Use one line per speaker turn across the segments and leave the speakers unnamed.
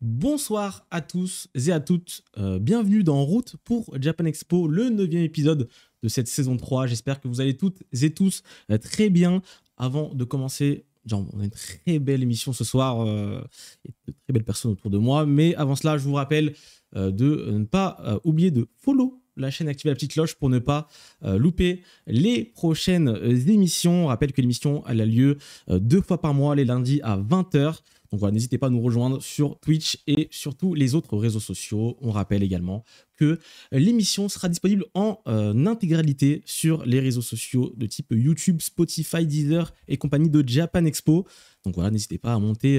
Bonsoir à tous et à toutes, bienvenue dans En route pour Japan Expo, le 9e épisode de cette saison 3. J'espère que vous allez toutes et tous très bien. Avant de commencer, on a une très belle émission ce soir, et de très belles personnes autour de moi. Mais avant cela, je vous rappelle de ne pas oublier de follow la chaîne, activer la petite cloche pour ne pas louper les prochaines émissions. On rappelle que l'émission elle a lieu 2 fois par mois, les lundis à 20h. Donc voilà, n'hésitez pas à nous rejoindre sur Twitch et sur tous les autres réseaux sociaux. On rappelle également que l'émission sera disponible en intégralité sur les réseaux sociaux de type YouTube, Spotify, Deezer et compagnie de Japan Expo. Donc voilà, n'hésitez pas à monter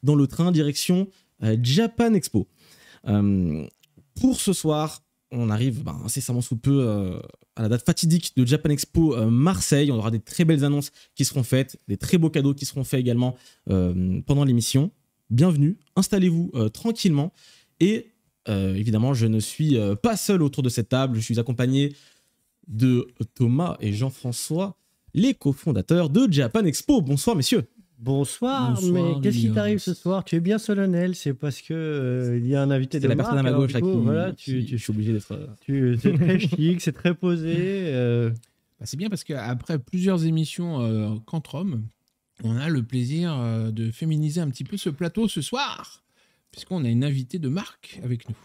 dans le train direction Japan Expo. Pour ce soir, on arrive incessamment sous peu à la date fatidique de Japan Expo Marseille. On aura des très belles annonces qui seront faites, des très beaux cadeaux qui seront faits également pendant l'émission. Bienvenue, installez-vous tranquillement. Et évidemment, je ne suis pas seul autour de cette table. Je suis accompagné de Thomas et Jean-François, les cofondateurs de Japan Expo. Bonsoir, messieurs.
Bonsoir, mais qu'est-ce qui t'arrive ce soir? Tu es bien solennel, c'est parce que il y a un invité de
la
marque.
Personne à ma gauche qui,
voilà,
je suis obligé d'être.
C'est très chic, c'est très posé.
C'est bien parce qu'après plusieurs émissions qu'entre-hommes, on a le plaisir de féminiser un petit peu ce plateau ce soir, puisqu'on a une invitée de marque avec nous.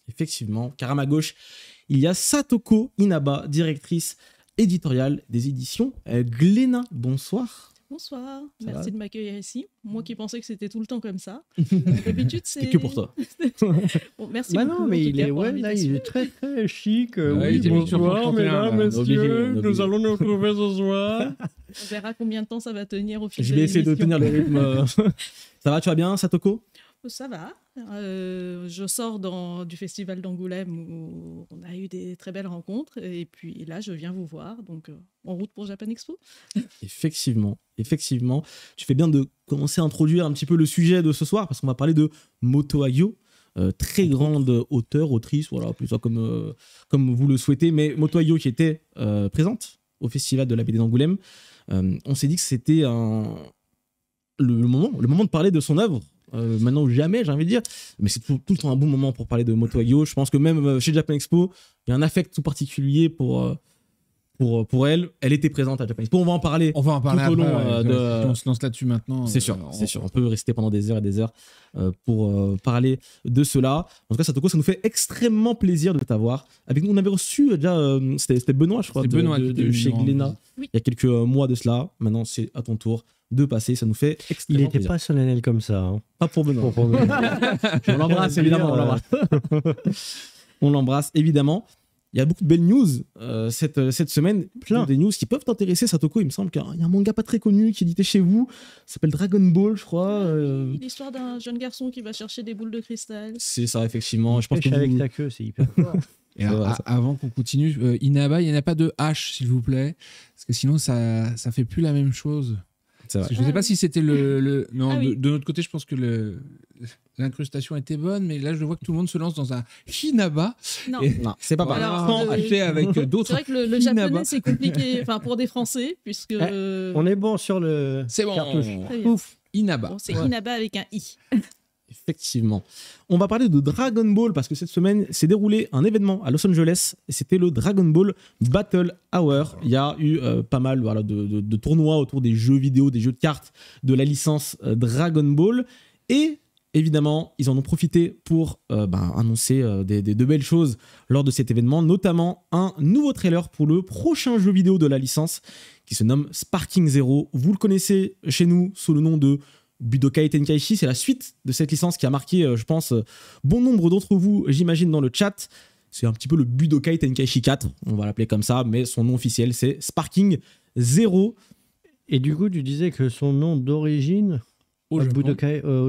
Effectivement, car à ma gauche, il y a Satoko Inaba, directrice éditoriale des éditions Glénat. Bonsoir.
Bonsoir, merci de m'accueillir ici. Moi qui pensais que c'était tout le temps comme ça. D'habitude, c'est
que pour toi.
Bon, merci
Bah
beaucoup.
Non, mais il est très très chic.
Ouais,
oui, bonsoir, mesdames, messieurs, nous allons nous retrouver ce soir.
On verra combien de temps ça va tenir au fil de
Je vais essayer de
l'émission.
tenir le rythme. Ça va, tu vas bien, Satoko?
Ça va. Je sors du festival d'Angoulême où on a eu des très belles rencontres. Et puis là, je viens vous voir. Donc, en route pour Japan Expo.
Effectivement. Tu fais bien de commencer à introduire un petit peu le sujet de ce soir, parce qu'on va parler de Moto Hagio, très grande auteure, autrice, voilà, plus ça comme vous le souhaitez. Mais Moto Hagio qui était présente au festival de la BD d'Angoulême, on s'est dit que c'était le moment de parler de son œuvre. Maintenant ou jamais, j'ai envie de dire, mais c'est tout le temps un bon moment pour parler de Moto Hagio. Je pense que même chez Japan Expo, il y a un affect tout particulier pour elle. Elle était présente à Japan Expo. On va en parler.
On va en parler
tout au
après,
long.
on se lance là-dessus maintenant.
C'est sûr. On peut rester pendant des heures et des heures pour parler de cela. En tout cas, Satoko, ça nous fait extrêmement plaisir de t'avoir avec nous. On avait reçu déjà, c'était Benoît, je crois, de chez Glénat,
Oui.
il y a quelques mois de cela. Maintenant, c'est à ton tour de passer. Ça nous fait
Il
extrêmement
n'était
plaisir.
pas solennel comme ça. Hein.
Pas pour Benoît. On l'embrasse, évidemment. On l'embrasse, évidemment. Il y a beaucoup de belles news cette semaine.
Plein.
Des news qui peuvent t'intéresser, Satoko. Il me semble qu'il y a un manga pas très connu qui est édité chez vous. Ça s'appelle Dragon Ball, je crois.
L'histoire d'un jeune garçon qui va chercher des boules de cristal.
C'est ça, effectivement. Je pense que
Pêche avec
vous...
ta queue, c'est hyper fort.
Et alors, avant qu'on continue, Inaba, il n'y en a pas de H, s'il vous plaît, parce que sinon ça fait plus la même chose.
C'est vrai.
Je ne sais pas si c'était non,
Ah oui.
de notre côté, je pense que l'incrustation était bonne, mais là, je vois que tout le monde se lance dans un Hinaba.
Non.
Non, c'est pas pareil.
Alors,
Sans acheter avec d'autres.
C'est vrai que le
Hinaba.
japonais, c'est compliqué pour des Français, puisque...
On est bon sur le
C'est bon.
cartouche.
Très bien.
Ouf. Inaba.
Bon, c'est Inaba avec un I.
Effectivement. On va parler de Dragon Ball parce que cette semaine s'est déroulé un événement à Los Angeles et c'était le Dragon Ball Battle Hour. Il y a eu pas mal de tournois autour des jeux vidéo, des jeux de cartes, de la licence Dragon Ball. Et évidemment, ils en ont profité pour annoncer de belles choses lors de cet événement, notamment un nouveau trailer pour le prochain jeu vidéo de la licence qui se nomme Sparking Zero. Vous le connaissez chez nous sous le nom de Budokai Tenkaichi. C'est la suite de cette licence qui a marqué, je pense, bon nombre d'entre vous, j'imagine, dans le chat. C'est un petit peu le Budokai Tenkaichi 4, on va l'appeler comme ça, mais son nom officiel, c'est Sparking Zero.
Et du coup, tu disais que son nom d'origine au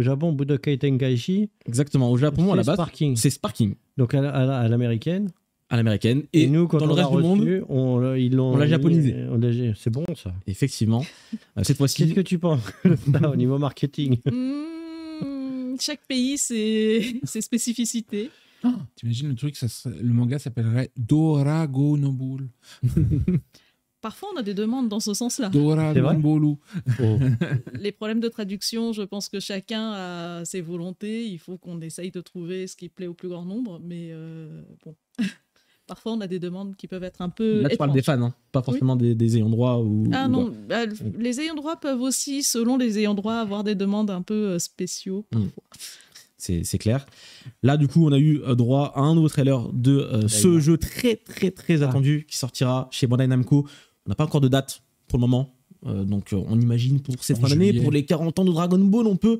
Japon, Budokai Tenkaichi.
Exactement, au Japon, à la base,
Sparking.
c'est Sparking.
Donc à l'américaine.
À l'américaine.
Et nous, quand
dans
on
le reste
l'a
du monde,
reçu, on
l'a japonisé.
C'est bon, ça.
Effectivement. Cette fois-ci,
Qu'est-ce que tu penses au niveau marketing?
Chaque pays, ses spécificités.
T'imagines le truc, le manga s'appellerait Doragonobul.
Parfois, on a des demandes dans ce sens-là.
C'est vrai
Bolu.
Oh.
Les problèmes de traduction, je pense que chacun a ses volontés. Il faut qu'on essaye de trouver ce qui plaît au plus grand nombre. Mais bon, parfois, on a des demandes qui peuvent être un peu
Là, tu parles des
étranges.
fans, hein, pas forcément des ayants droit.
Ah non, bah, les ayants droit peuvent aussi, selon les ayants droit, avoir des demandes un peu spéciaux. Parfois.
C'est clair. Là, du coup, on a eu droit à un nouveau trailer de ce jeu très, très, très attendu qui sortira chez Bandai Namco. On n'a pas encore de date pour le moment. Donc, on imagine pour cette fin d'année, pour les 40 ans de Dragon Ball, on peut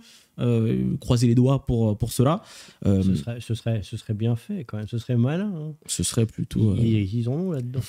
croiser les doigts pour cela.
Ce serait bien fait quand même. Ce serait malin. Hein.
Ce serait plutôt.
Ils en ont là-dedans.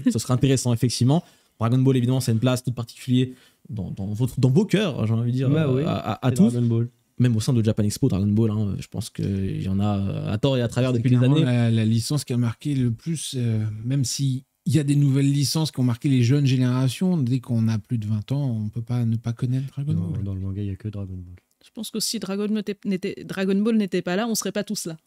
Ce serait intéressant, effectivement. Dragon Ball, évidemment, c'est une place toute particulière dans vos cœurs, j'ai envie de dire,
Bah oui,
à tous.
Dragon Ball.
Même au sein de Japan Expo, Dragon Ball, hein, je pense qu'il y en a à tort et à travers depuis des années.
La licence qui a marqué le plus, même s'il y a des nouvelles licences qui ont marqué les jeunes générations, dès qu'on a plus de 20 ans, on ne peut pas ne pas connaître Dragon Ball.
Dans le manga, il n'y a que Dragon Ball.
Je pense que si Dragon Ball n'était pas là, on ne serait pas tous là.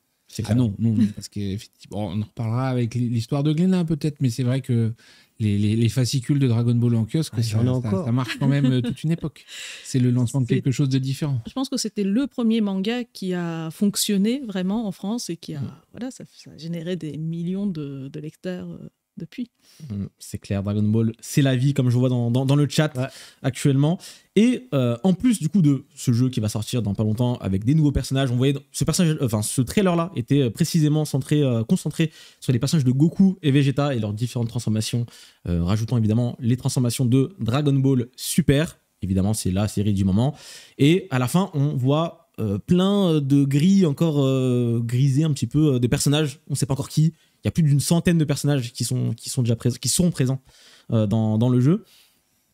Ah non, parce qu'effectivement, on en reparlera avec l'histoire de Glénat peut-être, mais c'est vrai que les fascicules de Dragon Ball en kiosque, ça marque quand même toute une époque. C'est le lancement de quelque chose de différent.
Je pense que c'était le premier manga qui a fonctionné vraiment en France et qui a, voilà, ça a généré des millions de lecteurs depuis.
C'est clair, Dragon Ball, c'est la vie, comme je vois dans le chat actuellement. Et en plus du coup de ce jeu qui va sortir dans pas longtemps avec des nouveaux personnages, on voyait ce trailer-là était précisément concentré sur les personnages de Goku et Vegeta et leurs différentes transformations, rajoutant évidemment les transformations de Dragon Ball Super. Évidemment, c'est la série du moment. Et à la fin, on voit plein de gris encore grisés un petit peu des personnages. On ne sait pas encore qui. Il y a plus d'une centaine de personnages qui sont déjà présents, qui sont présents dans le jeu.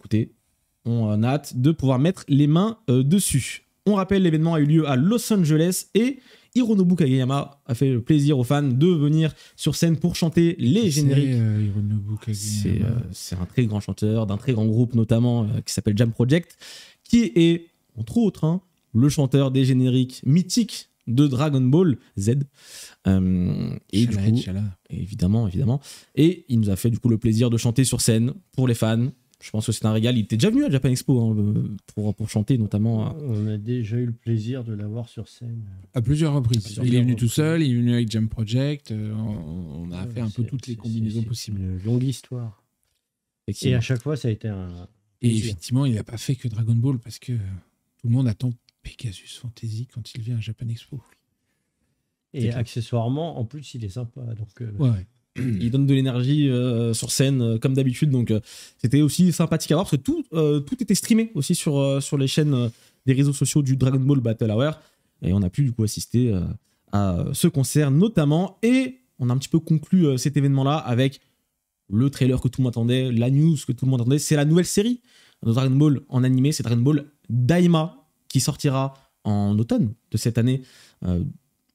Écoutez, on a hâte de pouvoir mettre les mains dessus. On rappelle, l'événement a eu lieu à Los Angeles et Hironobu Kageyama a fait le plaisir aux fans de venir sur scène pour chanter les génériques.
Hironobu Kageyama.
C'est un très grand chanteur d'un très grand groupe notamment qui s'appelle Jam Project, qui est entre autres le chanteur des génériques mythiques de Dragon Ball Z. Et du coup, évidemment. Et il nous a fait du coup le plaisir de chanter sur scène pour les fans. Je pense que c'est un régal. Il était déjà venu à Japan Expo pour chanter notamment.
On a déjà eu le plaisir de l'avoir sur scène.
À plusieurs reprises. Il est venu tout seul, il est venu avec Jam Project. On a fait un peu toutes les combinaisons possibles.
Une longue histoire. Et à chaque fois, ça a été un...
Et effectivement, il n'a pas fait que Dragon Ball parce que tout le monde attend Pegasus Fantasy quand il vient à Japan Expo.
Et accessoirement, en plus, il est sympa. Donc,
ouais.
Il donne de l'énergie sur scène comme d'habitude, donc c'était aussi sympathique à voir parce que tout était streamé aussi sur les chaînes des réseaux sociaux du Dragon Ball Battle Hour et on a pu du coup assister à ce concert notamment et on a un petit peu conclu cet événement là avec le trailer que tout le monde attendait, la news que tout le monde attendait, c'est la nouvelle série de Dragon Ball en animé, c'est Dragon Ball Daima qui sortira en automne de cette année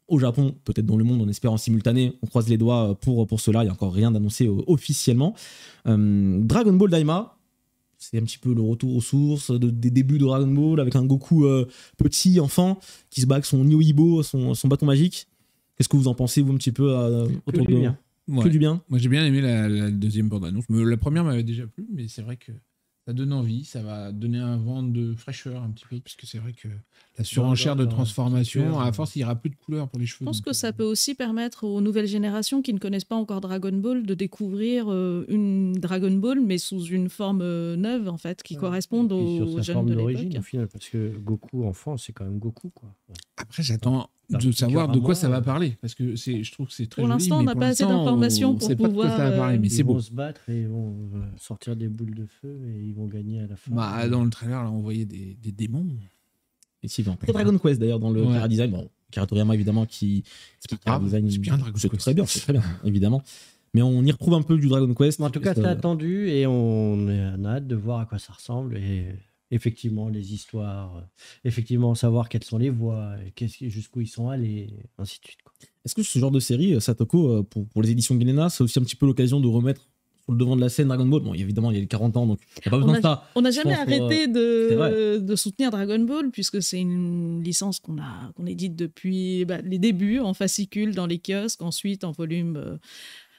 au Japon, peut-être dans le monde, on espère en simultané. On croise les doigts pour cela. Il n'y a encore rien d'annoncé officiellement. Dragon Ball Daima, c'est un petit peu le retour aux sources des débuts de Dragon Ball avec un Goku petit, enfant, qui se bat avec son Nyoibo, son bâton magique. Qu'est-ce que vous en pensez, vous, un petit peu autour de bien. Que du bien.
Moi, j'ai bien aimé la deuxième bande-annonce. La première m'avait déjà plu, mais c'est vrai que ça donne envie, ça va donner un vent de fraîcheur un petit peu, parce que c'est vrai que la surenchère de transformation, à force, il n'y aura plus de couleurs pour les cheveux.
Je pense que ça peut aussi permettre aux nouvelles générations qui ne connaissent pas encore Dragon Ball de découvrir une Dragon Ball, mais sous une forme neuve, en fait, qui corresponde aux jeunes de l'époque.
Au final, parce que Goku enfant, c'est quand même Goku, quoi.
Après, j'attends de savoir de quoi ça va parler, parce que je trouve que c'est très
joli. Pour l'instant, on n'a pas assez d'informations pour pouvoir...
mais c'est
beau.
Ils
vont se battre et ils vont sortir des boules de feu et ils vont gagner à la fin.
Dans le trailer, là, on voyait des démons.
Effectivement. Très Dragon Quest d'ailleurs dans le Kara Design. Bon, Akira Toriyama évidemment qui Kara Design.
C'est bien Dragon Quest.
C'est très bien, évidemment. Mais on y retrouve un peu du Dragon Quest.
En tout cas, c'est attendu et on a hâte de voir à quoi ça ressemble et effectivement les histoires, effectivement savoir quelles sont les voix, jusqu'où ils sont allés, ainsi de suite. Quoi.
Est-ce que ce genre de série, Satoko, pour les éditions Glénat, c'est aussi un petit peu l'occasion de remettre sur le devant de la scène Dragon Ball? Bon, évidemment, il y a les 40 ans, donc il n'y a pas besoin de ça.
On n'a jamais arrêté de soutenir Dragon Ball, puisque c'est une licence qu'on édite depuis les débuts, en fascicule dans les kiosques, ensuite en volume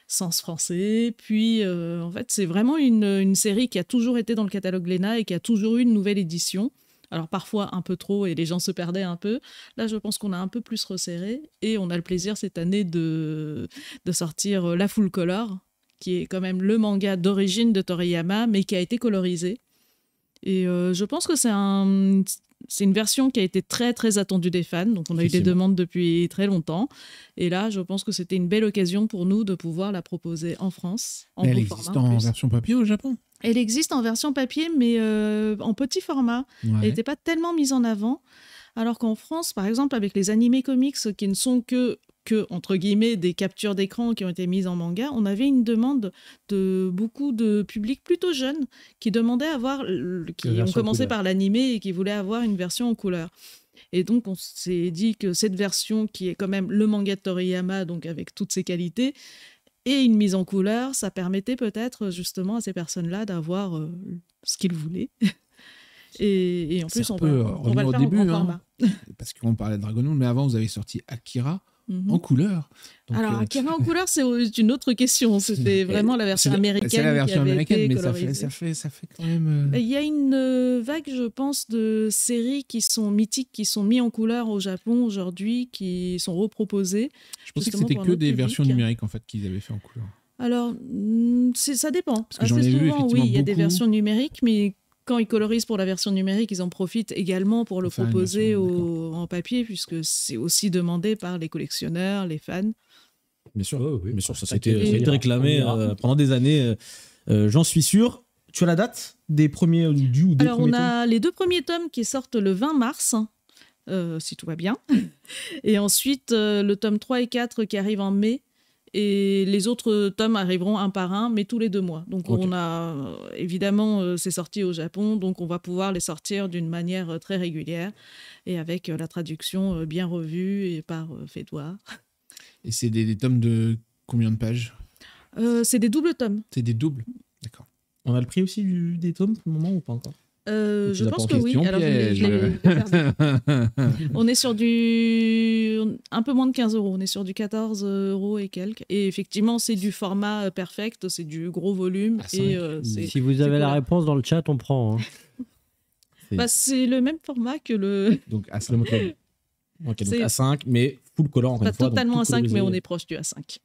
sens français. Puis, en fait, c'est vraiment une série qui a toujours été dans le catalogue Glénat et qui a toujours eu une nouvelle édition. Alors parfois un peu trop et les gens se perdaient un peu. Là, je pense qu'on a un peu plus resserré et on a le plaisir cette année de sortir La Full Color, qui est quand même le manga d'origine de Toriyama, mais qui a été colorisé. Et je pense que c'est une version qui a été très très attendue des fans, donc on a eu des demandes depuis très longtemps. Et là, je pense que c'était une belle occasion pour nous de pouvoir la proposer en France.
Elle existe en version papier au Japon ?
Elle existe en version papier, mais en petit format. Ouais. Elle n'était pas tellement mise en avant. Alors qu'en France, par exemple, avec les animés comics qui ne sont que entre guillemets, des captures d'écran qui ont été mises en manga, on avait une demande de beaucoup de publics plutôt jeunes qui demandaient à voir, qui ont commencé par l'animé et qui voulaient avoir une version en couleur. Et donc, on s'est dit que cette version, qui est quand même le manga de Toriyama, donc avec toutes ses qualités, et une mise en couleur, ça permettait peut-être justement à ces personnes-là d'avoir ce qu'ils voulaient. Et en plus, on va le faire
début,
en grand format.
Parce qu'on parlait de Dragon Ball, mais avant, vous avez sorti Akira en couleur.
Donc, alors, Akira en couleur, c'est une autre question. C'était vraiment la version américaine.
C'est la version américaine,
mais
ça fait quand même...
Il y a une vague, je pense, de séries qui sont mythiques, qui sont mises en couleur au Japon aujourd'hui, qui sont reproposées.
Je pensais que c'était que des versions numériques en fait, qu'ils avaient fait en couleur.
Alors, ça dépend.
Parce que j'en ai vu, effectivement,
oui, il y a des versions numériques, mais quand ils colorisent pour la version numérique, ils en profitent également pour le proposer en papier, puisque c'est aussi demandé par les collectionneurs, les fans.
Bien sûr, bien sûr, ça a été réclamé pendant des années, j'en suis sûr. Tu as la date des premiers ou des premiers tomes ?
Alors, on a les 2 premiers tomes qui sortent le 20 mars, si tout va bien. Et ensuite, le tome 3 et 4 qui arrivent en mai. Et les autres tomes arriveront un par un, mais tous les 2 mois. Donc, on a évidemment, c'est sorti au Japon, donc on va pouvoir les sortir d'une manière très régulière et avec la traduction bien revue et par Fédoire.
Et c'est des tomes de combien de pages ?
C'est des doubles tomes.
C'est des doubles, d'accord.
On a le prix aussi des tomes pour le moment ou pas encore ?
Je pense que oui. Alors, on est sur un peu moins de 15 €. On est sur du 14 € et quelques. Et effectivement, c'est du format perfect, c'est du gros volume. Et,
si vous avez la réponse dans le chat, on prend.
Hein. C'est le même format que le.
Donc A5. Donc A5, mais full color encore une fois.
Pas totalement A5, mais on est proche du A5.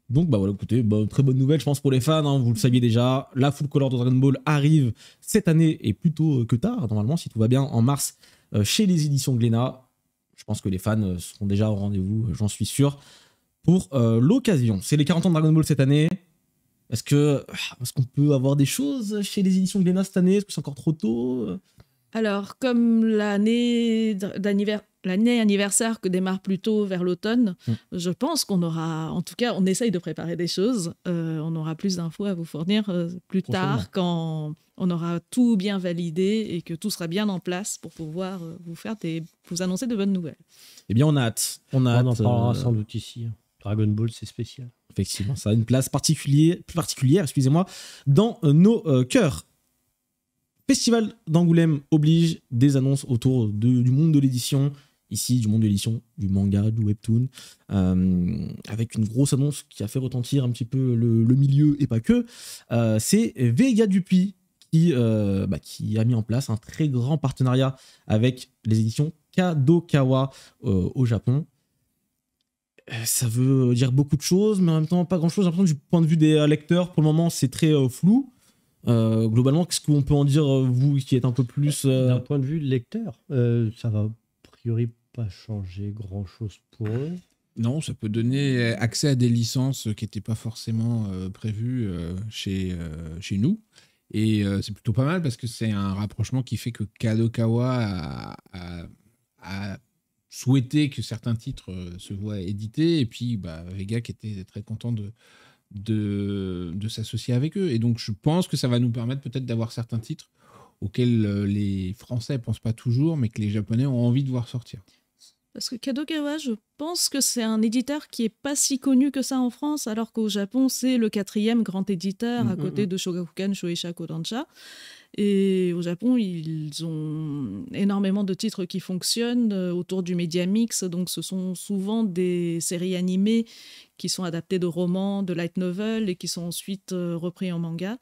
Donc voilà, écoutez, très bonne nouvelle je pense pour les fans, hein, vous le saviez déjà, la full color de Dragon Ball arrive cette année et plutôt que tard, normalement si tout va bien, en mars chez les éditions Glénat. Je pense que les fans seront déjà au rendez-vous, j'en suis sûr, pour l'occasion. C'est les 40 ans de Dragon Ball cette année. Est-ce qu'on peut avoir des choses chez les éditions Glénat cette année ? Est-ce que c'est encore trop tôt ?
Alors, comme l'année anniversaire que démarre plutôt vers l'automne, je pense qu'on aura, en tout cas, on essaye de préparer des choses. On aura plus d'infos à vous fournir plus tard, quand on aura tout bien validé et que tout sera bien en place pour pouvoir vous annoncer de bonnes nouvelles.
Eh bien, on a hâte. On
en parlera sans doute ici. Dragon Ball, c'est spécial.
Effectivement, ça a une place plus particulière, dans nos cœurs. Festival d'Angoulême oblige, des annonces autour du monde de l'édition, ici du monde de l'édition, du manga, du webtoon, avec une grosse annonce qui a fait retentir un petit peu le milieu et pas que. C'est Vega Dupuis qui a mis en place un très grand partenariat avec les éditions Kadokawa au Japon. Ça veut dire beaucoup de choses, mais en même temps pas grand-chose. J'ai l'impression que du point de vue des lecteurs, pour le moment, c'est très flou. Globalement, qu'est-ce qu'on peut en dire, vous qui êtes un peu plus...
D'un point de vue lecteur, ça va a priori pas changer grand-chose pour eux.
Non, ça peut donner accès à des licences qui n'étaient pas forcément prévues chez nous. Et c'est plutôt pas mal parce que c'est un rapprochement qui fait que Kadokawa a souhaité que certains titres se voient édités. Et puis Vega qui était très content de s'associer avec eux. Et donc, je pense que ça va nous permettre peut-être d'avoir certains titres auxquels les Français ne pensent pas toujours, mais que les Japonais ont envie de voir sortir.
Parce que Kadokawa, je pense que c'est un éditeur qui n'est pas si connu que ça en France, alors qu'au Japon, c'est le 4e grand éditeur à côté de Shogakukan, Shueisha, Kodansha. Et au Japon, ils ont énormément de titres qui fonctionnent autour du média mix. Donc, ce sont souvent des séries animées qui sont adaptées de romans, de light novels et qui sont ensuite repris en manga.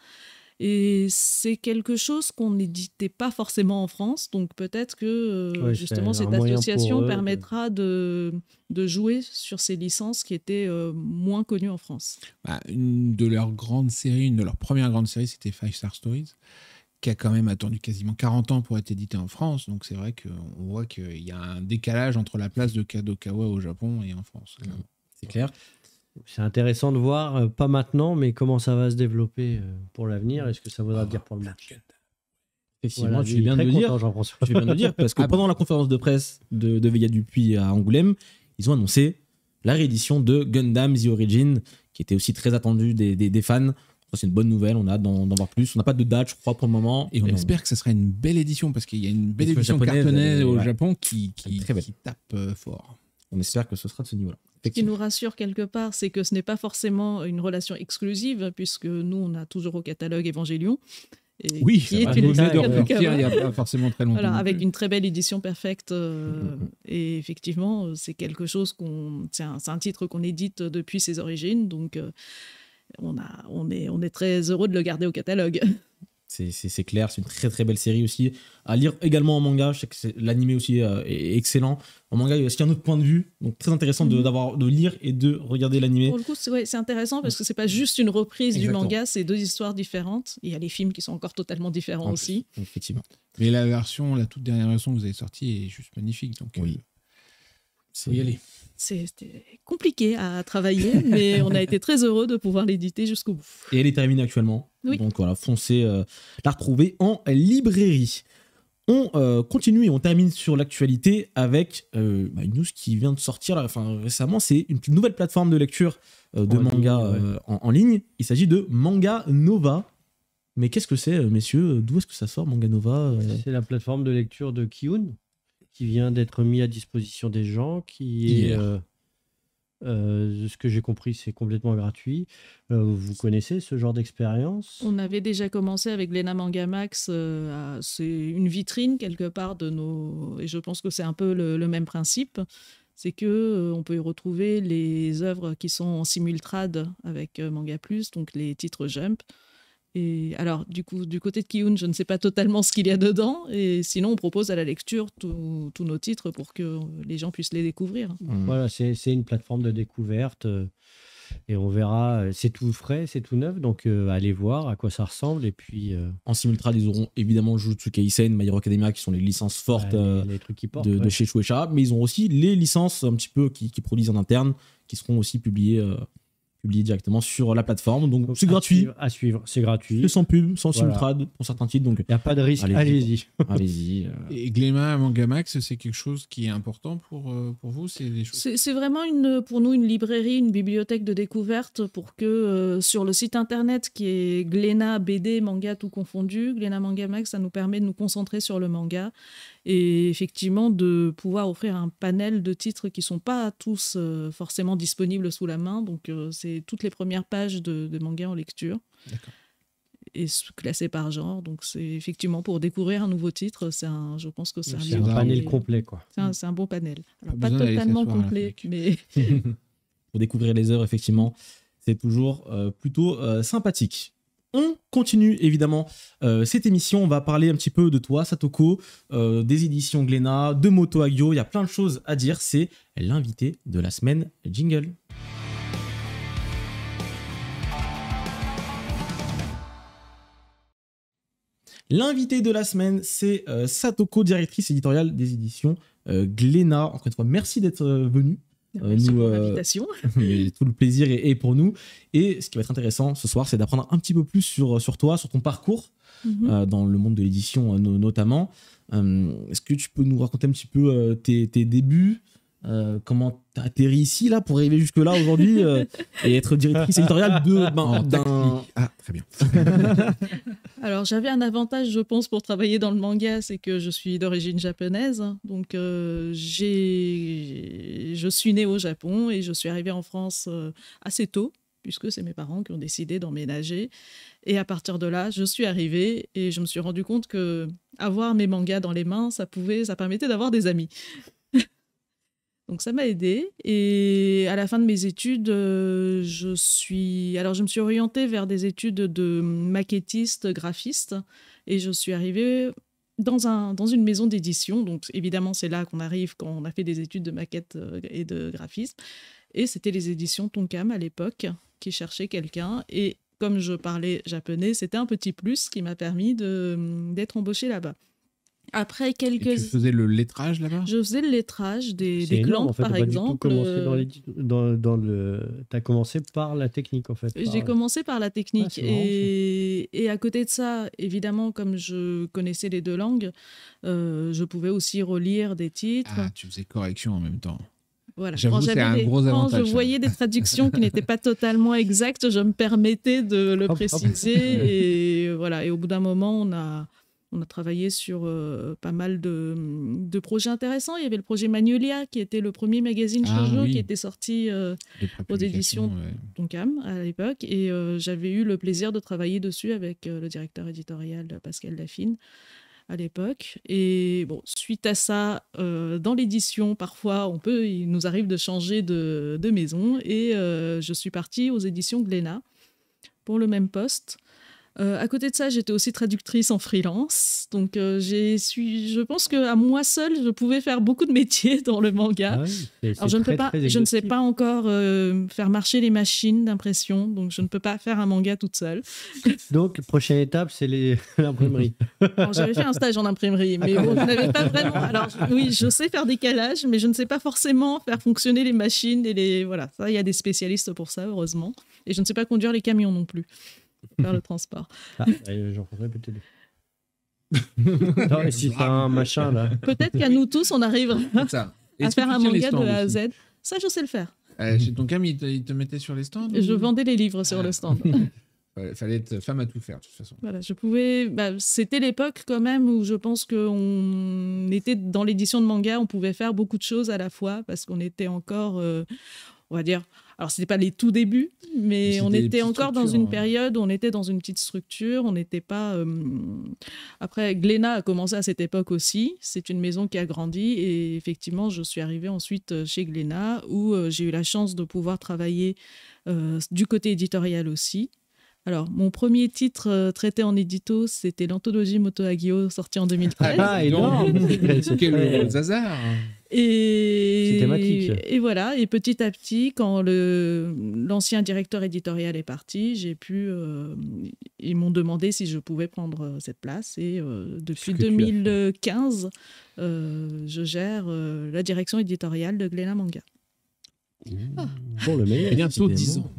Et c'est quelque chose qu'on n'éditait pas forcément en France. Donc, peut-être que justement, cette association permettra de jouer sur ces licences qui étaient moins connues en France.
Une de leurs premières grandes séries, c'était Five Star Stories, qui a quand même attendu quasiment 40 ans pour être édité en France. Donc c'est vrai qu'on voit qu'il y a un décalage entre la place de Kadokawa au Japon et en France.
C'est clair.
C'est intéressant de voir, pas maintenant, mais comment ça va se développer pour l'avenir. Est-ce que ça voudra dire pour le match?
Effectivement, voilà, tu fais bien de le dire, parce que pendant la conférence de presse de Vega Dupuis à Angoulême, ils ont annoncé la réédition de Gundam The Origin, qui était aussi très attendue des fans. C'est une bonne nouvelle, on a hâte d'en voir plus. On n'a pas de date, je crois, pour le moment.
Et on espère que ça sera une belle édition, parce qu'il y a une belle édition cartonnaise au Japon qui tape fort.
On espère que ce sera de ce niveau-là.
Ce qui nous rassure quelque part, c'est que ce n'est pas forcément une relation exclusive, puisque nous, on a toujours au catalogue Evangelion.
Et oui, qui est une il n'y a pas forcément très longtemps.
Voilà, avec une très belle édition perfecte. Et effectivement, c'est quelque chose c'est un titre qu'on édite depuis ses origines. Donc, on est très heureux de le garder au catalogue.
C'est clair, c'est une très très belle série aussi à lire également en manga. Je sais que l'animé aussi est excellent. En manga, il y a aussi un autre point de vue, donc très intéressant de lire et de regarder l'animé.
Pour le coup, c'est intéressant parce que c'est pas juste une reprise du manga, c'est deux histoires différentes. Il y a les films qui sont encore totalement différents aussi.
Effectivement.
Mais la toute dernière version que vous avez sortie est juste magnifique. Donc
oui.
Faut y aller.
C'était compliqué à travailler, mais on a été très heureux de pouvoir l'éditer jusqu'au bout.
Et elle est terminée actuellement.
Oui.
Donc voilà, foncez la retrouver en librairie. On continue et on termine sur l'actualité avec une news qui vient de sortir récemment. C'est une nouvelle plateforme de lecture de manga en ligne. Il s'agit de Manga Nova. Mais qu'est-ce que c'est, messieurs? D'où est-ce que ça sort, Manga Nova?
C'est la plateforme de lecture de Kiun, qui vient d'être mis à disposition des gens, qui est, ce que j'ai compris, c'est complètement gratuit. Vous connaissez ce genre d'expérience?
On avait déjà commencé avec Glénat Mangamax, c'est une vitrine quelque part de nos... Et je pense que c'est un peu le même principe, c'est qu'on peut y retrouver les œuvres qui sont en simultrade avec Manga Plus, donc les titres Jump. Et alors, du côté de Kiun, je ne sais pas totalement ce qu'il y a dedans. Et sinon, on propose à la lecture tous nos titres pour que les gens puissent les découvrir.
Voilà, c'est une plateforme de découverte. Et on verra, c'est tout frais, c'est tout neuf. Donc, allez voir à quoi ça ressemble. Et puis,
en simultrade, ils auront évidemment Jujutsu Kaisen, My Hero Academia, qui sont les licences fortes
les trucs qui portent,
de chez Shueisha. Mais ils ont aussi les licences un petit peu qui produisent en interne, qui seront aussi publiées directement sur la plateforme. Donc c'est gratuit.
À suivre, c'est gratuit.
C'est sans pub, sans simultrade pour certains titres. Donc
il n'y a pas de risque, allez-y.
Allez-y.
Et Glénat Mangamax, c'est quelque chose qui est important pour vous?
C'est vraiment pour nous une librairie, une bibliothèque de découverte pour que sur le site internet qui est Glénat BD, manga tout confondu, Glénat Mangamax, ça nous permet de nous concentrer sur le manga et effectivement de pouvoir offrir un panel de titres qui ne sont pas tous forcément disponibles sous la main. Donc c'est toutes les premières pages de manga en lecture.
D'accord.
Et classé par genre. Donc c'est effectivement pour découvrir un nouveau titre, je pense que c'est
un panel complet, quoi.
C'est un bon panel. Alors pas totalement complet, mais
pour découvrir les œuvres, effectivement, c'est toujours plutôt sympathique. On continue évidemment cette émission. On va parler un petit peu de toi, Satoko, des éditions Glénat, de Moto Hagio. Il y a plein de choses à dire. C'est l'invité de la semaine. Jingle. L'invité de la semaine, c'est Satoko, directrice éditoriale des éditions Glénat. Encore une fois, merci d'être venu.
Merci pour l'invitation.
Tout le plaisir est pour nous. Et ce qui va être intéressant ce soir, c'est d'apprendre un petit peu plus sur toi, sur ton parcours, dans le monde de l'édition notamment. Est-ce que tu peux nous raconter un petit peu tes débuts, comment tu as atterri ici là, pour arriver jusque-là aujourd'hui et être directrice éditoriale d'un...
Ah, très bien.
Alors, j'avais un avantage, je pense, pour travailler dans le manga, c'est que je suis d'origine japonaise. Donc, je suis née au Japon et je suis arrivée en France assez tôt, puisque c'est mes parents qui ont décidé d'emménager. Et à partir de là, je suis arrivée et je me suis rendu compte que avoir mes mangas dans les mains, ça permettait d'avoir des amis. Donc ça m'a aidée. Et à la fin de mes études, je me suis orientée vers des études de maquettiste, graphiste. Et je suis arrivée dans une maison d'édition. Donc évidemment, c'est là qu'on arrive quand on a fait des études de maquette et de graphisme. Et c'était les éditions Tonkam à l'époque qui cherchaient quelqu'un. Et comme je parlais japonais, c'était un petit plus qui m'a permis d'être embauchée là-bas. Après quelques...
Et tu faisais le lettrage là-bas ?
Je faisais le lettrage des clans, par exemple.
Tu as commencé par la technique, en fait.
J'ai commencé par la technique. Et à côté de ça, évidemment, comme je connaissais les 2 langues, je pouvais aussi relire des titres.
Ah, tu faisais correction en même temps.
Voilà.
J'avoue, c'est un gros avantage.
Quand je voyais des traductions qui n'étaient pas totalement exactes, je me permettais de le préciser. Et voilà. Et au bout d'un moment, on a travaillé sur pas mal de projets intéressants. Il y avait le projet Magnolia, qui était le premier magazine shoujo qui était sorti aux éditions Tonkam à l'époque. Et j'avais eu le plaisir de travailler dessus avec le directeur éditorial Pascal Lafine à l'époque. Et bon, suite à ça, dans l'édition, parfois, il nous arrive de changer de maison. Et je suis partie aux éditions Glénat pour le même poste. À côté de ça, j'étais aussi traductrice en freelance. Donc, je pense qu'à moi seule, je pouvais faire beaucoup de métiers dans le manga. Ah oui, alors, je ne sais pas encore faire marcher les machines d'impression. Donc, je ne peux pas faire un manga toute seule.
Donc, prochaine étape, c'est l'imprimerie.
J'avais fait un stage en imprimerie, mais bon, je n'avais pas vraiment... Alors, oui, je sais faire des calages, mais je ne sais pas forcément faire fonctionner les machines. Voilà, ça, il y a des spécialistes pour ça, heureusement. Et je ne sais pas conduire les camions non plus. Faire le transport.
J'en ferai peut-être. Si c'est un machin là.
Peut-être qu'à nous tous, on arrive à faire un manga de A à Z. Ça, je sais le faire.
Chez Tonkam, il te mettait sur les stands ?
Je vendais les livres sur le stand.
Fallait être femme à tout faire, de toute façon.
Voilà, je pouvais. C'était l'époque quand même où je pense qu'on était dans l'édition de manga, on pouvait faire beaucoup de choses à la fois parce qu'on était encore, on va dire. Alors, ce n'était pas les tout débuts, mais on était encore dans une période où on était dans une petite structure. On n'était pas... Après, Glénat a commencé à cette époque aussi. C'est une maison qui a grandi. Et effectivement, je suis arrivée ensuite chez Glénat, où j'ai eu la chance de pouvoir travailler du côté éditorial aussi. Alors, mon premier titre traité en édito, c'était l'anthologie Moto Hagio, sortie en 2013.
Ah, énorme.
Quel hasard.
Et
c'est thématique.
Et voilà, et petit à petit, quand l'ancien directeur éditorial est parti, ils m'ont demandé si je pouvais prendre cette place. Et depuis 2015, je gère la direction éditoriale de Glénat Manga.
Pour le meilleur.
Bientôt 10 ans.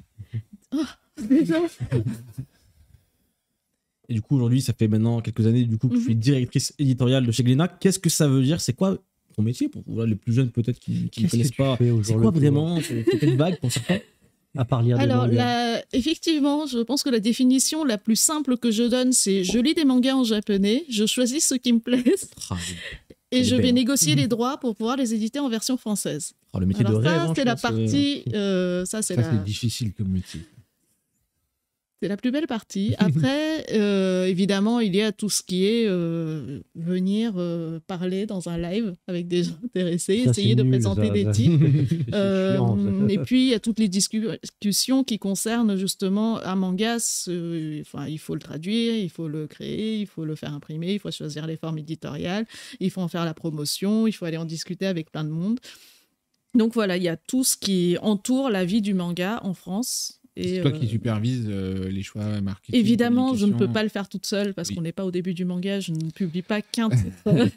Et du coup, aujourd'hui, ça fait maintenant quelques années que je suis directrice éditoriale de chez Glénat. Qu'est-ce que ça veut dire ? C'est quoi ton métier pour les plus jeunes peut-être qui ne connaissent pas ? C'est quoi vraiment ? C'est peut-être vague pour certains.
À part lire des mangas.
Effectivement, je pense que la définition la plus simple que je donne, c'est je lis des mangas en japonais, je choisis ceux qui me plaisent. Et je vais négocier les droits pour pouvoir les éditer en version française.
Le métier de rêve.
Ça, c'est la partie.
C'est difficile comme métier.
C'est la plus belle partie. Après, évidemment, il y a tout ce qui est venir parler dans un live avec des gens intéressés, essayer de présenter des titres. Et puis, il y a toutes les discussions qui concernent justement un manga. Il faut le traduire, il faut le créer, il faut le faire imprimer, il faut choisir les formes éditoriales, il faut en faire la promotion, il faut aller en discuter avec plein de monde. Donc voilà, il y a tout ce qui entoure la vie du manga en France.
C'est toi qui supervises les choix marketing.
Évidemment, je ne peux pas le faire toute seule parce qu'on n'est pas au début du manga. Je ne publie pas qu'un titre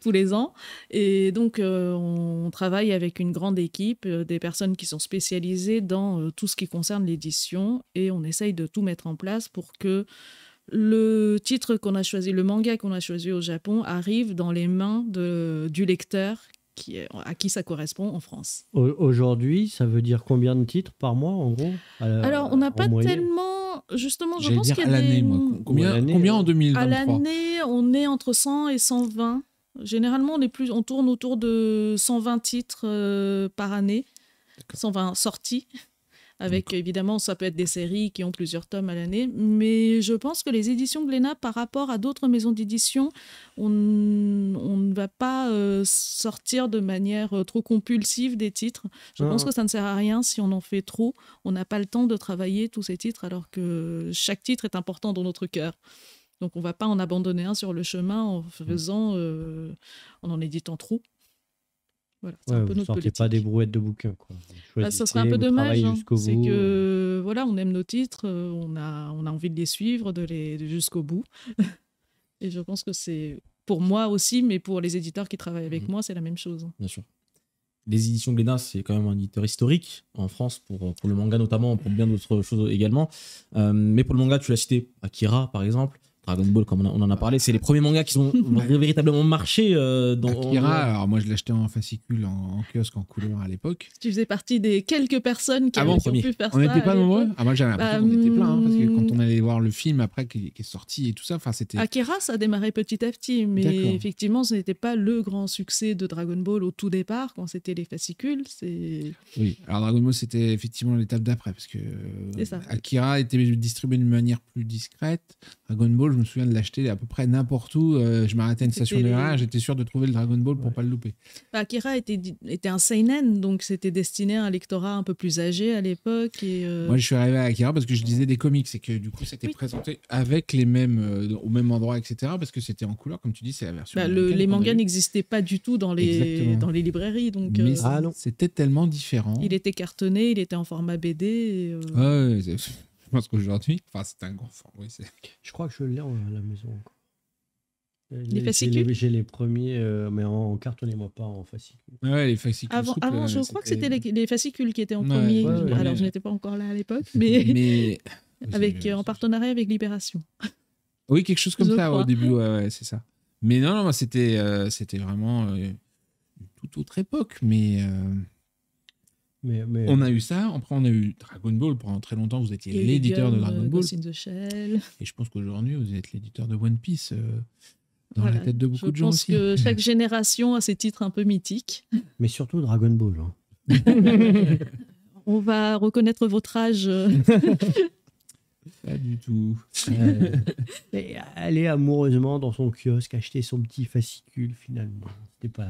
tous les ans. Et donc, on travaille avec une grande équipe, des personnes qui sont spécialisées dans tout ce qui concerne l'édition. Et on essaye de tout mettre en place pour que le titre qu'on a choisi, le manga qu'on a choisi au Japon, arrive dans les mains du lecteur à qui ça correspond en France.
Aujourd'hui, ça veut dire combien de titres par mois, en gros ?
Alors, on n'a pas tellement... Justement, je pense qu'il y a
à l'année, moi. Combien en 2023 ?
À l'année, on est entre 100 et 120. Généralement, on tourne autour de 120 titres par année, 120 sorties. Avec, évidemment, ça peut être des séries qui ont plusieurs tomes à l'année. Mais je pense que les éditions Glénat, par rapport à d'autres maisons d'édition, on ne va pas sortir de manière trop compulsive des titres. Je pense que ça ne sert à rien si on en fait trop. On n'a pas le temps de travailler tous ces titres, alors que chaque titre est important dans notre cœur. Donc, on ne va pas en abandonner un sur le chemin en en éditant trop. Voilà, c'est un peu notre politique.
Pas des brouettes de bouquins, quoi.
Ça serait un peu dommage. C'est que voilà, on aime nos titres, on a envie de les suivre, jusqu'au bout. Et je pense que c'est pour moi aussi, mais pour les éditeurs qui travaillent avec moi, c'est la même chose.
Bien sûr. Les éditions Glénat, c'est quand même un éditeur historique en France pour le manga notamment, pour bien d'autres choses également. Mais pour le manga, tu l'as cité, Akira par exemple. Dragon Ball, comme on en a parlé, c'est les premiers mangas qui ont véritablement marché.
Akira, alors moi je l'achetais en fascicule, en kiosque, en couleur à l'époque.
Tu faisais partie des quelques personnes qui ont pu faire ça.
On n'était pas nombreux. Moi j'avais l'impression qu'on était plein, parce que quand on allait voir le film après qui est sorti et tout ça, c'était...
Akira, ça a démarré petit à petit, mais effectivement, ce n'était pas le grand succès de Dragon Ball au tout départ, quand c'était les fascicules.
Oui, alors Dragon Ball, c'était effectivement l'étape d'après, parce que Akira était distribué d'une manière plus discrète. Dragon Ball, je me souviens de l'acheter à peu près n'importe où. Je m'arrêtais à une station de RER, j'étais sûr de trouver le Dragon Ball pour pas le louper.
Akira était un seinen, donc c'était destiné à un lectorat un peu plus âgé à l'époque.
Moi, je suis arrivé à Akira parce que je lisais des comics et que du coup, c'était présenté avec les mêmes, au même endroit, etc. Parce que c'était en couleur, comme tu dis, c'est la version.
Les mangas n'existaient pas du tout dans les librairies. Donc,
mais c'était tellement différent.
Il était cartonné, il était en format BD.
Je pense qu'aujourd'hui, c'est un grand format.
Je crois que je l'ai à la maison encore.
Les fascicules.
J'ai les premiers, mais en cartonné, moi, pas en fascicules.
Ouais, les fascicules.
Avant je crois que c'était les fascicules qui étaient en premier. Alors, je n'étais pas encore là à l'époque, mais en partenariat avec Libération.
Oui, quelque chose comme ça au début, c'est ça. Mais non, c'était vraiment une toute autre époque, mais on a eu ça. Après, on a eu Dragon Ball. Pendant très longtemps, vous étiez l'éditeur de Dragon Ball.
Ghost in the Shell.
Et je pense qu'aujourd'hui, vous êtes l'éditeur de One Piece dans la tête de beaucoup de gens aussi.
Je pense que chaque génération a ses titres un peu mythiques.
Mais surtout Dragon Ball. Hein.
On va reconnaître votre âge.
Pas du tout.
Aller amoureusement dans son kiosque, acheter son petit fascicule, finalement. C'était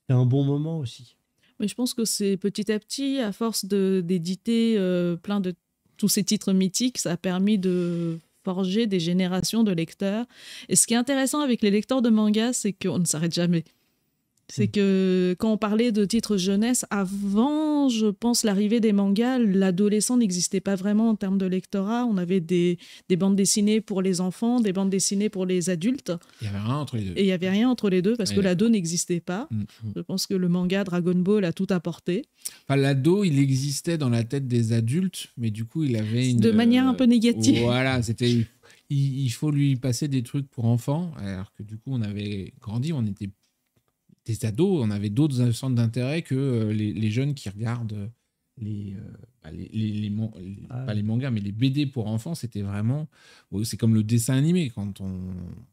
un bon moment aussi.
Mais je pense que c'est petit à petit, à force d'éditer plein de tous ces titres mythiques, ça a permis de forger des générations de lecteurs. Et ce qui est intéressant avec les lecteurs de manga, c'est qu'on ne s'arrête jamais. C'est que quand on parlait de titres jeunesse, avant, je pense, l'arrivée des mangas, l'adolescent n'existait pas vraiment en termes de lectorat. On avait des bandes dessinées pour les enfants, des bandes dessinées pour les adultes.
Il n'y avait rien entre les deux.
Et il n'y avait rien entre les deux parce que l'ado n'existait pas. Je pense que le manga Dragon Ball a tout apporté.
Enfin, l'ado, il existait dans la tête des adultes, mais du coup, il avait
de manière un peu négative.
Voilà, c'était... Il faut lui passer des trucs pour enfants, alors que du coup, on avait grandi, on était des ados, on avait d'autres centres d'intérêt que les jeunes qui regardent pas les mangas, mais les BD pour enfants. C'était vraiment... C'est comme le dessin animé, quand on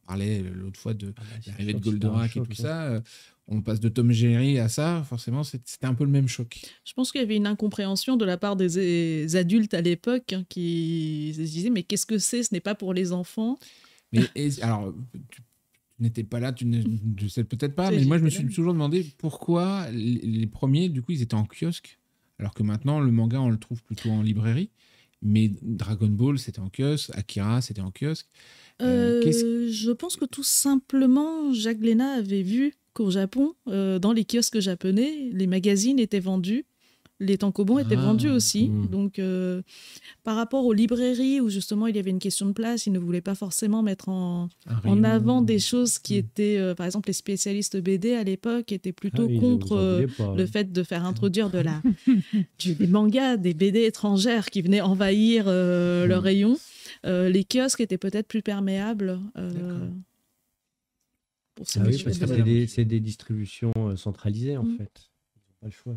parlait l'autre fois de l'arrivée de Goldorak et tout ça. On passe de Tom et Jerry à ça, forcément, c'était un peu le même choc.
Je pense qu'il y avait une incompréhension de la part des adultes à l'époque qui se disaient « mais qu'est-ce que c'est ? Ce n'est pas pour les enfants ».
Mais alors... Tu n'étais pas là, je sais peut-être pas, mais moi je me suis toujours demandé pourquoi les premiers, du coup, ils étaient en kiosque, alors que maintenant le manga on le trouve plutôt en librairie. Mais Dragon Ball c'était en kiosque, Akira c'était en kiosque.
Je pense que tout simplement Jacques Glénat avait vu qu'au Japon, dans les kiosques japonais, les magazines étaient vendus. Les tankobons étaient vendus aussi. Donc, par rapport aux librairies où justement il y avait une question de place, ils ne voulaient pas forcément mettre en avant des choses qui étaient, par exemple, les spécialistes BD à l'époque étaient plutôt contre le fait de faire introduire des mangas, des BD étrangères qui venaient envahir leur rayon. Les kiosques étaient peut-être plus perméables.
Pour ces parce que c'est des distributions centralisées en fait. Pas le choix,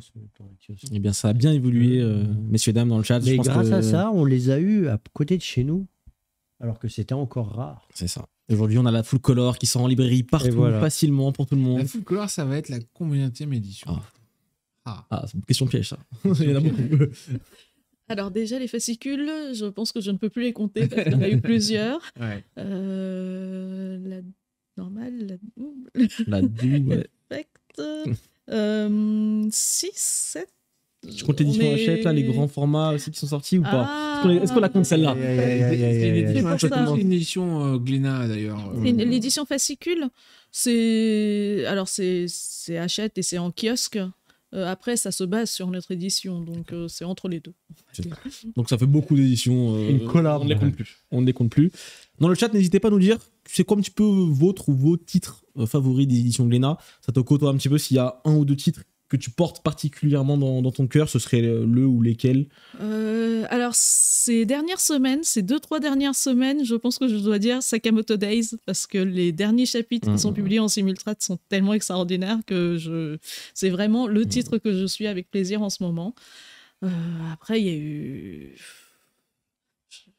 Eh bien, ça a bien évolué, messieurs, dames, dans le chat.
Mais grâce à ça, on les a eus à côté de chez nous, alors que c'était encore rare.
C'est ça. Aujourd'hui, on a la Full Color qui sort en librairie partout, facilement, pour tout le monde.
La Full Color, ça va être la combienième édition?
C'est une question piège, ça. Il y en a beaucoup.
Alors déjà, les fascicules, je pense que je ne peux plus les compter parce qu'il y en a eu plusieurs.
Ouais.
La normale, la double.
La double, ouais.
6, 7.
Je compte l'édition Hachette, là, les grands formats aussi qui sont sortis ou pas? Est-ce qu'on la compte celle-là?
C'est une édition Glénat d'ailleurs.
L'édition fascicule, c'est Hachette et c'est en kiosque. Après, ça se base sur notre édition, donc c'est entre les deux.
Donc ça fait beaucoup d'éditions.
Une collab.
On ne les compte plus. Dans le chat, n'hésitez pas à nous dire c'est quoi un petit peu votre ou vos titres favoris des éditions Glénat. Ça te côtoie un petit peu s'il y a un ou deux titres que tu portes particulièrement dans ton cœur, ce serait le ou lesquels?
Alors, ces 2-3 dernières semaines, je pense que je dois dire Sakamoto Days, parce que les derniers chapitres qui sont publiés en simultrate sont tellement extraordinaires que c'est vraiment le titre que je suis avec plaisir en ce moment. Après, il y a eu...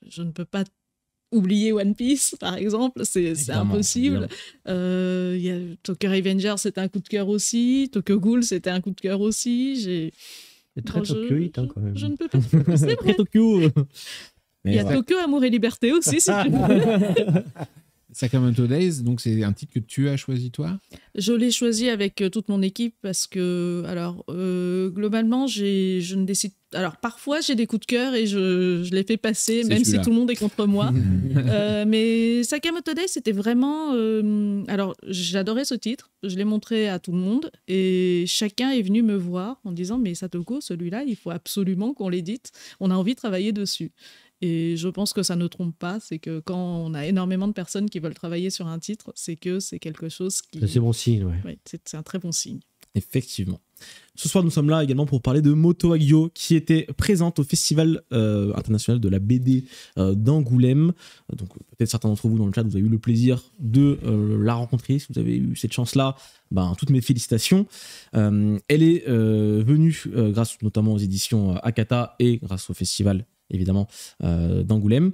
Je ne peux pas oublier One Piece, par exemple, c'est impossible. Tokyo Revenger, c'était un coup de cœur aussi. Tokyo Ghoul, c'était un coup de cœur aussi.
C'est très Tokyoïte, quand même.
Je ne peux pas. C'est vrai.
Tokyo.
Il y a Tokyo, Amour et Liberté aussi, si tu veux.
Sakamoto Days, donc c'est un titre que tu as choisi toi?
Je l'ai choisi avec toute mon équipe parce que, globalement, je ne décide. Alors, parfois, j'ai des coups de cœur et je les fais passer, même si tout le monde est contre moi. Mais Sakamoto Days, c'était vraiment. Alors, j'adorais ce titre, je l'ai montré à tout le monde et chacun est venu me voir en disant mais Satoko, celui-là, il faut absolument qu'on l'édite. On a envie de travailler dessus. Et je pense que ça ne trompe pas, c'est que quand on a énormément de personnes qui veulent travailler sur un titre, c'est que c'est quelque chose qui...
C'est bon signe, ouais.
Ouais, c'est un très bon signe.
Effectivement. Ce soir, nous sommes là également pour parler de Moto Hagio, qui était présente au Festival international de la BD d'Angoulême. Donc, peut-être certains d'entre vous dans le chat, vous avez eu le plaisir de la rencontrer. Si vous avez eu cette chance-là, toutes mes félicitations. Elle est venue grâce notamment aux éditions Akata et grâce au festival évidemment d'Angoulême.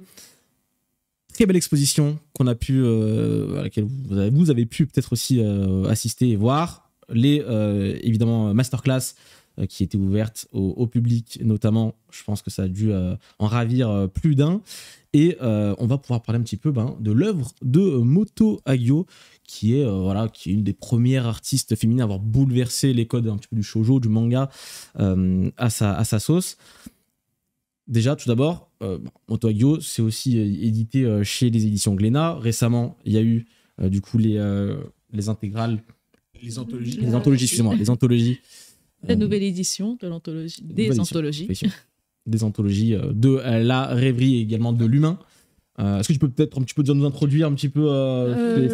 Très belle exposition qu'on a pu, à laquelle vous avez pu peut-être aussi assister et voir. Les évidemment masterclass qui étaient ouvertes au public notamment, je pense que ça a dû en ravir plus d'un. Et on va pouvoir parler un petit peu de l'œuvre de Moto Hagio, qui est une des premières artistes féminines à avoir bouleversé les codes un petit peu du shoujo, du manga à sa sauce. Déjà, tout d'abord, Moto Hagio, c'est aussi édité chez les éditions Glénat. Récemment, il y a eu du coup les intégrales.
Les anthologies.
Les anthologies, excusez-moi. Les anthologies.
La nouvelle édition de l'anthologie. Des anthologies.
Des anthologies de la rêverie et également de l'humain. Est-ce que tu peux peut-être un petit peu nous introduire un petit peu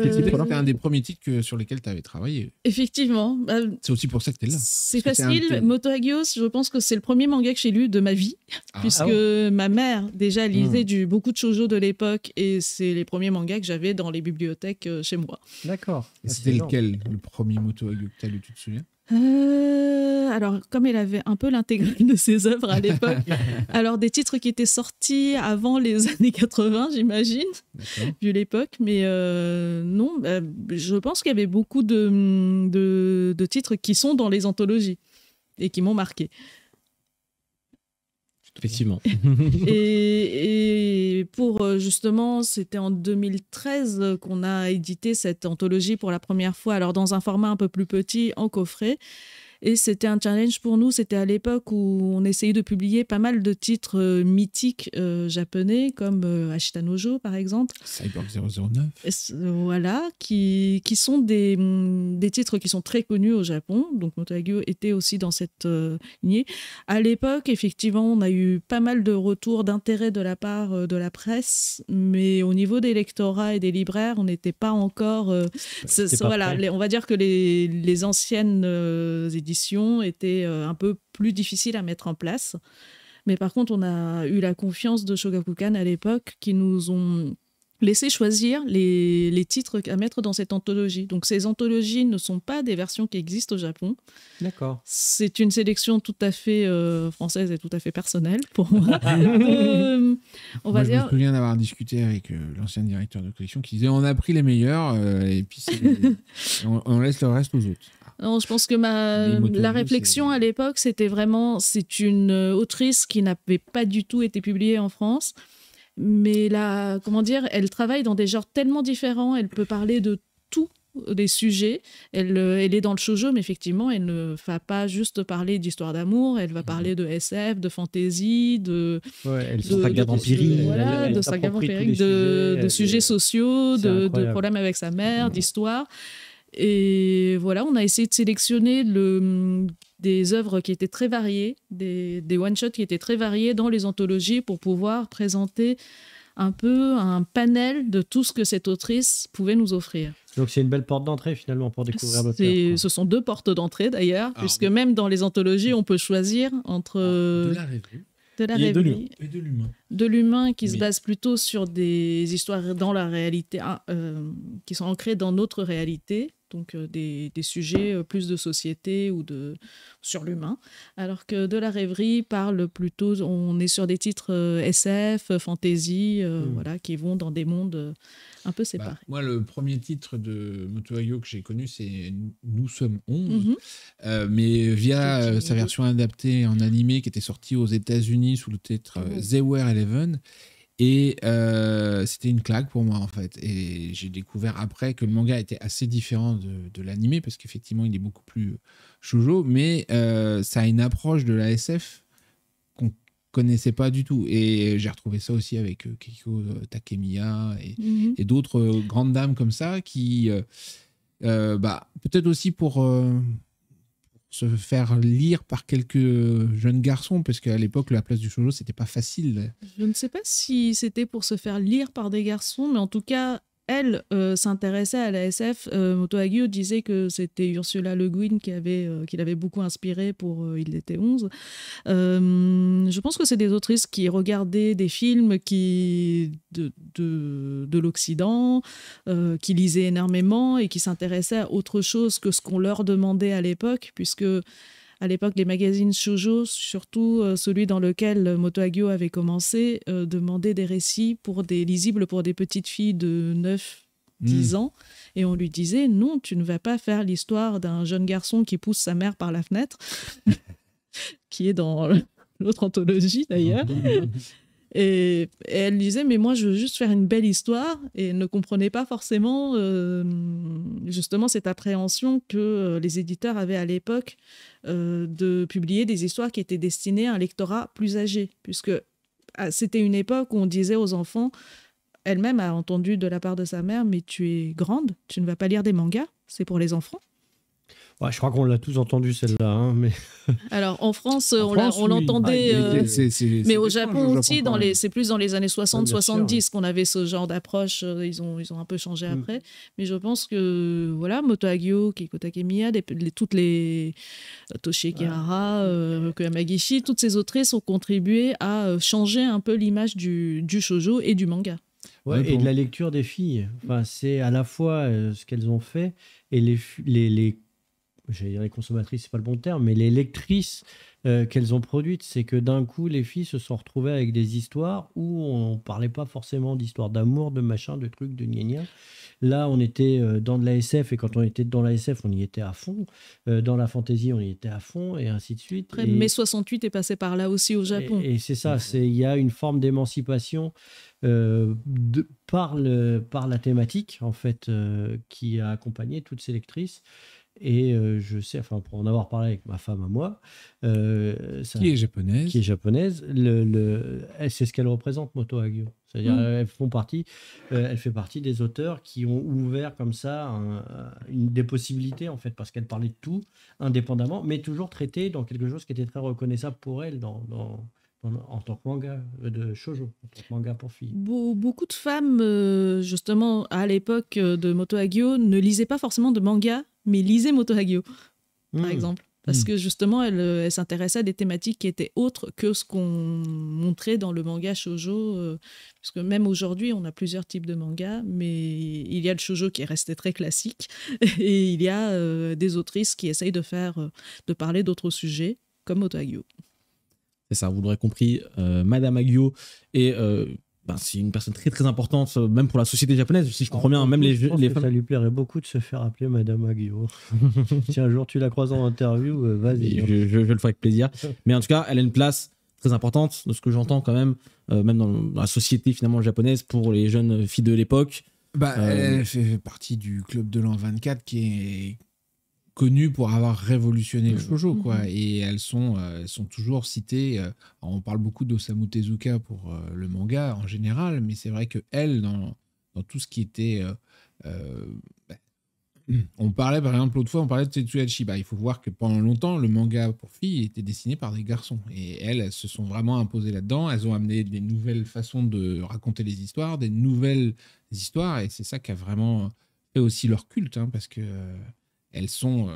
ces titres-là?
C'était un des premiers titres sur lesquels tu avais travaillé.
Effectivement.
C'est aussi pour ça que tu es là.
C'est facile. Moto Hagio, je pense que c'est le premier manga que j'ai lu de ma vie, puisque ma mère déjà lisait beaucoup de shoujo de l'époque et c'est les premiers mangas que j'avais dans les bibliothèques chez moi.
D'accord.
C'était lequel, le premier Moto Hagio que tu as lu, tu te souviens?
Alors, comme elle avait un peu l'intégrale de ses œuvres à l'époque, alors des titres qui étaient sortis avant les années 80, j'imagine, vu l'époque, mais non, je pense qu'il y avait beaucoup de titres qui sont dans les anthologies et qui m'ont marqué.
Effectivement.
et pour justement, c'était en 2013 qu'on a édité cette anthologie pour la première fois, alors dans un format un peu plus petit, en coffret. Et c'était un challenge pour nous. C'était à l'époque où on essayait de publier pas mal de titres mythiques japonais, comme Ashita no Jo, par exemple.
Cyborg 009.
Voilà, qui sont des titres qui sont très connus au Japon. Donc, Moto Hagio était aussi dans cette lignée. À l'époque, effectivement, on a eu pas mal de retours d'intérêt de la part de la presse, mais au niveau des lectorats et des libraires, on n'était pas encore... on va dire que les anciennes éditions étaient un peu plus difficiles à mettre en place. Mais par contre, on a eu la confiance de Shogakukan à l'époque qui nous ont laisser choisir les titres à mettre dans cette anthologie. Donc ces anthologies ne sont pas des versions qui existent au Japon.
D'accord.
C'est une sélection tout à fait française et tout à fait personnelle pour moi. Je
me souviens d'avoir discuté avec l'ancien directeur de collection qui disait on a pris les meilleurs et puis on laisse le reste aux autres.
Non, je pense que la réflexion à l'époque, c'était vraiment, c'est une autrice qui n'avait pas du tout été publiée en France. Mais là, comment dire, elle travaille dans des genres tellement différents, elle peut parler de tous les sujets. Elle est dans le shoujo, mais effectivement, elle ne va pas juste parler d'histoire d'amour, elle va parler de SF, de fantasy, de
saga vampirique,
de saga vampirique, de sujets sociaux, de problèmes avec sa mère, d'histoire. Et voilà, on a essayé de sélectionner des œuvres qui étaient très variées, des one-shots qui étaient très variés dans les anthologies pour pouvoir présenter un peu un panel de tout ce que cette autrice pouvait nous offrir.
Donc c'est une belle porte d'entrée finalement pour découvrir l'auteur.
Ce sont 2 portes d'entrée d'ailleurs, puisque même dans les anthologies, on peut choisir entre...
de la revue.
De la rêverie.
Et de l'humain.
De l'humain qui se base plutôt sur des histoires dans la réalité, qui sont ancrées dans notre réalité, donc des sujets plus de société ou sur l'humain. Alors que de la rêverie parle plutôt, on est sur des titres SF, fantasy, voilà, qui vont dans des mondes un peu séparés.
Moi, le premier titre de Moto Hagio que j'ai connu, c'est Nous sommes 11, mais via sa version adaptée en animé qui était sortie aux États-Unis sous le titre They Were 11. Et c'était une claque pour moi en fait. Et j'ai découvert après que le manga était assez différent de l'animé parce qu'effectivement il est beaucoup plus shoujo, mais ça a une approche de la SF qu'on connaissait pas du tout. Et j'ai retrouvé ça aussi avec Keiko Takemiya et d'autres grandes dames comme ça qui, peut-être aussi pour se faire lire par quelques jeunes garçons, parce qu'à l'époque, la place du shoujo, c'était pas facile.
Je ne sais pas si c'était pour se faire lire par des garçons, mais en tout cas, elle s'intéressait à la SF. Moto Hagio disait que c'était Ursula Le Guin qui l'avait beaucoup inspiré pour Il était 11. Je pense que c'est des autrices qui regardaient des films de l'Occident, qui lisaient énormément et qui s'intéressaient à autre chose que ce qu'on leur demandait à l'époque, puisque à l'époque, les magazines shoujo, surtout celui dans lequel Moto Hagio avait commencé, demandaient des récits lisibles pour des petites filles de 9-10 ans. Et on lui disait, non, tu ne vas pas faire l'histoire d'un jeune garçon qui pousse sa mère par la fenêtre, qui est dans l'autre anthologie d'ailleurs. Et elle disait, mais moi, je veux juste faire une belle histoire. Et elle ne comprenait pas forcément, justement, cette appréhension que les éditeurs avaient à l'époque de publier des histoires qui étaient destinées à un lectorat plus âgé. Puisque c'était une époque où on disait aux enfants, elle-même a entendu de la part de sa mère, mais tu es grande, tu ne vas pas lire des mangas, c'est pour les enfants.
Ouais, je crois qu'on l'a tous entendu celle-là, hein, mais...
Alors en France, on l'entendait, mais au Japon aussi, c'est plus dans les années 60-70 qu'on avait ce genre d'approche. Ils ont un peu changé après, mais je pense que voilà, Moto Hagio, Keiko Takemiya, toutes les Toshie Kirara, Ryoko Yamagishi, toutes ces autrices ont contribué à changer un peu l'image du shoujo et du manga.
Ouais, et de la lecture des filles. Enfin, c'est à la fois ce qu'elles ont fait et les j'allais dire les consommatrices, c'est pas le bon terme, mais les lectrices qu'elles ont produites. C'est que d'un coup, les filles se sont retrouvées avec des histoires où on parlait pas forcément d'histoires d'amour, de machin, de trucs, de gna-gna. Là, on était dans de la SF, et quand on était dans la SF, on y était à fond. Dans la fantasy, on y était à fond, et ainsi de suite.
Après, mai 68 est passé par là aussi au Japon.
Et c'est ça, il y a une forme d'émancipation par la thématique, en fait, qui a accompagné toutes ces lectrices. Et je sais, enfin, pour en avoir parlé avec ma femme à moi,
qui est japonaise,
c'est ce qu'elle représente, Moto Hagio. C'est-à-dire, elle fait partie des auteurs qui ont ouvert comme ça des possibilités, en fait, parce qu'elle parlait de tout indépendamment, mais toujours traité dans quelque chose qui était très reconnaissable pour elle en tant que manga de shoujo, en tant que manga pour filles.
Beaucoup de femmes, justement, à l'époque de Moto Hagio, ne lisaient pas forcément de manga, mais lisaient Moto Hagio, par exemple. parce que justement, elle s'intéressait à des thématiques qui étaient autres que ce qu'on montrait dans le manga shoujo. Parce que même aujourd'hui, on a plusieurs types de mangas, mais il y a le shoujo qui est resté très classique, et il y a des autrices qui essayent de parler d'autres sujets, comme Moto Hagio.
C'est ça, vous l'aurez compris, Madame Hagio est... c'est une personne très très importante, même pour la société japonaise, si je comprends bien. Même les femmes.
Ça lui plairait beaucoup de se faire appeler Madame Hagio. Si un jour tu la croises en interview, vas-y.
Je le ferai avec plaisir. Mais en tout cas, elle a une place très importante, de ce que j'entends quand même, même dans la société finalement japonaise, pour les jeunes filles de l'époque.
Elle fait partie du club de l'an 24 qui est connues pour avoir révolutionné le shoujo, quoi. Et elles sont toujours citées. On parle beaucoup d'Osamu Tezuka pour le manga en général, mais c'est vrai que elle, dans tout ce qui était... on parlait, par exemple, l'autre fois, on parlait de Tetsuya Chiba. Il faut voir que pendant longtemps, le manga pour filles était dessiné par des garçons. Et elles se sont vraiment imposées là-dedans. Elles ont amené des nouvelles façons de raconter les histoires, des nouvelles histoires. Et c'est ça qui a vraiment fait aussi leur culte, hein, parce que elles sont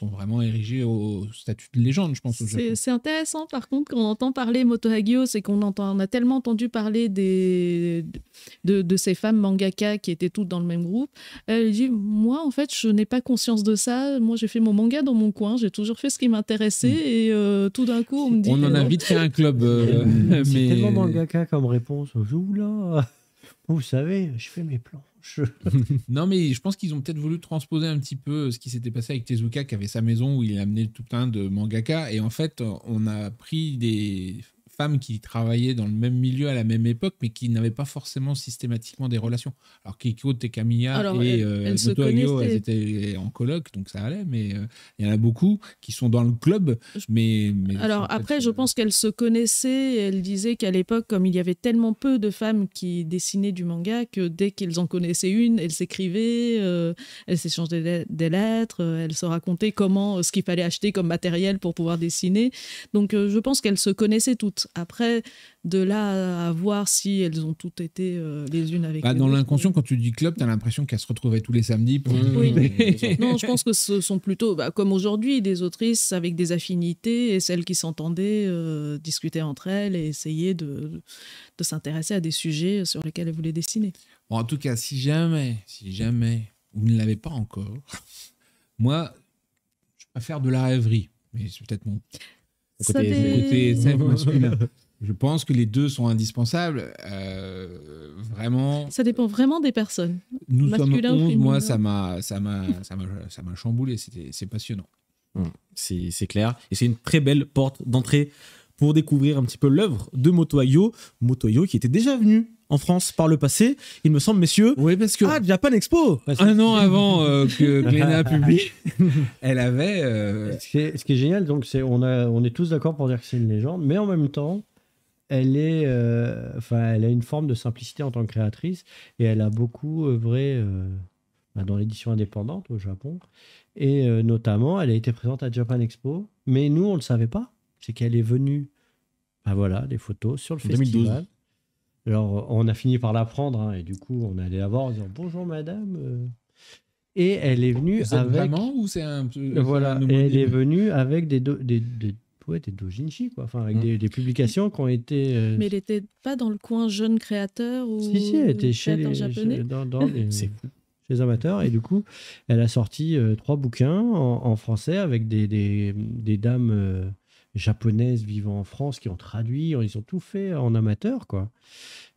vraiment érigées au statut de légende, je pense.
C'est intéressant, par contre, quand on entend parler Moto Hagio, c'est qu'on a tellement entendu parler de ces femmes mangaka qui étaient toutes dans le même groupe. Elle dit, moi, en fait, je n'ai pas conscience de ça. Moi, j'ai fait mon manga dans mon coin. J'ai toujours fait ce qui m'intéressait. Et tout d'un coup, on me dit...
On en a vite fait un club.
C'est tellement mangaka comme réponse. Oula, vous savez, je fais mes plans.
Non, mais je pense qu'ils ont peut-être voulu transposer un petit peu ce qui s'était passé avec Tezuka, qui avait sa maison où il amenait tout plein de mangaka. Et en fait, on a pris des femmes qui travaillaient dans le même milieu à la même époque, mais qui n'avaient pas forcément systématiquement des relations. Alors Keiko Tekamiya et Moto Hagio, elles étaient en coloc, donc ça allait, mais il y en a beaucoup qui sont dans le club. Mais
alors après, je pense qu'elles se connaissaient. Elles disaient qu'à l'époque, comme il y avait tellement peu de femmes qui dessinaient du manga, que dès qu'elles en connaissaient une, elles s'écrivaient, elles s'échangeaient des lettres, elles se racontaient ce qu'il fallait acheter comme matériel pour pouvoir dessiner. Donc je pense qu'elles se connaissaient toutes. Après, de là à voir si elles ont toutes été les unes avec les autres.
Dans l'inconscient, quand tu dis club, tu as l'impression qu'elles se retrouvaient tous les samedis.
Oui. Non, je pense que ce sont plutôt, comme aujourd'hui, des autrices avec des affinités, et celles qui s'entendaient discutaient entre elles et essayaient de s'intéresser à des sujets sur lesquels elles voulaient dessiner.
Bon, en tout cas, si jamais vous ne l'avez pas encore, moi, je préfère de la rêverie, mais c'est peut-être mon côté masculin. Je pense que les deux sont indispensables. Vraiment.
Ça dépend vraiment des personnes.
Nous masculin sommes 11, moi, ça m'a chamboulé. C'est passionnant.
C'est clair. Et c'est une très belle porte d'entrée pour découvrir un petit peu l'œuvre de Moto Hagio. Moto Hagio qui était déjà venu en France par le passé, il me semble, messieurs.
Oui, parce que
Japan Expo.
Un an avant que Glénat publie, elle avait.
Ce qui est génial, donc on est tous d'accord pour dire que c'est une légende, mais en même temps, elle a une forme de simplicité en tant que créatrice, et elle a beaucoup œuvré dans l'édition indépendante au Japon, et notamment, elle a été présente à Japan Expo, mais nous, on le savait pas. C'est qu'elle est venue. Voilà, des photos sur le festival. 2012. Alors, on a fini par l'apprendre, et du coup, on allait la voir en disant « Bonjour, madame ». Et elle est venue avec...
Vraiment ou c'est un peu...
Voilà, et elle est venue avec des doujinshi, quoi. Enfin, avec des publications qui ont été...
Mais elle n'était pas dans le coin jeune créateur ou...
Si, elle était chez les amateurs. Et du coup, elle a sorti 3 bouquins en français avec des dames... japonaises vivant en France qui ont traduit, ils ont tout fait en amateur, quoi.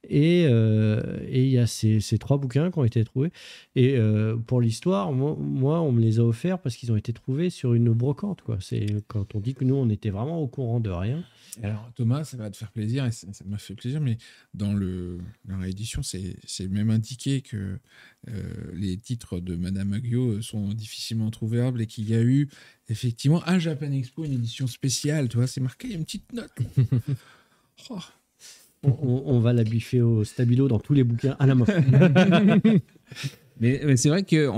Et il y a ces 3 bouquins qui ont été trouvés. Et pour l'histoire, moi, on me les a offerts parce qu'ils ont été trouvés sur une brocante, quoi. C'est quand on dit que nous, on était vraiment au courant de rien.
Alors Thomas, ça va te faire plaisir, et ça m'a fait plaisir, mais dans la réédition, c'est même indiqué que les titres de Madame Hagio sont difficilement trouvables, et qu'il y a eu effectivement à Japan Expo une édition spéciale, tu vois, c'est marqué, il y a une petite note. Oh.
On va la biffer au stabilo dans tous les bouquins à la main.
Mais c'est vrai que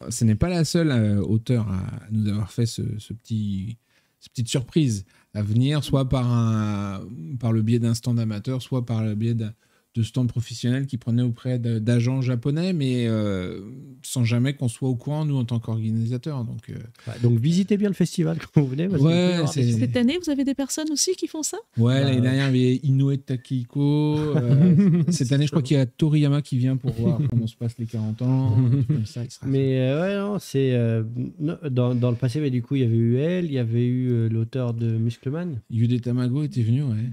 ce n'est pas la seule auteure à nous avoir fait cette petite surprise à venir, soit par le biais d'un stand amateur, soit par le biais stands professionnels qu'ils prenaient auprès d'agents japonais, mais sans jamais qu'on soit au courant, nous, en tant qu'organisateurs.
Donc visitez bien le festival quand vous venez.
Cette année, vous avez des personnes aussi qui font ça?
Ouais, l'année dernière, il y avait Inoue Takehiko. Cette année, je crois qu'il y a Toriyama qui vient pour voir comment se passent les 40 ans. Comme ça,
mais c'est dans le passé, mais du coup, il y avait eu il y avait eu l'auteur de Muscleman.
Yude Tamago était venu, ouais.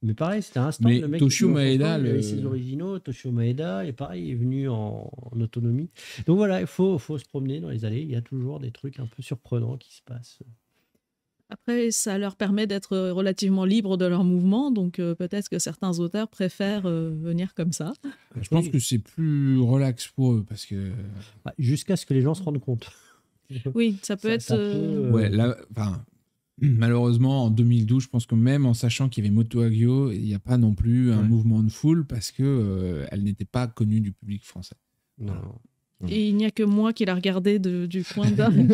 Mais pareil, c'était un stand.
Mais
le mec
Toshio Maeda,
il avait ses originaux, Toshio Maeda, et pareil, il est venu en autonomie. Donc voilà, il faut se promener dans les allées. Il y a toujours des trucs un peu surprenants qui se passent.
Après, ça leur permet d'être relativement libres de leur mouvement, donc peut-être que certains auteurs préfèrent venir comme ça.
Je pense que c'est plus relax pour eux, parce que...
jusqu'à ce que les gens se rendent compte.
Oui, ça peut être...
Ouais, là, malheureusement, en 2012, je pense que même en sachant qu'il y avait Moto Hagio, il n'y a pas non plus un mouvement de foule parce que elle n'était pas connue du public français.
Non.
Et il n'y a que moi qui l'a regardé du coin d'œil.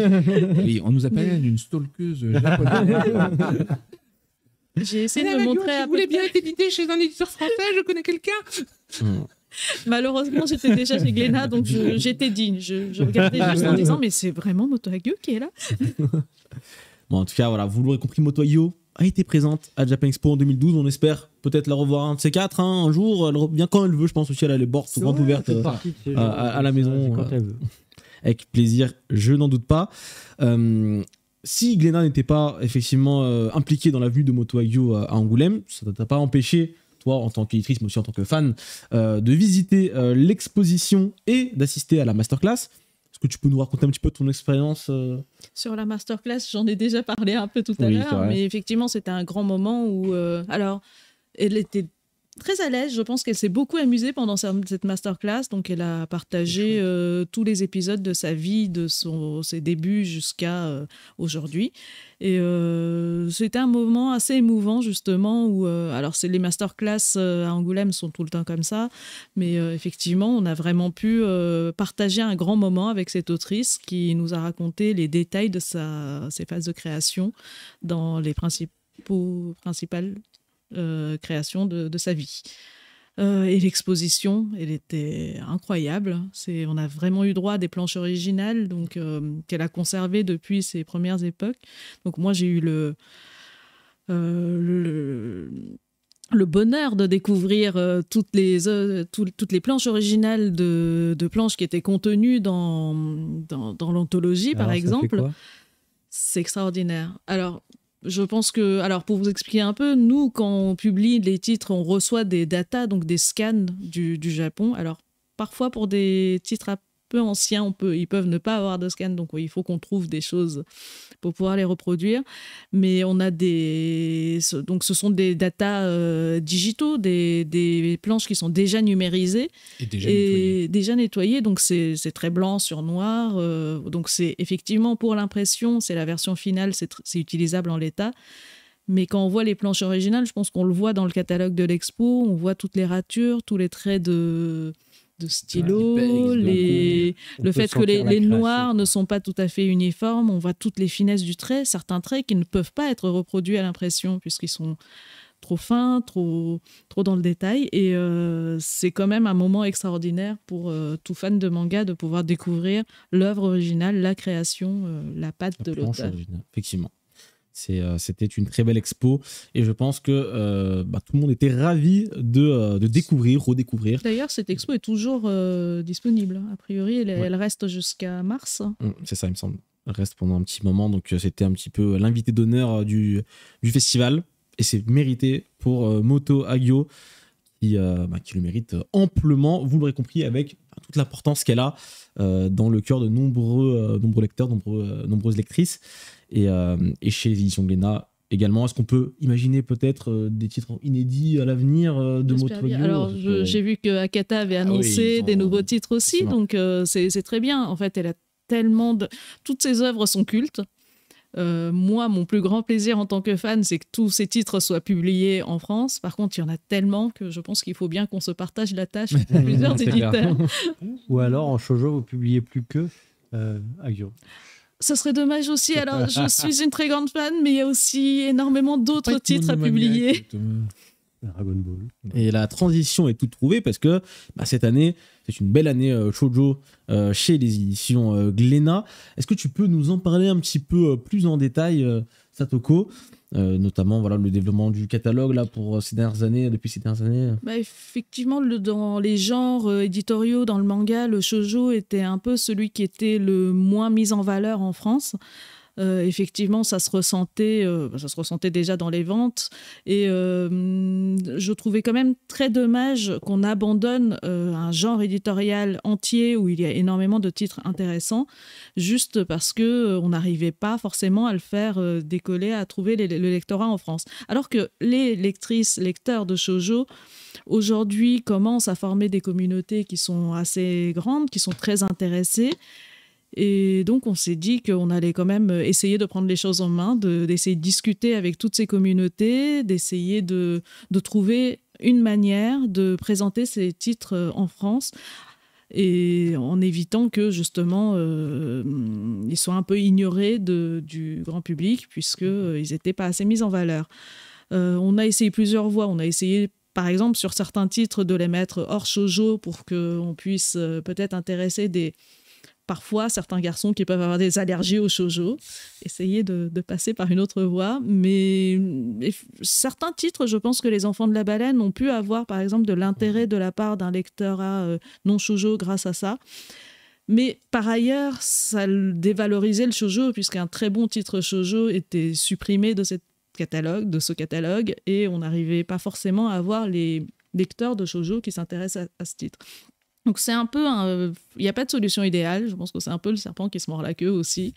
Oui, on nous appelle une stalkeuse japonaise.
J'ai essayé de me montrer...
Vous voulez bien être édité chez un éditeur français? Je connais quelqu'un.
Malheureusement, j'étais déjà chez Glénat, donc j'étais digne. Je regardais juste en disant, mais c'est vraiment Moto Hagio qui est là?
Bon, en tout cas, voilà, vous l'aurez compris, Moto Hagio a été présente à Japan Expo en 2012. On espère peut-être la revoir un de ces quatre, un jour. Elle revient quand elle veut, je pense aussi. Elle a les portes grandes ouvertes à la maison.
Quand elle veut.
Avec plaisir, je n'en doute pas. Si Glénat n'était pas effectivement impliqué dans la venue de Moto Hagio à Angoulême, ça ne t'a pas empêché, toi en tant qu'éditrice, mais aussi en tant que fan, de visiter l'exposition et d'assister à la masterclass. Est-ce que tu peux nous raconter un petit peu ton expérience
Sur la masterclass, j'en ai déjà parlé un peu tout à l'heure, mais effectivement, c'était un grand moment où... alors, elle était très à l'aise. Je pense qu'elle s'est beaucoup amusée pendant cette masterclass. Donc, elle a partagé tous les épisodes de sa vie, de ses débuts jusqu'à aujourd'hui. Et c'était un moment assez émouvant, justement, où... alors, les masterclass à Angoulême sont tout le temps comme ça. Mais effectivement, on a vraiment pu partager un grand moment avec cette autrice qui nous a raconté les détails de ses phases de création dans les principales création de sa vie. Et l'exposition, elle était incroyable. On a vraiment eu droit à des planches originales donc, qu'elle a conservées depuis ses premières époques. Donc moi, j'ai eu le bonheur de découvrir toutes les planches originales de planches qui étaient contenues dans l'anthologie, par exemple. C'est extraordinaire. Alors, je pense que, pour vous expliquer un peu, nous, quand on publie les titres, on reçoit des datas, donc des scans du Japon. Alors, parfois, pour des titres un peu anciens, ils peuvent ne pas avoir de scan, donc il faut qu'on trouve des choses pour pouvoir les reproduire. Mais on a donc ce sont des datas digitaux, des planches qui sont déjà numérisées et déjà nettoyées. Donc, c'est très blanc sur noir. Donc, c'est effectivement pour l'impression, c'est la version finale, c'est utilisable en l'état. Mais quand on voit les planches originales, je pense qu'on le voit dans le catalogue de l'expo, on voit toutes les ratures, tous les traits de stylo, le fait que les noirs ne sont pas tout à fait uniformes, on voit toutes les finesses du trait, certains traits qui ne peuvent pas être reproduits à l'impression puisqu'ils sont trop fins, trop dans le détail. Et c'est quand même un moment extraordinaire pour tout fan de manga de pouvoir découvrir l'œuvre originale, la création, la patte de l'auteur.
Effectivement. C'était une très belle expo et je pense que tout le monde était ravi de découvrir, redécouvrir.
D'ailleurs, cette expo est toujours disponible. A priori, elle reste jusqu'à mars.
C'est ça, il me semble. Elle reste pendant un petit moment. Donc, c'était un petit peu l'invité d'honneur du festival. Et c'est mérité pour Moto Hagio qui le mérite amplement, vous l'aurez compris, avec toute l'importance qu'elle a dans le cœur de nombreux lecteurs, nombreuses lectrices. Et chez les éditions Glénat également. Est-ce qu'on peut imaginer peut-être des titres inédits à l'avenir de Moto Hagio?
Alors, j'ai vu que Akata avait annoncé des nouveaux titres aussi, donc c'est très bien. En fait, elle a tellement toutes ses œuvres sont cultes. Moi, mon plus grand plaisir en tant que fan, c'est que tous ces titres soient publiés en France. Par contre, il y en a tellement que je pense qu'il faut bien qu'on se partage la tâche pour plusieurs éditeurs.
Ou alors, en shoujo, vous publiez plus que Hagio.
Ce serait dommage aussi. Alors, je suis une très grande fan, mais il y a aussi énormément d'autres titres à publier.
Dragon Ball.
Et la transition est toute trouvée parce que cette année, c'est une belle année shoujo chez les éditions Glénat. Est-ce que tu peux nous en parler un petit peu plus en détail, Satoko, notamment le développement du catalogue là, pour depuis ces dernières années
Effectivement, dans les genres éditoriaux, dans le manga, le shoujo était un peu celui qui était le moins mis en valeur en France. Effectivement, ça se ressentait déjà dans les ventes et je trouvais quand même très dommage qu'on abandonne un genre éditorial entier où il y a énormément de titres intéressants juste parce que on n'arrivait pas forcément à le faire décoller, à trouver le lectorat en France. Alors que les lecteurs de shoujo aujourd'hui commencent à former des communautés qui sont assez grandes, qui sont très intéressées. Et donc, on s'est dit qu'on allait quand même essayer de prendre les choses en main, d'essayer de discuter avec toutes ces communautés, d'essayer de trouver une manière de présenter ces titres en France et en évitant que, justement, ils soient un peu ignorés du grand public puisqu'ils n'étaient pas assez mis en valeur. On a essayé plusieurs voies. On a essayé, par exemple, sur certains titres, de les mettre hors shoujo pour qu'on puisse peut-être intéresser parfois certains garçons qui peuvent avoir des allergies au shoujo, essayer de passer par une autre voie. Mais certains titres, je pense que les enfants de la baleine ont pu avoir, par exemple, de l'intérêt de la part d'un lectorat non shoujo grâce à ça. Mais par ailleurs, ça dévalorisait le shoujo, puisqu'un très bon titre shoujo était supprimé de ce catalogue, et on n'arrivait pas forcément à avoir les lecteurs de shoujo qui s'intéressent à ce titre. Donc c'est un peu il n'y a pas de solution idéale, je pense que c'est un peu le serpent qui se mord la queue aussi.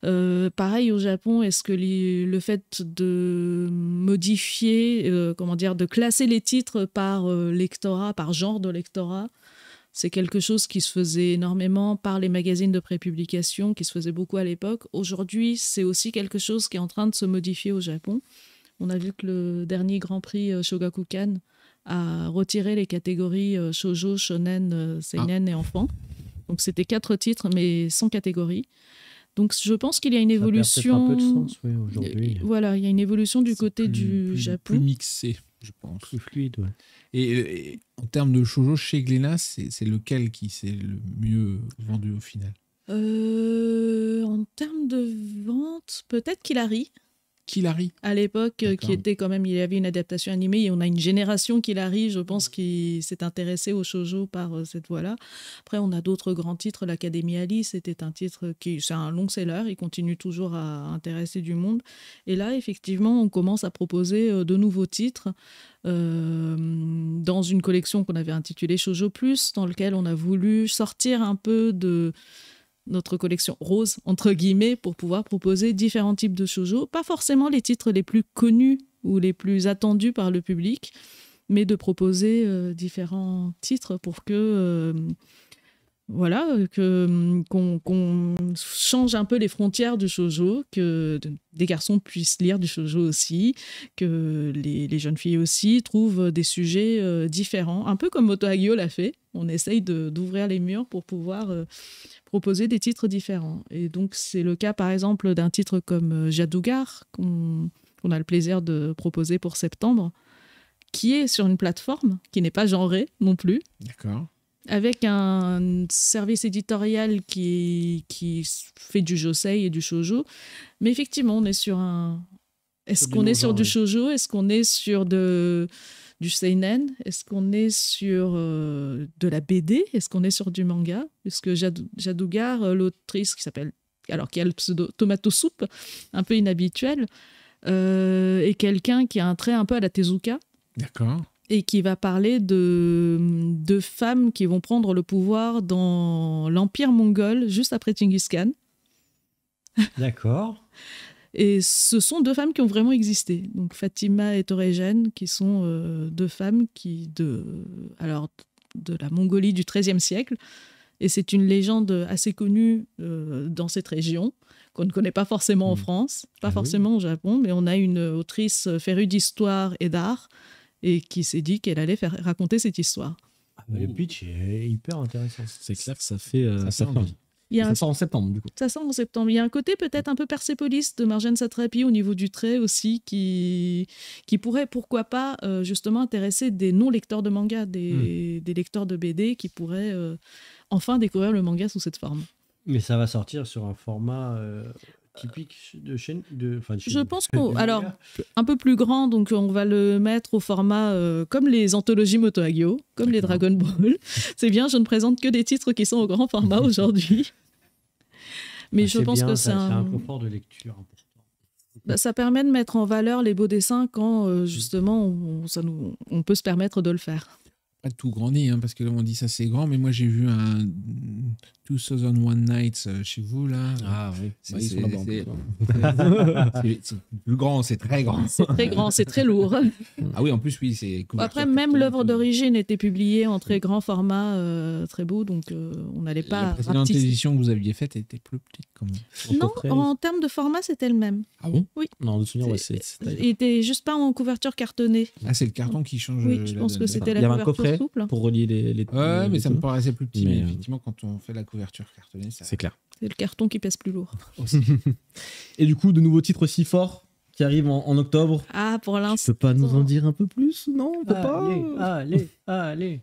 Pareil au Japon, est-ce que le fait de modifier, de classer les titres par lectorat, par genre de lectorat, c'est quelque chose qui se faisait énormément par les magazines de prépublication, qui se faisait beaucoup à l'époque. Aujourd'hui, c'est aussi quelque chose qui est en train de se modifier au Japon. On a vu que le dernier Grand Prix Shogakukan a retiré les catégories shoujo, shonen, seinen et enfants. Donc c'était 4 titres, mais sans catégorie. Donc je pense qu'il y a une évolution.
Ça perd peut-être un peu de sens, aujourd'hui.
Voilà, il y a une évolution du côté du Japon.
Plus mixé, je pense.
Plus fluide, ouais.
Et en termes de shoujo, chez Glénat, c'est lequel qui s'est le mieux vendu au final
En termes de vente, peut-être Killary.
Killary
à l'époque, qui était quand même, il y avait une adaptation animée et on a une génération Killary, je pense, qui s'est intéressée au shoujo par cette voie-là. Après, on a d'autres grands titres. L'Académie Alice, c'était un titre c'est un long-seller, il continue toujours à intéresser du monde. Et là, effectivement, on commence à proposer de nouveaux titres dans une collection qu'on avait intitulée Shoujo Plus, dans lequel on a voulu sortir un peu de notre collection rose, entre guillemets, pour pouvoir proposer différents types de shoujo. Pas forcément les titres les plus connus ou les plus attendus par le public, mais de proposer différents titres pour que... qu'on change un peu les frontières du shoujo, que des garçons puissent lire du shoujo aussi, que les jeunes filles aussi trouvent des sujets différents, un peu comme Moto Hagio l'a fait. On essaye d'ouvrir les murs pour pouvoir proposer des titres différents. Et donc c'est le cas par exemple d'un titre comme Jadugar, qu'on a le plaisir de proposer pour septembre, qui est sur une plateforme qui n'est pas genrée non plus.
D'accord.
Avec un service éditorial qui fait du josei et du shoujo. Mais effectivement, on est sur un... Est-ce qu'on est sur du shoujo ? Est-ce qu'on est sur du seinen ? Est-ce qu'on est sur de la BD ? Est-ce qu'on est sur du manga ? Puisque Jadugar, l'autrice qui a le pseudo Tomato Soup, un peu inhabituel, est quelqu'un qui a un trait un peu à la Tezuka.
D'accord.
Et qui va parler de femmes qui vont prendre le pouvoir dans l'Empire mongol juste après Genghis Khan.
D'accord.
Et ce sont 2 femmes qui ont vraiment existé. Donc Fatima et Toregen, qui sont 2 femmes de la Mongolie du XIIIe siècle. Et c'est une légende assez connue dans cette région, qu'on ne connaît pas forcément en France, pas forcément au Japon, mais on a une autrice férue d'histoire et d'art, et qui s'est dit qu'elle allait raconter cette histoire.
Le pitch est hyper intéressant.
C'est clair que ça fait envie. Ça sort en septembre, du coup.
Ça sort en septembre. Il y a un côté peut-être un peu Persepolis de Marjane Satrapi au niveau du trait aussi qui pourrait, pourquoi pas, justement intéresser des non-lecteurs de manga, des lecteurs de BD qui pourraient enfin découvrir le manga sous cette forme.
Mais ça va sortir sur un format typique de chaîne
Je pense alors un peu plus grand, donc on va le mettre au format comme les anthologies Moto Hagio, comme les Dragon Ball. C'est bien, je ne présente que des titres qui sont au grand format aujourd'hui. Mais je pense que c'est
un confort de lecture important.
Ça permet de mettre en valeur les beaux dessins quand justement on peut se permettre de le faire.
Pas tout grandi, parce que là on dit ça c'est grand, mais moi j'ai vu un 2001 Nights chez vous là.
Ah oui,
c'est plus grand, c'est très grand.
C'est très grand, c'est très lourd.
Ah oui, en plus oui, c'est.
Après même l'œuvre d'origine était publiée en très grand format, très beau, donc on n'allait pas.
La précédente édition que vous aviez faite était plus petite quand même.
Non, en termes de format c'était le même.
Ah bon?
Oui.
Non, de souvenir,
il était juste pas en couverture cartonnée.
Ah, c'est le carton qui change.
Oui, je pense que c'était la couverture souple.
Pour relier les
ouais, mais ça me paraissait plus petit. Mais effectivement, quand on fait la couverture cartonnée, ça...
c'est clair.
C'est le carton qui pèse plus lourd.
Et du coup, de nouveaux titres si forts qui arrivent en octobre.
Ah, pour l'instant.
Tu peux pas nous en dire un peu plus? Non, on peut pas.
Allez.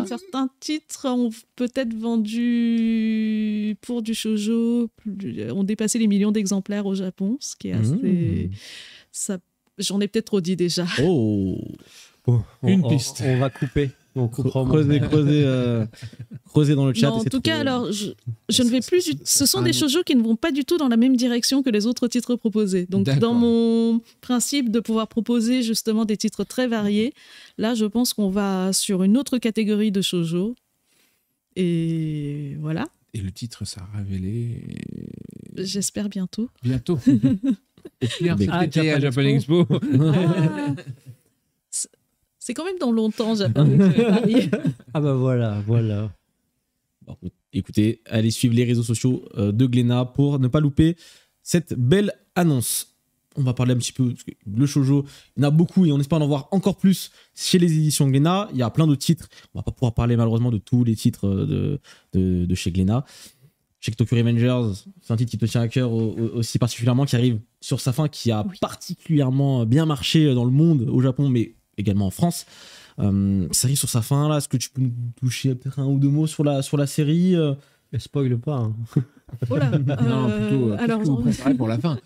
Certains titres ont peut-être vendu pour du shoujo, ont dépassé les millions d'exemplaires au Japon, ce qui est assez... J'en ai peut-être trop dit déjà.
Oh,
une piste.
On va couper. On coupera
creuser dans le chat.
Non, en tout cas, alors, je ne vais plus... Ce sont des shoujo qui ne vont pas du tout dans la même direction que les autres titres proposés. Donc, dans mon principe de pouvoir proposer justement des titres très variés, là, je pense qu'on va sur une autre catégorie de shoujo. Et voilà.
Et le titre sera révélé...
J'espère bientôt.
Bientôt. Au pire, c'était à Japan Expo.
C'est quand même dans longtemps, Japan Expo.
Ah bah voilà.
Bon, écoutez, allez suivre les réseaux sociaux de Glénat pour ne pas louper cette belle annonce. On va parler un petit peu, parce que le shoujo, il y en a beaucoup et on espère en voir encore plus chez les éditions Glénat. Il y a plein de titres. On va pas pouvoir parler malheureusement de tous les titres de chez Glénat. Je sais que Tokyo Revengers, c'est un titre qui te tient à cœur aussi particulièrement, qui arrive sur sa fin, qui a particulièrement bien marché dans le monde, au Japon, mais également en France. Ça arrive sur sa fin, là. Est-ce que tu peux nous toucher peut-être un ou deux mots sur la série
Spoil pas.
Oh là,
non, plutôt, alors, qu'est-ce que vous préparez pour la fin?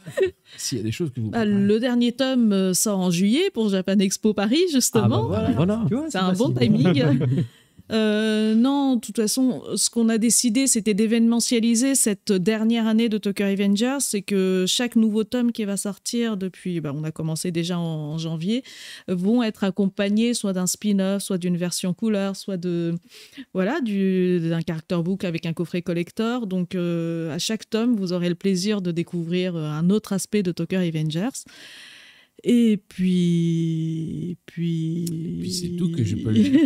S'il y a des choses que vous préparez.
Le dernier tome sort en juillet pour Japan Expo Paris, justement.
Ah bah voilà.
C'est un bon timing. Non, de toute façon, ce qu'on a décidé, c'était d'événementialiser cette dernière année de Tokyo Revengers. C'est que chaque nouveau tome qui va sortir depuis, on a commencé déjà en janvier, vont être accompagnés soit d'un spin-off, soit d'une version couleur, soit d'un character book avec un coffret collector. Donc, à chaque tome, vous aurez le plaisir de découvrir un autre aspect de Tokyo Revengers. Et puis
c'est tout que je peux le dire.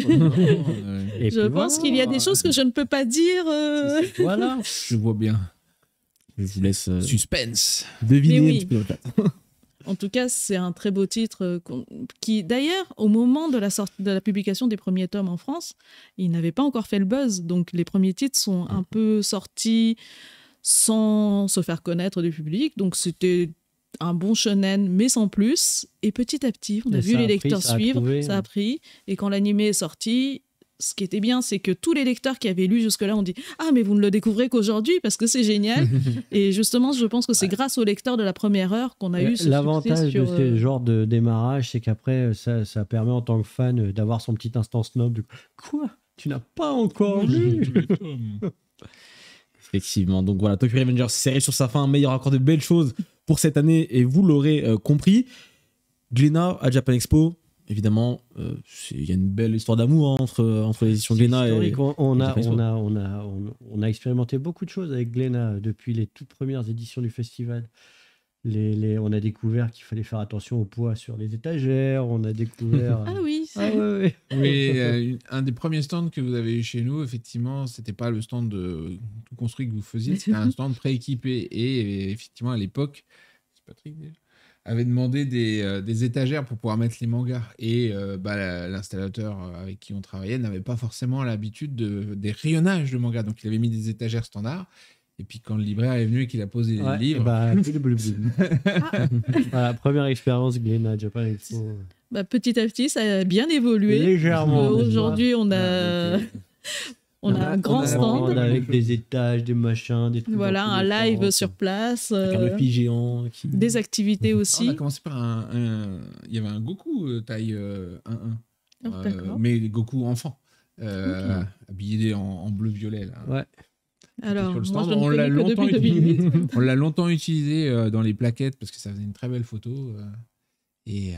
Je pense qu'il y a des choses que je ne peux pas dire.
Voilà, je vois bien.
Je vous laisse
suspense.
Deviner.
Oui. En tout cas, c'est un très beau titre qui, d'ailleurs, au moment de la publication des premiers tomes en France, il n'avait pas encore fait le buzz. Donc, les premiers titres sont un peu sortis sans se faire connaître du public. Donc, c'était un bon shonen, mais sans plus. Et petit à petit, on a vu les lecteurs suivre, ça a pris. Et quand l'animé est sorti, ce qui était bien, c'est que tous les lecteurs qui avaient lu jusque-là ont dit « Ah, mais vous ne le découvrez qu'aujourd'hui parce que c'est génial !» Et justement, je pense que c'est grâce aux lecteurs de la première heure qu'on a eu ce
L'avantage de ce genre de démarrage, c'est qu'après, ça permet en tant que fan d'avoir son petit instant snob. De... Quoi ? Tu n'as pas encore lu ?
Effectivement, donc voilà, Tokyo Revengers serré sur sa fin, mais il y aura encore de belles choses pour cette année et vous l'aurez compris. Glénat à Japan Expo, évidemment, il y a une belle histoire d'amour entre les éditions Glénat et
on a expérimenté beaucoup de choses avec Glénat depuis les toutes premières éditions du festival. On a découvert qu'il fallait faire attention au poids sur les étagères, on a découvert...
Ah oui,
oui, un des premiers stands que vous avez eu chez nous, effectivement, c'était pas le stand de tout construit que vous faisiez, c'était un stand prééquipé. Et effectivement, à l'époque, c'est Patrick déjà, avait demandé des étagères pour pouvoir mettre les mangas. Et l'installateur avec qui on travaillait n'avait pas forcément l'habitude des rayonnages de mangas. Donc, il avait mis des étagères standards. Et puis, quand le libraire est venu et qu'il a posé les livres...
Voilà, première expérience Glénat, Japan Expo.
Petit à petit, ça a bien évolué.
Légèrement.
Aujourd'hui, on a... On a un grand stand.
Avec des étages, des machins, des trucs.
Voilà, un live sur place.
Un Luffy géant.
Des activités aussi.
On a commencé par il y avait un Goku taille 1-1. Mais Goku enfant. Habillé en bleu-violet.
Ouais. Alors, moi,
on l'a longtemps utilisé dans les plaquettes parce que ça faisait une très belle photo. Et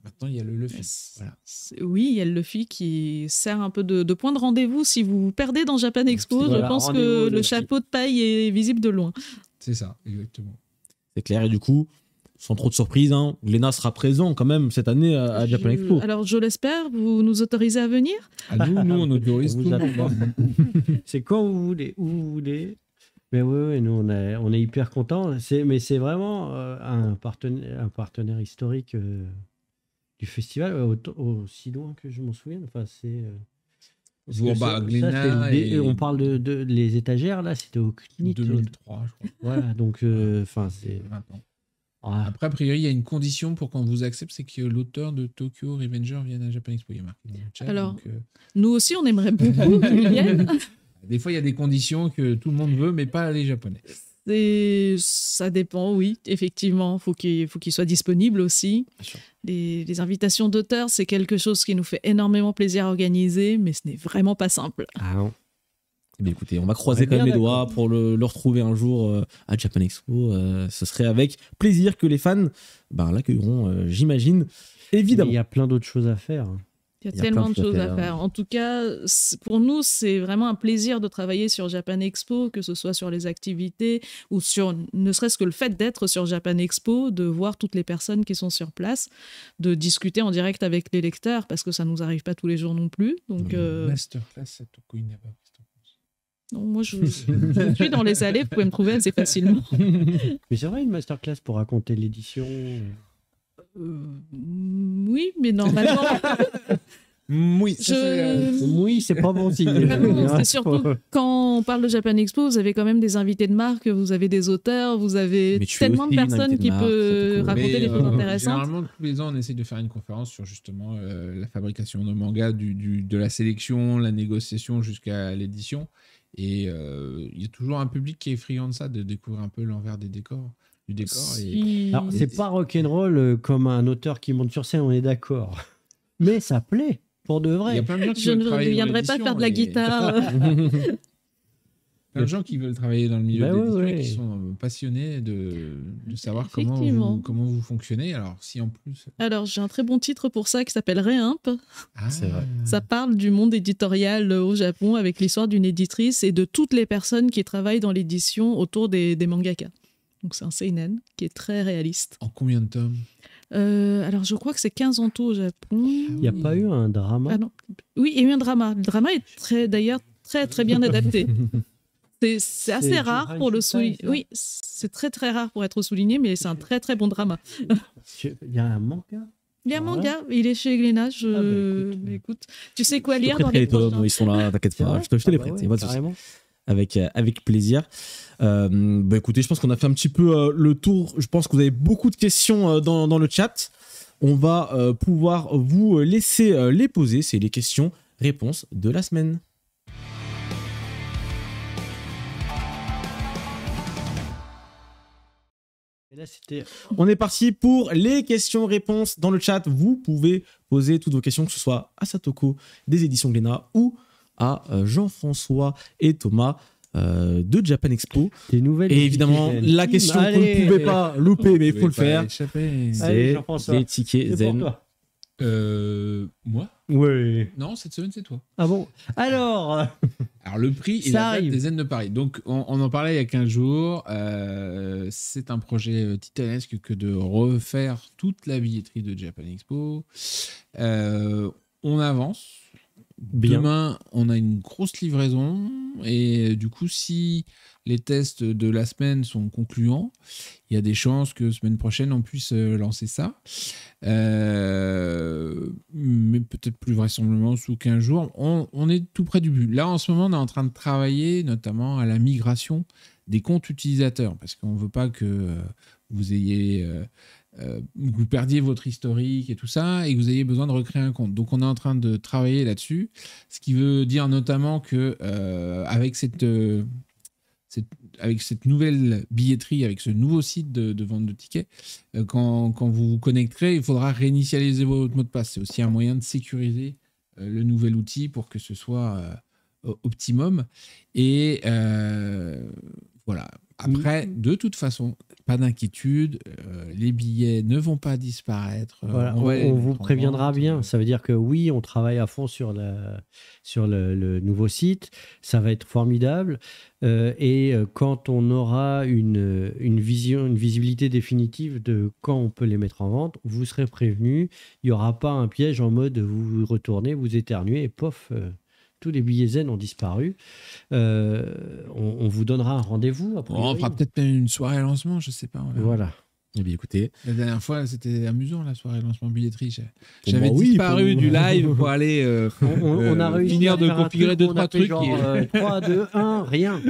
maintenant, il y a le Luffy. Voilà.
Oui, il y a le Luffy qui sert un peu de point de rendez-vous. Si vous vous perdez dans Japan Expo, je pense que le chapeau de paille est visible de loin.
C'est ça, exactement.
C'est clair. Et du coup, sans trop de surprise, Glénat sera présent quand même cette année à Japan Expo.
Alors, je l'espère. Vous nous autorisez à venir ?
Nous, on autorise tout le monde.
C'est quand vous voulez, où vous voulez. Mais oui, nous, on est hyper contents. Mais c'est vraiment un partenaire historique du festival, aussi loin que je m'en souviens. Enfin, c'est... on parle de les étagères, là, c'était au CNIT.
2003, je crois.
Voilà, donc, c'est...
Maintenant. Après, a priori, il y a une condition pour qu'on vous accepte, c'est que l'auteur de Tokyo Revenger vienne à Japan Expo. Il y a marqué dans le chat,
alors, nous aussi, on aimerait beaucoup qu'ils viennent.
Des fois, il y a des conditions que tout le monde veut, mais pas les Japonais.
Ça dépend, oui, effectivement. Faut qu'il soit disponible aussi. Les invitations d'auteurs, c'est quelque chose qui nous fait énormément plaisir à organiser, mais ce n'est vraiment pas simple.
Ah non. Eh bien, écoutez, on va croiser quand même les doigts pour le retrouver un jour à Japan Expo. Ce serait avec plaisir que les fans l'accueilleront, j'imagine, évidemment.
Il y a plein d'autres choses à faire.
Il y a tellement de choses à faire. En tout cas, pour nous, c'est vraiment un plaisir de travailler sur Japan Expo, que ce soit sur les activités ou sur ne serait-ce que le fait d'être sur Japan Expo, de voir toutes les personnes qui sont sur place, de discuter en direct avec les lecteurs, parce que ça ne nous arrive pas tous les jours non plus. Donc,
Masterclass à Tokyo Inaba.
Non, moi, je suis dans les allées, vous pouvez me trouver assez facilement.
Mais c'est vrai, une masterclass pour raconter l'édition.
Oui, mais normalement...
Oui,
c'est pas bon signe.
C'est surtout quand on parle de Japan Expo, vous avez quand même des invités de marque, vous avez des auteurs, vous avez tellement de personnes qui peuvent raconter des choses intéressantes.
Généralement, tous les ans, on essaie de faire une conférence sur justement la fabrication de manga, de la sélection, la négociation jusqu'à l'édition. Et il y a toujours un public qui est friand de ça, de découvrir un peu l'envers du décor.
Alors, c'est pas rock'n'roll comme un auteur qui monte sur scène, on est d'accord. Mais ça plaît, pour de vrai.
Il y a plein de gens qui
je ne viendrai pas faire de la guitare.
Plein de gens qui veulent travailler dans le milieu de l'édition, qui sont passionnés de savoir comment vous fonctionnez. Alors, si en plus...
Alors, j'ai un très bon titre pour ça qui s'appelle Réimp.
C'est vrai.
Ça parle du monde éditorial au Japon avec l'histoire d'une éditrice et de toutes les personnes qui travaillent dans l'édition autour des mangaka. Donc, c'est un seinen qui est très réaliste.
En combien de tomes ?
Alors, je crois que c'est 15 en tout au Japon.
Il n'y a pas eu un drama ?
Oui, il y a eu un drama. Le drama est d'ailleurs très, très bien adapté. C'est assez rare pour le souligner. Oui, c'est très très rare pour être souligné, mais c'est un très très bon drama.
Il y a un manga ?
Il y a un manga, il est chez Glénat. Écoute, tu sais quoi lire dans les
tomes, ils sont là, t'inquiète pas. Je te les prête. Avec plaisir. Écoutez, je pense qu'on a fait un petit peu le tour. Je pense que vous avez beaucoup de questions dans le chat. On va pouvoir vous laisser les poser. C'est les questions-réponses de la semaine.
Là,
on est parti pour les questions-réponses dans le chat. Vous pouvez poser toutes vos questions, que ce soit à Satoko des éditions Glénat ou à Jean-François et Thomas de Japan Expo. Et évidemment, la question qu'on ne pouvait pas louper, mais il faut le faire, c'est les tickets zen.
Moi ?
Oui.
Non, cette semaine, c'est toi.
Ah bon ? Alors,
le prix et la date des Zen de Paris. Donc, on en parlait il y a 15 jours. C'est un projet titanesque que de refaire toute la billetterie de Japan Expo. On avance. Demain, on a une grosse livraison. Et du coup, si les tests de la semaine sont concluants. Il y a des chances que semaine prochaine, on puisse lancer ça. Mais peut-être plus vraisemblablement sous 15 jours. On est tout près du but. Là, en ce moment, on est en train de travailler notamment à la migration des comptes utilisateurs parce qu'on ne veut pas que vous ayez... vous perdiez votre historique et tout ça et que vous ayez besoin de recréer un compte. Donc, on est en train de travailler là-dessus. Ce qui veut dire notamment que avec cette nouvelle billetterie, avec ce nouveau site de vente de tickets, quand vous vous connecterez, il faudra réinitialiser votre mot de passe. C'est aussi un moyen de sécuriser le nouvel outil pour que ce soit optimum. Et voilà. Après, de toute façon, pas d'inquiétude, les billets ne vont pas disparaître.
Voilà, on vous préviendra bien. Ça veut dire que oui, on travaille à fond sur le nouveau site. Ça va être formidable. Et quand on aura une visibilité définitive de quand on peut les mettre en vente, vous serez prévenu. Il n'y aura pas un piège en mode vous retournez, vous éternuez et pof, tous les billets zen ont disparu. On vous donnera un rendez-vous.
On fera peut-être une soirée lancement, je ne sais pas.
Voilà.
Eh bien, écoutez.
La dernière fois, c'était amusant, la soirée lancement billetterie. J'avais disparu du live pour aller
on a réussi
finir de configurer 2-3 trucs.
Genre, 3, 2, 1, rien.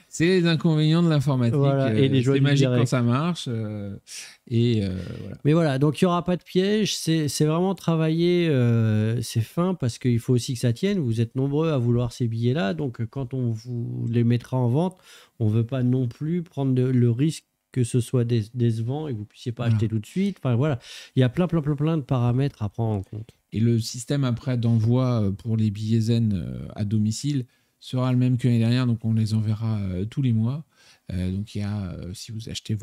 C'est les inconvénients de l'informatique.
Voilà, et les
c'est magique quand ça marche. Voilà.
Mais voilà, donc il n'y aura pas de piège. C'est vraiment travailler, c'est fin parce qu'il faut aussi que ça tienne. Vous êtes nombreux à vouloir ces billets-là. Donc quand on vous les mettra en vente, on ne veut pas non plus prendre le risque que ce soit décevant et que vous ne puissiez pas acheter tout de suite. Enfin, voilà. Il y a plein de paramètres à prendre en compte.
Et le système après d'envoi pour les billets zen à domicile sera le même que l'année dernière, donc on les enverra tous les mois. Donc il y a, si vous achetez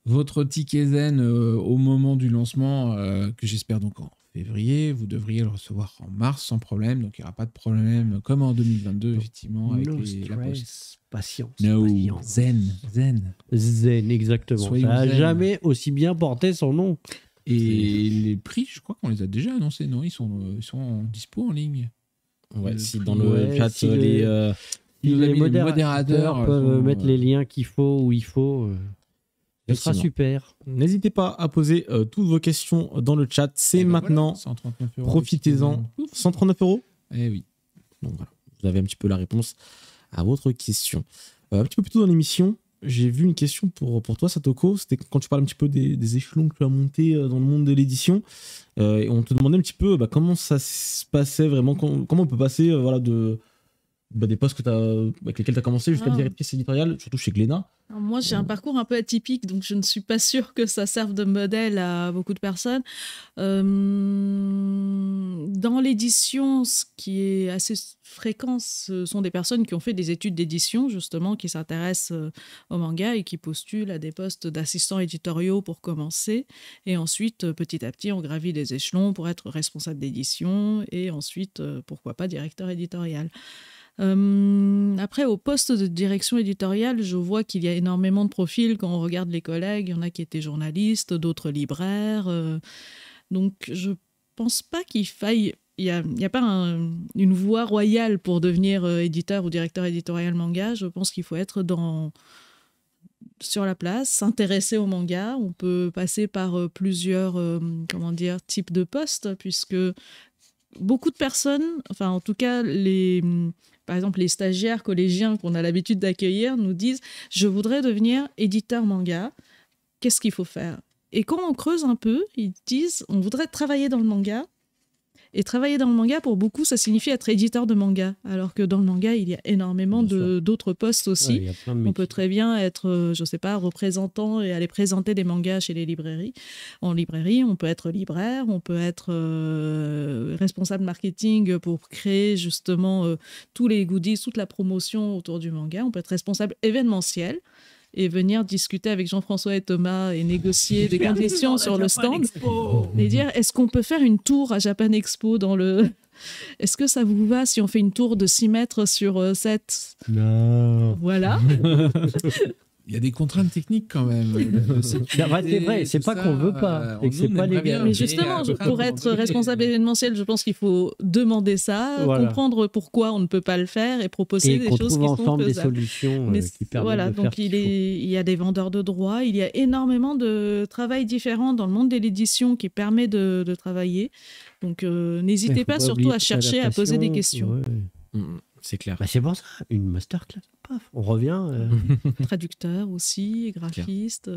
votre ticket zen au moment du lancement, que j'espère donc en février, vous devriez le recevoir en mars sans problème, donc il n'y aura pas de problème comme en 2022 effectivement avec la poste.
Patience.
Zen,
exactement.
Soyez
ça n'a
zen.
jamais aussi bien porté son nom.
Et les prix, je crois qu'on les a déjà annoncés, non? Ils sont dispo en ligne.
Ouais, si dans le chat,
si les modérateurs peuvent mettre les liens qu'il faut où il faut, ce sera super.
N'hésitez pas à poser toutes vos questions dans le chat. C'est maintenant.
Voilà, 139 €.
Profitez-en. 139 €.
Eh oui.
Donc voilà, vous avez un petit peu la réponse à votre question. Un petit peu plus tôt dans l'émission, j'ai vu une question pour toi, Satoko. C'était quand tu parles un petit peu des échelons que tu as montés dans le monde de l'édition. Et on te demandait un petit peu comment ça se passait vraiment, comment on peut passer des postes avec lesquels tu as commencé jusqu'à directrice éditoriale, surtout chez Glénat.
Alors moi, j'ai un parcours un peu atypique, donc je ne suis pas sûre que ça serve de modèle à beaucoup de personnes. Dans l'édition, ce qui est assez fréquent, ce sont des personnes qui ont fait des études d'édition, justement, qui s'intéressent au manga et qui postulent à des postes d'assistants éditoriaux pour commencer. Et ensuite, petit à petit, on gravit les échelons pour être responsable d'édition et ensuite, pourquoi pas, directeur éditorial. Après, au poste de direction éditoriale, je vois qu'il y a énormément de profils quand on regarde les collègues. Il y en a qui étaient journalistes, d'autres libraires. Donc, je pense pas qu'il faille... Il n'y a pas une voie royale pour devenir éditeur ou directeur éditorial manga. Je pense qu'il faut être sur la place, s'intéresser au manga. On peut passer par plusieurs types de postes, puisque beaucoup de personnes, enfin en tout cas par exemple les stagiaires collégiens qu'on a l'habitude d'accueillir nous disent « Je voudrais devenir éditeur manga, qu'est-ce qu'il faut faire ?» Et quand on creuse un peu, ils disent « On voudrait travailler dans le manga ». Et travailler dans le manga, pour beaucoup, ça signifie être éditeur de manga. Alors que dans le manga, il y a énormément d'autres postes aussi. Ouais, on peut très bien être, je ne sais pas, représentant et aller présenter des mangas chez les librairies. En librairie, on peut être libraire, on peut être responsable marketing pour créer justement tous les goodies, toute la promotion autour du manga. On peut être responsable événementiel et venir discuter avec Jean-François et Thomas et négocier des conditions sur le stand et dire est-ce qu'on peut faire une tour à Japan Expo est-ce que ça vous va si on fait une tour de 6 mètres sur 7
Non.
Voilà.
Il y a des contraintes techniques quand même.
C'est vrai, c'est pas qu'on veut pas, c'est pas légal.
Mais justement, pour être responsable événementiel, je pense qu'il faut demander ça, comprendre pourquoi on ne peut pas le faire et proposer des choses qui sont
ensemble
faisables.
Des solutions qui permettent de faire
donc il y a des vendeurs de droits, il y a énormément de travail différent dans le monde de l'édition qui permet de travailler. Donc n'hésitez pas surtout à chercher, à poser des questions.
Ouais. C'est clair.
C'est pour ça, une masterclass. Paf, on revient.
Traducteur aussi, graphiste.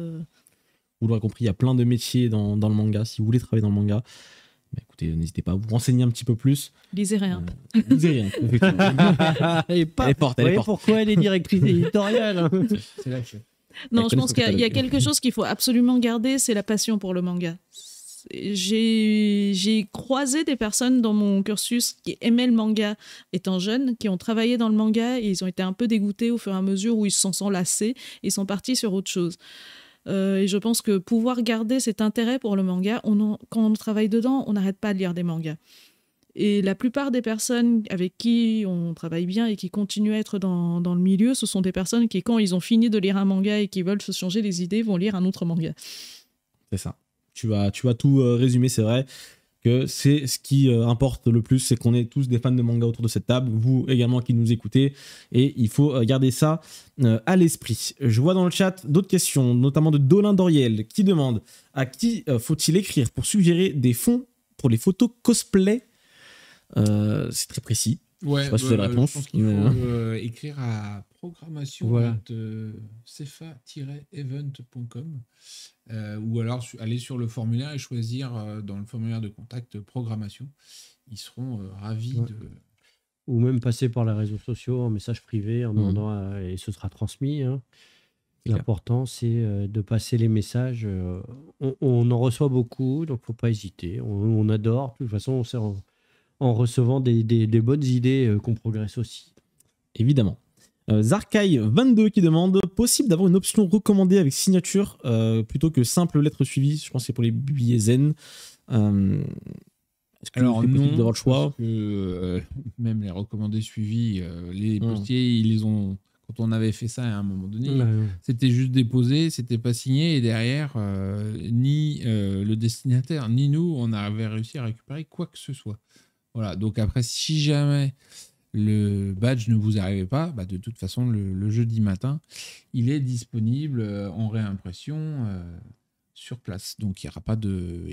Vous l'aurez compris, il y a plein de métiers dans le manga. Si vous voulez travailler dans le manga, écoutez, n'hésitez pas à vous renseigner un petit peu plus.
Lisez rien.
Lisez rien, effectivement.
Elle est forte. Pourquoi elle est directrice éditoriale.
C'est là que...
Non, je pense qu'il y a quelque chose qu'il faut absolument garder, c'est la passion pour le manga. J'ai croisé des personnes dans mon cursus qui aimaient le manga étant jeunes, qui ont travaillé dans le manga et ils ont été un peu dégoûtés au fur et à mesure où ils se sont lassés et ils sont partis sur autre chose. Et je pense que pouvoir garder cet intérêt pour le manga, quand on travaille dedans, on n'arrête pas de lire des mangas. Et la plupart des personnes avec qui on travaille bien et qui continuent à être dans le milieu, ce sont des personnes qui, quand ils ont fini de lire un manga et qui veulent se changer les idées, vont lire un autre manga.
C'est ça. Tu vas tout résumer, c'est vrai que c'est ce qui importe le plus, c'est qu'on est tous des fans de manga autour de cette table, vous également qui nous écoutez, et il faut garder ça à l'esprit. Je vois dans le chat d'autres questions, notamment de Dolin Doriel, qui demande à qui faut-il écrire pour suggérer des fonds pour les photos cosplay. C'est très précis.
Ouais,
je sais pas si vous avez la réponse.
Je pense qu'il faut écrire à programmation@cefa-event.com ou alors aller sur le formulaire et choisir dans le formulaire de contact programmation. Ils seront ravis de...
Ou même passer par les réseaux sociaux en message privé en demandant et ce sera transmis. Hein. L'important, c'est de passer les messages. On en reçoit beaucoup, donc il ne faut pas hésiter. On adore. De toute façon, c'est en recevant des bonnes idées qu'on progresse aussi.
Évidemment. Zarkai22 qui demande « Possible d'avoir une option recommandée avec signature plutôt que simple lettre suivie ?» Je pense que c'est pour les billets zen. Est-ce que
alors
c'est possible
non,
d'avoir le choix
que, même les recommandés suivis, les postiers, ils les ont... Quand on avait fait ça à un moment donné, c'était juste déposé, c'était pas signé, et derrière, ni le destinataire, ni nous, on avait réussi à récupérer quoi que ce soit. Voilà, donc après, si jamais le badge ne vous arrivait pas, de toute façon, le jeudi matin, il est disponible en réimpression sur place. Donc, il n'y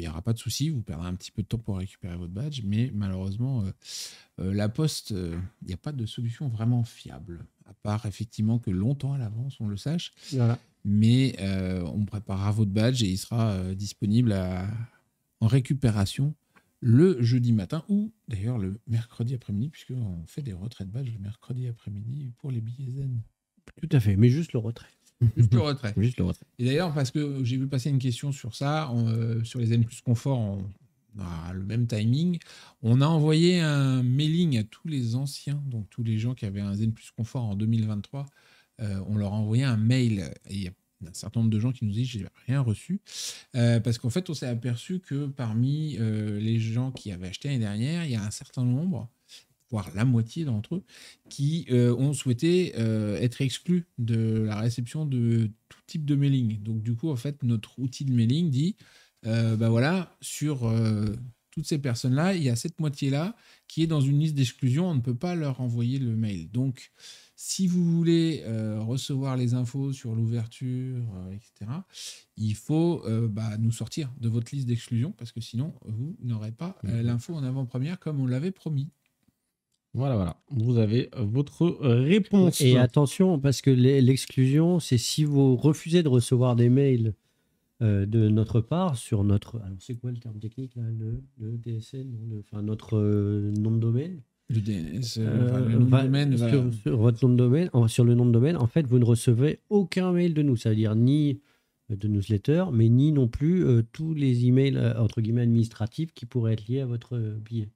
aura pas de souci. Vous perdrez un petit peu de temps pour récupérer votre badge, mais malheureusement, la Poste, il n'y a pas de solution vraiment fiable, à part effectivement que longtemps à l'avance, on le sache.
Voilà.
Mais on préparera votre badge et il sera disponible en récupération le jeudi matin ou d'ailleurs le mercredi après-midi, puisqu'on fait des retraits de badge le mercredi après-midi pour les billets zen.
Tout à fait, mais juste le retrait.
Juste le retrait.
Juste le retrait.
Et d'ailleurs, parce que j'ai vu passer une question sur ça, sur les zen plus confort, on a le même timing. On a envoyé un mailing à tous les anciens, donc tous les gens qui avaient un zen plus confort en 2023. On leur a envoyé un mail. Et il y a un certain nombre de gens qui nous disent « j'ai rien reçu ». Parce qu'en fait, on s'est aperçu que parmi les gens qui avaient acheté l'année dernière, il y a un certain nombre, voire la moitié d'entre eux, qui ont souhaité être exclus de la réception de tout type de mailing. Donc du coup, en fait, notre outil de mailing dit voilà, sur toutes ces personnes-là, il y a cette moitié-là qui est dans une liste d'exclusion, on ne peut pas leur envoyer le mail. Donc, si vous voulez recevoir les infos sur l'ouverture, etc., il faut nous sortir de votre liste d'exclusion parce que sinon, vous n'aurez pas l'info en avant-première comme on l'avait promis.
Voilà. Vous avez votre réponse.
Et attention, parce que l'exclusion, c'est si vous refusez de recevoir des mails de notre part sur notre... Alors, c'est quoi le terme technique là, le DSN, notre nom de domaine.
Le DNS, le nom de domaine,
sur votre nom de domaine, sur le nom de domaine, en fait, vous ne recevez aucun mail de nous. Ça veut dire ni de newsletter, mais ni non plus tous les emails entre guillemets administratifs qui pourraient être liés à votre billet.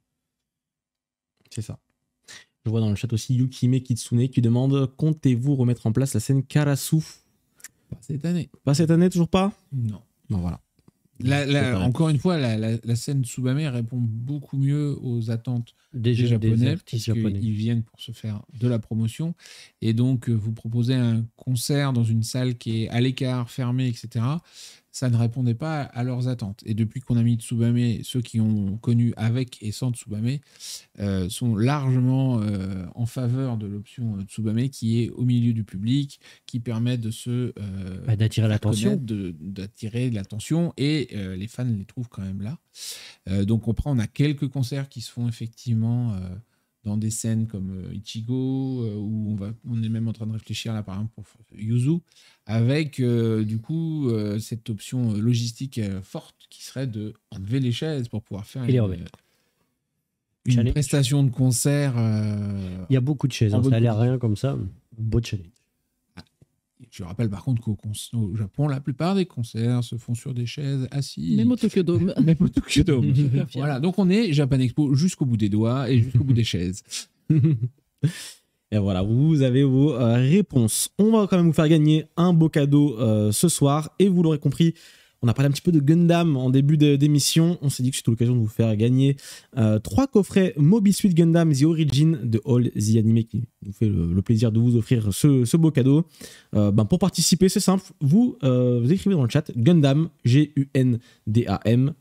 C'est ça. Je vois dans le chat aussi Yukime Kitsune qui demande « Comptez-vous remettre en place la scène Karasu ?»
Pas cette année.
Pas cette année, toujours pas ?
Non.
Bon, voilà.
Encore une fois, la scène Tsubame répond beaucoup mieux aux attentes des Japonais, puisqu'ils viennent pour se faire de la promotion. Et donc, vous proposez un concert dans une salle qui est à l'écart, fermée, etc. Ça ne répondait pas à leurs attentes. Et depuis qu'on a mis Tsubame, ceux qui ont connu avec et sans Tsubame sont largement en faveur de l'option Tsubame qui est au milieu du public, qui permet de
d'attirer l'attention.
D'attirer l'attention et les fans les trouvent quand même là. Donc on a quelques concerts qui se font effectivement dans des scènes comme Ichigo, où on est même en train de réfléchir là par exemple pour Yuzu, avec du coup cette option logistique forte qui serait de enlever les chaises pour pouvoir faire une prestation de concert.
Il y a beaucoup de chaises, ça a l'air rien comme ça. Beau challenge.
Je rappelle par contre qu'au Japon, la plupart des concerts se font sur des chaises assises.
Même au Tokyo Dome.
Voilà, donc on est Japan Expo jusqu'au bout des doigts et jusqu'au bout des chaises.
Et voilà, vous avez vos réponses. On va quand même vous faire gagner un beau cadeau ce soir. Et vous l'aurez compris, on a parlé un petit peu de Gundam en début d'émission. On s'est dit que c'était l'occasion de vous faire gagner 3 coffrets Moby Suit Gundam The Origin de All the Anime qui nous fait le plaisir de vous offrir ce beau cadeau. Pour participer, c'est simple. Vous écrivez dans le chat Gundam, Gundam,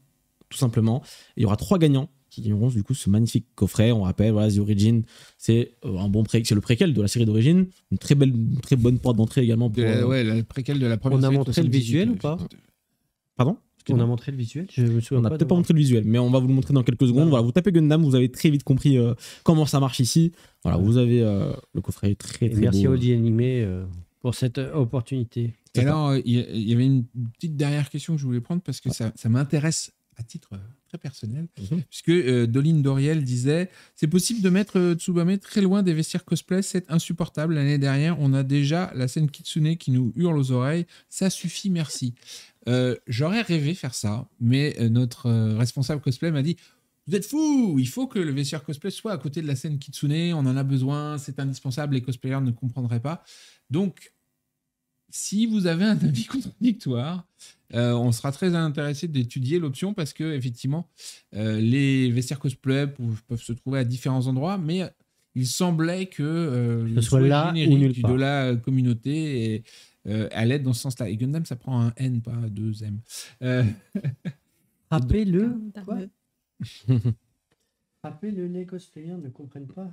tout simplement. Il y aura 3 gagnants qui gagneront du coup ce magnifique coffret. On rappelle, voilà, The Origin, c'est c'est le préquel de la série d'origine. Une très bonne porte d'entrée également.
Le préquel de la première série.
On a montré le visuel ou pas ?
Pardon ?
On a montré le visuel.
On n'a peut-être pas montré le visuel, mais on va vous le montrer dans quelques secondes. Voilà, vous tapez Gundam, vous avez très vite compris comment ça marche ici. Voilà, vous avez le coffret très beau.
Merci à Audi Animé pour cette opportunité.
Et alors, il y avait une petite dernière question que je voulais prendre parce que ça m'intéresse à titre très personnel, puisque Doline Doriel disait « C'est possible de mettre Tsubame très loin des vestiaires cosplay, c'est insupportable. L'année dernière, on a déjà la scène Kitsune qui nous hurle aux oreilles. Ça suffit, merci. » J'aurais rêvé faire ça, mais notre responsable cosplay m'a dit « Vous êtes fous, il faut que le vestiaire cosplay soit à côté de la scène Kitsune, on en a besoin, c'est indispensable, les cosplayers ne comprendraient pas. » Donc, si vous avez un avis contradictoire, on sera très intéressé d'étudier l'option parce que effectivement, les vestiaires cosplay peuvent se trouver à différents endroits, mais il semblait que
ce soit là ou nulle part
de la communauté allait dans ce sens-là. Et Gundam, ça prend un N, pas 2 M.
Rappelez-le. Rappelez-le, les cosplayers ne comprennent pas.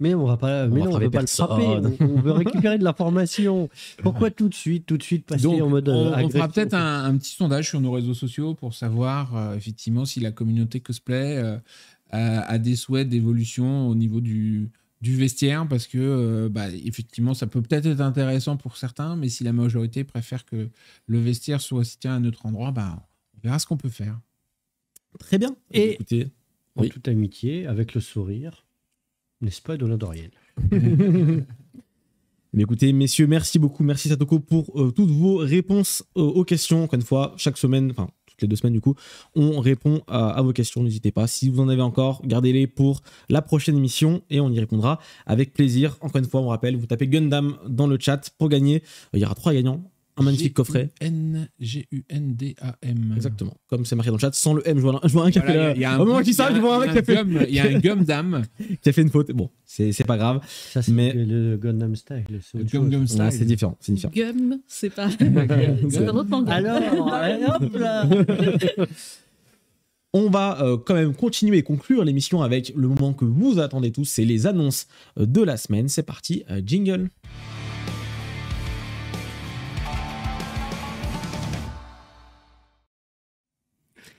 Mais on ne veut pas le frapper, on veut récupérer de l'information. Pourquoi tout de suite passer en mode
on fera peut-être un petit sondage sur nos réseaux sociaux pour savoir effectivement si la communauté cosplay a des souhaits d'évolution au niveau du vestiaire, parce que effectivement ça peut être intéressant pour certains, mais si la majorité préfère que le vestiaire soit situé à un autre endroit, on verra ce qu'on peut faire.
Très bien.
Et écoutez, en toute amitié, avec le sourire, n'est-ce pas, Doline Doriel?
Mais écoutez, messieurs, merci beaucoup. Merci Satoko pour toutes vos réponses aux questions. Encore une fois, chaque semaine, enfin toutes les 2 semaines du coup, on répond à vos questions. N'hésitez pas. Si vous en avez encore, gardez-les pour la prochaine émission et on y répondra avec plaisir. Encore une fois, on rappelle, vous tapez Gundam dans le chat pour gagner. Il y aura 3 gagnants. Un magnifique coffret.
Gundam.
Exactement. Comme c'est marqué dans le chat, sans le M, je vois un qui a fait là. Au moment où je dis ça, je vois un mec qui a fait.
Il y a un Gundam
qui a fait une faute. Bon, c'est pas grave.
Ça, c'est le Gundam Style.
C'est différent.
Gum, c'est pas. C'est un autre manga.
Alors, hop là.
On va quand même continuer et conclure l'émission avec le moment que vous attendez tous, c'est les annonces de la semaine. C'est parti, jingle.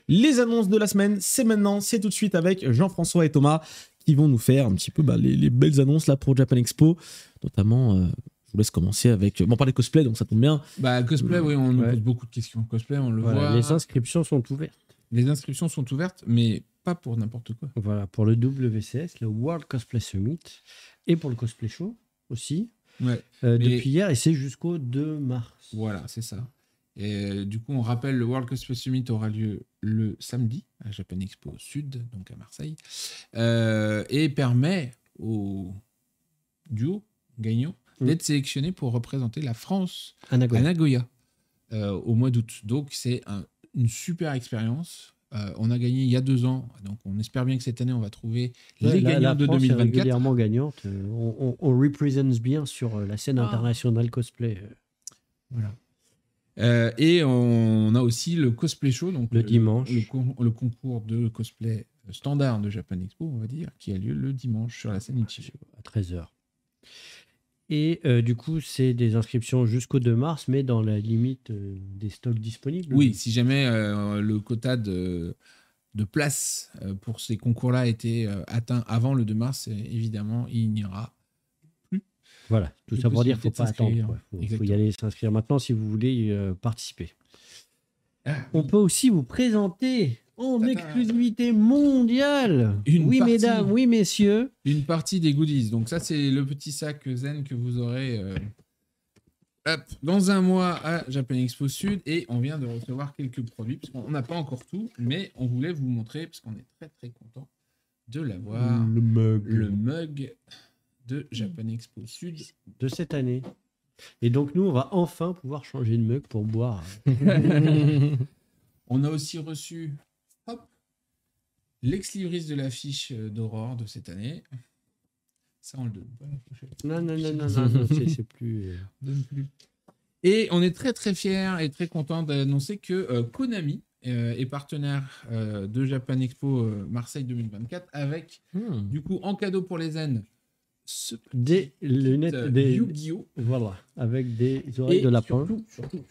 Les annonces de la semaine, c'est maintenant, c'est tout de suite avec Jean-François et Thomas qui vont nous faire un petit peu les belles annonces là pour Japan Expo. Notamment, je vous laisse commencer avec... on parlait cosplay, donc ça tombe bien.
Cosplay, oui, on nous pose beaucoup de questions. Cosplay, on le voit.
Les inscriptions sont ouvertes.
Les inscriptions sont ouvertes, mais pas pour n'importe quoi.
Voilà, pour le WCS, le World Cosplay Summit, et pour le Cosplay Show aussi, depuis hier, et c'est jusqu'au 2 mars.
Voilà, c'est ça. Et du coup, on rappelle, le World Cosplay Summit aura lieu le samedi à Japan Expo Sud, donc à Marseille, et permet aux duos gagnants d'être sélectionnés pour représenter la France à Nagoya au mois d'août. Donc, c'est un une super expérience. On a gagné il y a 2 ans, donc on espère bien que cette année, on va trouver les gagnants de 2024.
Est régulièrement gagnante. On représente bien sur la scène internationale cosplay.
Voilà. Et on a aussi le Cosplay Show, donc
le dimanche.
Le concours de cosplay standard de Japan Expo, on va dire, qui a lieu le dimanche sur la scène Ichigo.
À 13h. Et du coup, c'est des inscriptions jusqu'au 2 mars, mais dans la limite des stocks disponibles.
Oui, si jamais le quota de places pour ces concours-là était atteint avant le 2 mars, évidemment, il n'y aura plus.
Voilà, tout ça pour dire qu'il ne faut pas attendre. Il faut y aller s'inscrire maintenant si vous voulez participer. On peut aussi vous présenter en exclusivité mondiale. Mesdames, oui, messieurs.
Une partie des goodies. Donc ça, c'est le petit sac zen que vous aurez dans un mois à Japan Expo Sud. Et on vient de recevoir quelques produits, parce qu'on n'a pas encore tout, mais on voulait vous montrer, parce qu'on est très très content de l'avoir.
Le
mug de Japan Expo Sud.
De cette année. Et donc nous, on va enfin pouvoir changer de mug pour boire.
On a aussi reçu l'ex-libris de l'affiche d'Aurore de cette année. Ça, on le donne pas.
Non, c'est plus...
donne plus. Et on est très très fiers et très contents d'annoncer que Konami est partenaire de Japan Expo Marseille 2024 avec, du coup, en cadeau pour les zen,
des lunettes des
Yu-Gi-Oh!
Voilà, avec des oreilles de lapin.
Surtout.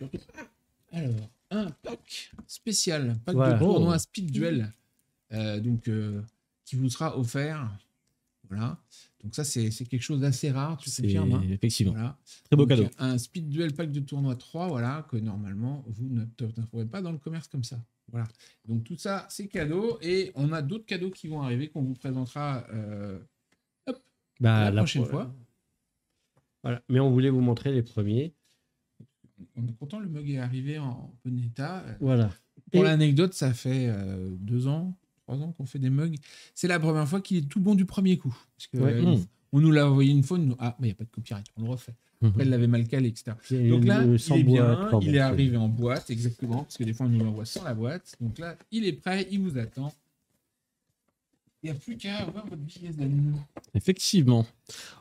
Alors, un pack spécial, pack de tournoi Speed Duel, qui vous sera offert. Voilà. Donc ça, c'est quelque chose d'assez rare. Tu sais,
Firme, hein. Effectivement.
Voilà.
Très beau
donc,
cadeau.
Un Speed Duel pack de tournoi 3, voilà, que normalement, vous ne trouverez pas dans le commerce comme ça. Voilà. Donc tout ça, c'est cadeau. Et on a d'autres cadeaux qui vont arriver qu'on vous présentera la prochaine fois.
Voilà. Mais on voulait vous montrer les premiers.
On est content, le mug est arrivé en bon état.
Voilà.
Pour l'anecdote, ça fait 2 ans, 3 ans qu'on fait des mugs. C'est la première fois qu'il est tout bon du premier coup. Parce que, on nous l'a envoyé une fois, mais il n'y a pas de copyright, on le refait. Après, il l'avait mal calé, etc. Donc là, il est bien, il est arrivé en boîte, exactement, parce que des fois, on nous l'envoie sans la boîte. Donc là, il est prêt, il vous attend. Il n'y a plus qu'à avoir votre billet d'anime.
Effectivement.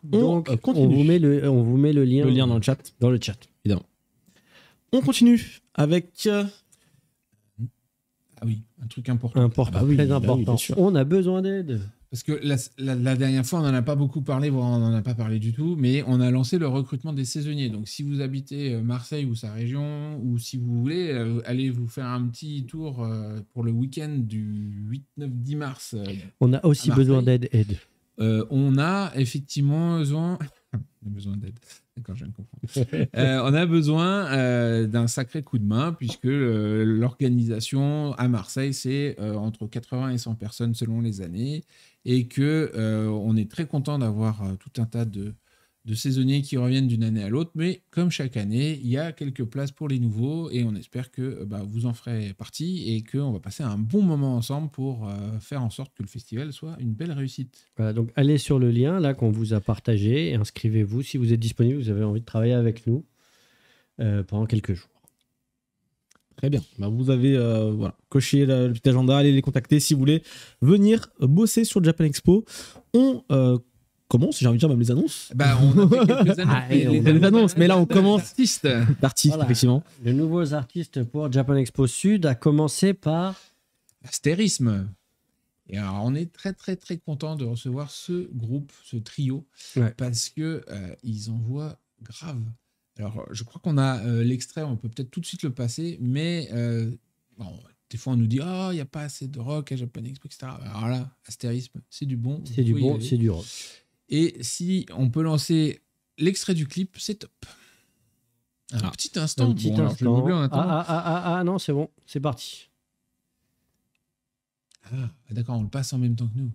Donc, on vous met le lien.
Le lien dans le chat. Dans le chat, évidemment. On continue avec...
Ah oui, un truc important.
Très important. On a besoin d'aide.
Parce que la dernière fois, on n'en a pas beaucoup parlé, voire on n'en a pas parlé du tout, mais on a lancé le recrutement des saisonniers. Donc, si vous habitez Marseille ou sa région, ou si vous voulez, allez vous faire un petit tour pour le week-end du 8, 9, 10 mars.
On a aussi besoin d'aide.
On a effectivement besoin d'aide. D'accord, je viens de comprendre. On a besoin d'un sacré coup de main, puisque l'organisation à Marseille, c'est entre 80 et 100 personnes selon les années, et que on est très content d'avoir tout un tas de saisonniers qui reviennent d'une année à l'autre, mais comme chaque année, il y a quelques places pour les nouveaux, et on espère que vous en ferez partie, et qu'on va passer un bon moment ensemble pour faire en sorte que le festival soit une belle réussite.
Voilà, donc allez sur le lien là qu'on vous a partagé, et inscrivez-vous si vous êtes disponible, vous avez envie de travailler avec nous pendant quelques jours.
Très bien. Vous avez coché le petit agenda, allez les contacter si vous voulez venir bosser sur Japan Expo. On commence, j'ai envie de dire, même les annonces.
On a fait quelques annonces.
Les annonces, mais là on commence. D'artistes,
voilà.
Effectivement.
Les nouveaux artistes pour Japan Expo Sud, à commencer par
Astérisme. Et alors, on est très très très content de recevoir ce groupe, ce trio, parce que ils envoient grave. Alors, je crois qu'on a l'extrait, on peut peut-être tout de suite le passer, mais des fois on nous dit il n'y a pas assez de rock à Japan Expo, etc. Alors là, Astérisme, c'est du bon.
C'est du bon, c'est du rock.
Et si on peut lancer l'extrait du clip, c'est top. Un petit instant.
Un petit instant. Non, c'est bon, c'est parti.
D'accord, on le passe en même temps que nous.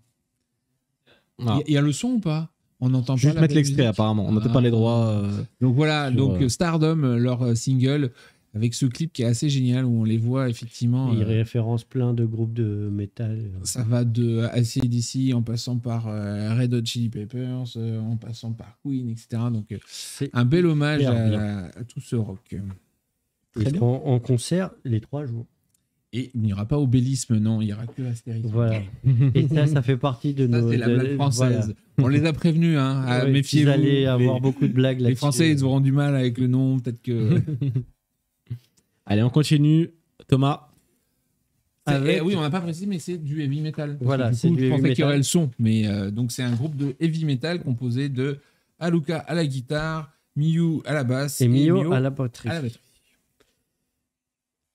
Il y a le son ou pas? On n'entend pas.
Je vais mettre l'extrait apparemment. On n'a pas les droits.
Donc voilà, Stardom, leur single, avec ce clip qui est assez génial où on les voit effectivement.
Il référence plein de groupes de métal.
Ça va de AC/DC en passant par Red Hot Chili Peppers, en passant par Queen, etc. Donc un bel hommage à tout ce rock.
Ils seront en concert les 3 jours.
Et il n'y aura pas Obélisme, non, il n'y aura que Astérix.
Voilà. Et ça fait partie de nos...
C'est la blague française. Voilà. On les a prévenus, hein,
oui,
méfiez-vous.
Vous allez avoir beaucoup de blagues là-dessus.
Les Français, ils auront du mal avec le nom, peut-être que...
Allez, on continue. Thomas.
Oui, on n'a pas précisé, mais c'est du heavy metal.
Voilà,
c'est du heavy metal. Je pensais qu'il y aurait le son, mais donc c'est un groupe de heavy metal composé de Aluka à la guitare, Miyu à la basse
et Mio à la batterie.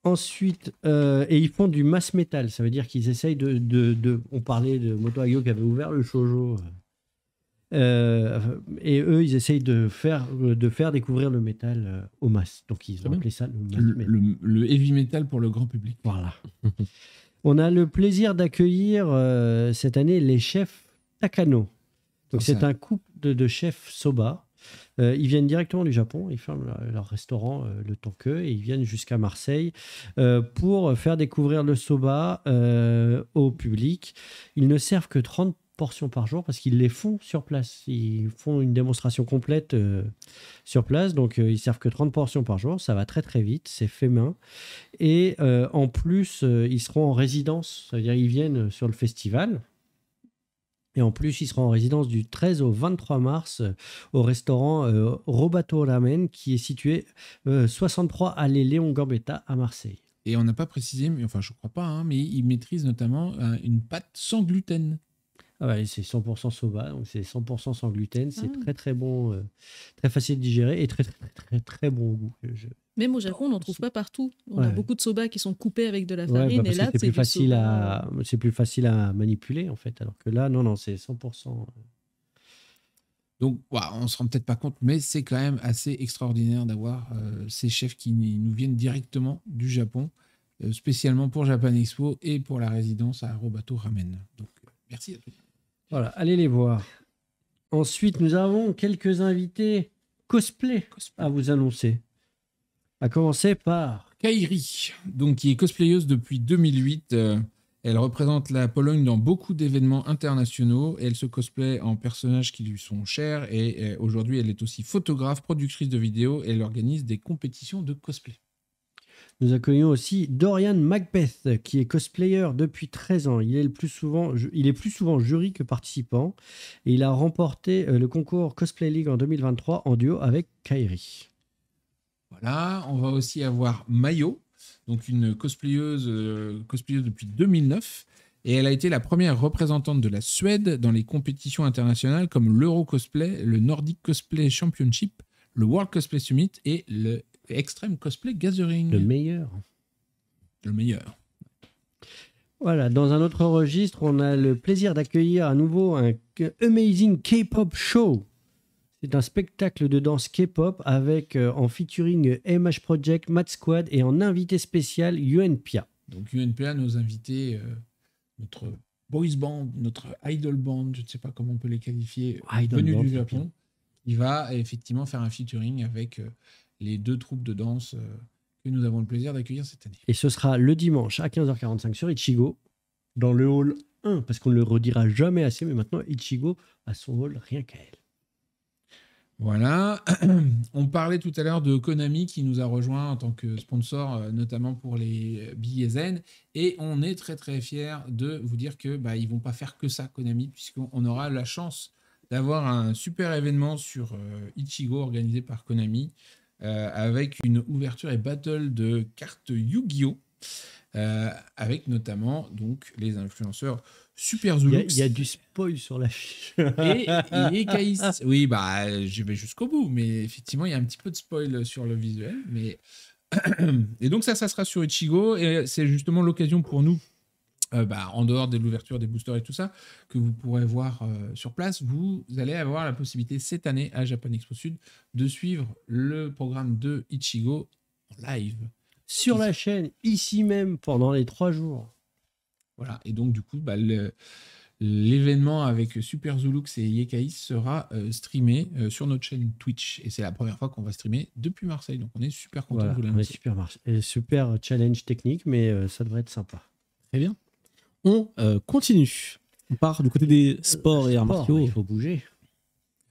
Ensuite, et ils font du mass metal, ça veut dire qu'ils essayent on parlait de Moto Hagio qui avait ouvert le shoujo, et eux, ils essayent de faire découvrir le métal aux masses. Donc, ils ont appelé ça
le heavy metal pour le grand public.
Voilà. On a le plaisir d'accueillir cette année les chefs Takano. Donc, c'est un couple de chefs soba. Ils viennent directement du Japon, ils ferment leur restaurant le temps qu'eux, et ils viennent jusqu'à Marseille pour faire découvrir le soba au public. Ils ne servent que 30 portions par jour parce qu'ils les font sur place. Ils font une démonstration complète sur place, donc ils servent que 30 portions par jour. Ça va très très vite, c'est fait main. Et en plus, ils seront en résidence, c'est-à-dire ils viennent sur le festival. Et en plus, il sera en résidence du 13 au 23 mars au restaurant Robato Ramen, qui est situé 63 allée Léon Gambetta à Marseille.
Et on n'a pas précisé, mais enfin je crois pas, hein, mais il maîtrise notamment une pâte sans gluten.
Ah ouais, c'est 100% soba, donc c'est 100% sans gluten. C'est très très bon, très facile à digérer et très très très très bon goût.
Même au Japon, on n'en trouve pas partout. On a beaucoup de soba qui sont coupés avec de la farine, et là,
c'est plus facile à manipuler en fait. Alors que là, non, c'est 100%.
Donc, on se rend peut-être pas compte, mais c'est quand même assez extraordinaire d'avoir ces chefs qui nous viennent directement du Japon, spécialement pour Japan Expo et pour la résidence à Robato Ramen. Donc, merci à tous.
Voilà, allez les voir. Ensuite, nous avons quelques invités cosplay à vous annoncer. À commencer par
Kairi, donc qui est cosplayeuse depuis 2008. Elle représente la Pologne dans beaucoup d'événements internationaux. Elle se cosplay en personnages qui lui sont chers. Et aujourd'hui, elle est aussi photographe, productrice de vidéos. Et elle organise des compétitions de cosplay.
Nous accueillons aussi Dorian Macbeth, qui est cosplayer depuis 13 ans. Il est plus souvent jury que participant. Et il a remporté le concours Cosplay League en 2023 en duo avec Kairi.
Voilà, on va aussi avoir Mayo, donc une cosplayeuse depuis 2009. Et elle a été la première représentante de la Suède dans les compétitions internationales comme l'Euro Cosplay, le Nordic Cosplay Championship, le World Cosplay Summit et le Extreme Cosplay Gathering.
Le meilleur. Voilà, dans un autre registre, on a le plaisir d'accueillir à nouveau un Amazing K-Pop Show. C'est un spectacle de danse K-pop avec en featuring MH Project, Mad Squad et en invité spécial UNPA.
Donc UNPA, nos invités, notre boys band, notre idol band, je ne sais pas comment on peut les qualifier, venus du Japon. Il va effectivement faire un featuring avec les deux troupes de danse que nous avons le plaisir d'accueillir cette année.
Et ce sera le dimanche à 15h45 sur Ichigo, dans le hall 1, parce qu'on ne le redira jamais assez, mais maintenant Ichigo a son hall rien qu'à elle.
Voilà, on parlait tout à l'heure de Konami qui nous a rejoint en tant que sponsor, notamment pour les billets zen, et on est très très fiers de vous dire que ils vont pas faire que ça Konami, puisqu'on aura la chance d'avoir un super événement sur Ichigo organisé par Konami, avec une ouverture et battle de cartes Yu-Gi-Oh! Avec notamment donc les influenceurs Super Zulux.
Il y a du spoil sur l'affiche.
et Kaïs. Oui, je vais jusqu'au bout, mais effectivement, il y a un petit peu de spoil sur le visuel. Mais... et donc ça sera sur Ichigo, et c'est justement l'occasion pour nous, en dehors de l'ouverture des boosters et tout ça, que vous pourrez voir sur place. Vous allez avoir la possibilité cette année à Japan Expo Sud de suivre le programme de Ichigo en live.
Sur la chaîne, ici même, pendant les 3 jours.
Voilà, et donc du coup, l'événement avec Super Zulux et Yekais sera streamé sur notre chaîne Twitch. Et c'est la première fois qu'on va streamer depuis Marseille, donc on est super content de vous l'annoncer.
Super challenge technique, mais ça devrait être sympa.
Très bien. On continue. On part du côté des sports et arts martiaux.
Il faut bouger.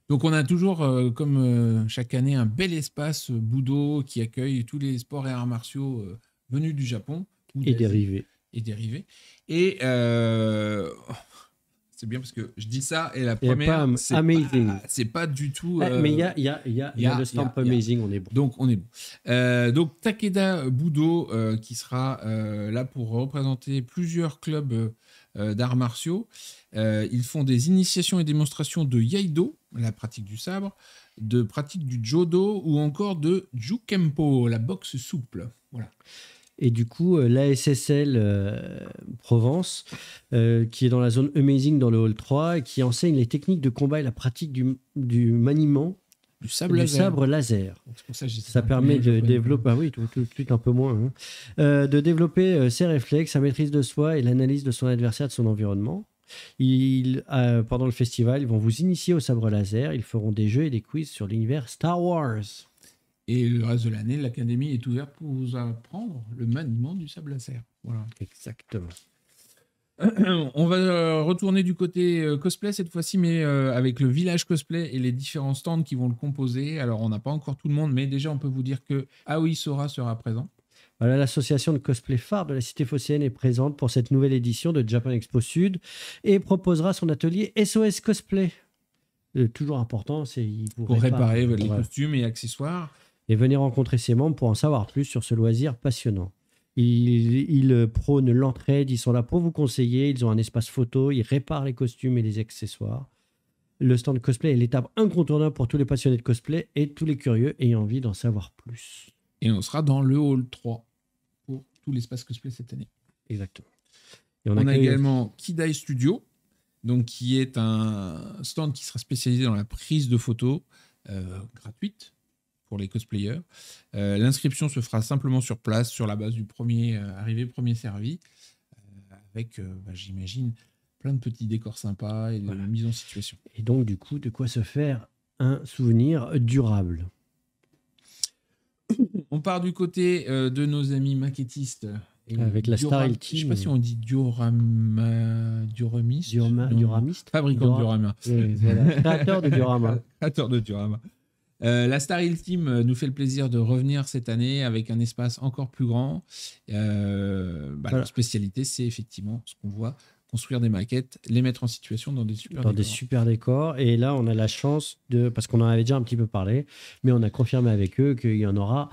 Donc on a toujours, comme chaque année, un bel espace Budo qui accueille tous les sports et arts martiaux venus du Japon.
Et dérivés.
Et c'est bien parce que je dis ça et la première, c'est
amazing.
C'est pas du tout.
Mais il y a le stamp amazing, on est bon.
Donc on est bon. Donc Takeda Budo qui sera là pour représenter plusieurs clubs d'arts martiaux. Ils font des initiations et démonstrations de Iaido, la pratique du sabre, de pratique du Jodo ou encore de Jukempo, la boxe souple. Voilà.
Et du coup, l'ASSL Provence, qui est dans la zone Amazing dans le Hall 3, et qui enseigne les techniques de combat et la pratique du maniement
du sabre laser.
C'est pour ça permet de développer, tout de suite un peu moins, de développer ses réflexes, sa maîtrise de soi et l'analyse de son adversaire, de son environnement. Pendant le festival, ils vont vous initier au sabre laser. Ils feront des jeux et des quiz sur l'univers Star Wars.
Et le reste de l'année, l'académie est ouverte pour vous apprendre le maniement du sabre laser. Voilà.
Exactement.
On va retourner du côté cosplay cette fois-ci, mais avec le village cosplay et les différents stands qui vont le composer. Alors, on n'a pas encore tout le monde, mais déjà, on peut vous dire que Aoi Sora sera présent.
Voilà, l'association de cosplay phare de la cité phocéenne est présente pour cette nouvelle édition de Japan Expo Sud et proposera son atelier SOS Cosplay. Toujours important, c'est
pour réparer les costumes et accessoires.
Et venez rencontrer ses membres pour en savoir plus sur ce loisir passionnant. Ils prônent l'entraide, ils sont là pour vous conseiller, ils ont un espace photo, ils réparent les costumes et les accessoires. Le stand cosplay est l'étape incontournable pour tous les passionnés de cosplay et tous les curieux ayant envie d'en savoir plus.
Et on sera dans le hall 3 pour tout l'espace cosplay cette année.
Exactement.
Et on a également Kidai Studio, donc qui est un stand qui sera spécialisé dans la prise de photos gratuite pour les cosplayers. L'inscription se fera simplement sur place, sur la base du premier arrivé, premier servi, avec, j'imagine, plein de petits décors sympas et de mise en situation.
Et donc, du coup, de quoi se faire un souvenir durable.
On part du côté de nos amis maquettistes.
Avec la Star Team.
Je ne sais pas si on dit dioramiste.
Dioramiste.
Fabricant de diorama.
Oui, voilà. Créateur de diorama.
Créateur de diorama. La Star Hill Team nous fait le plaisir de revenir cette année avec un espace encore plus grand. Leur spécialité, c'est effectivement ce qu'on voit, construire des maquettes, les mettre en situation dans des super décors.
Et là, on a la chance parce qu'on en avait déjà un petit peu parlé, mais on a confirmé avec eux qu'il y en aura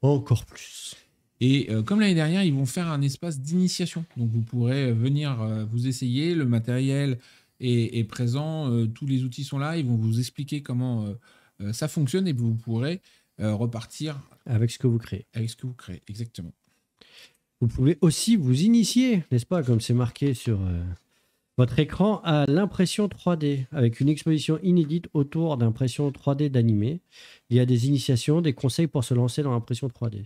encore plus.
Et comme l'année dernière, ils vont faire un espace d'initiation. Donc vous pourrez venir vous essayer, le matériel est présent, tous les outils sont là, ils vont vous expliquer comment ça fonctionne et vous pourrez repartir
avec ce que vous créez.
Avec ce que vous créez, exactement.
Vous pouvez aussi vous initier, n'est-ce pas, comme c'est marqué sur votre écran, à l'impression 3D, avec une exposition inédite autour d'impression 3D d'animé. Il y a des initiations, des conseils pour se lancer dans l'impression 3D.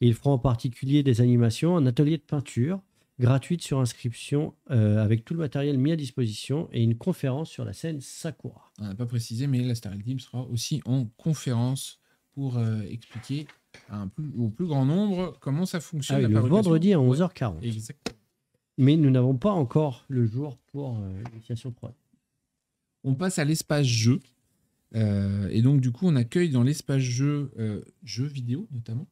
Et ils feront en particulier des animations, un atelier de peinture gratuite sur inscription avec tout le matériel mis à disposition et une conférence sur la scène Sakura.
On n'a pas précisé, mais la Star Hill Team sera aussi en conférence pour expliquer au plus grand nombre comment ça fonctionne.
Le vendredi à 11h40.
Exactement.
Mais nous n'avons pas encore le jour pour l'initiation 3D.
On passe à l'espace jeu. Et donc, du coup, on accueille dans l'espace jeu, jeux vidéo notamment,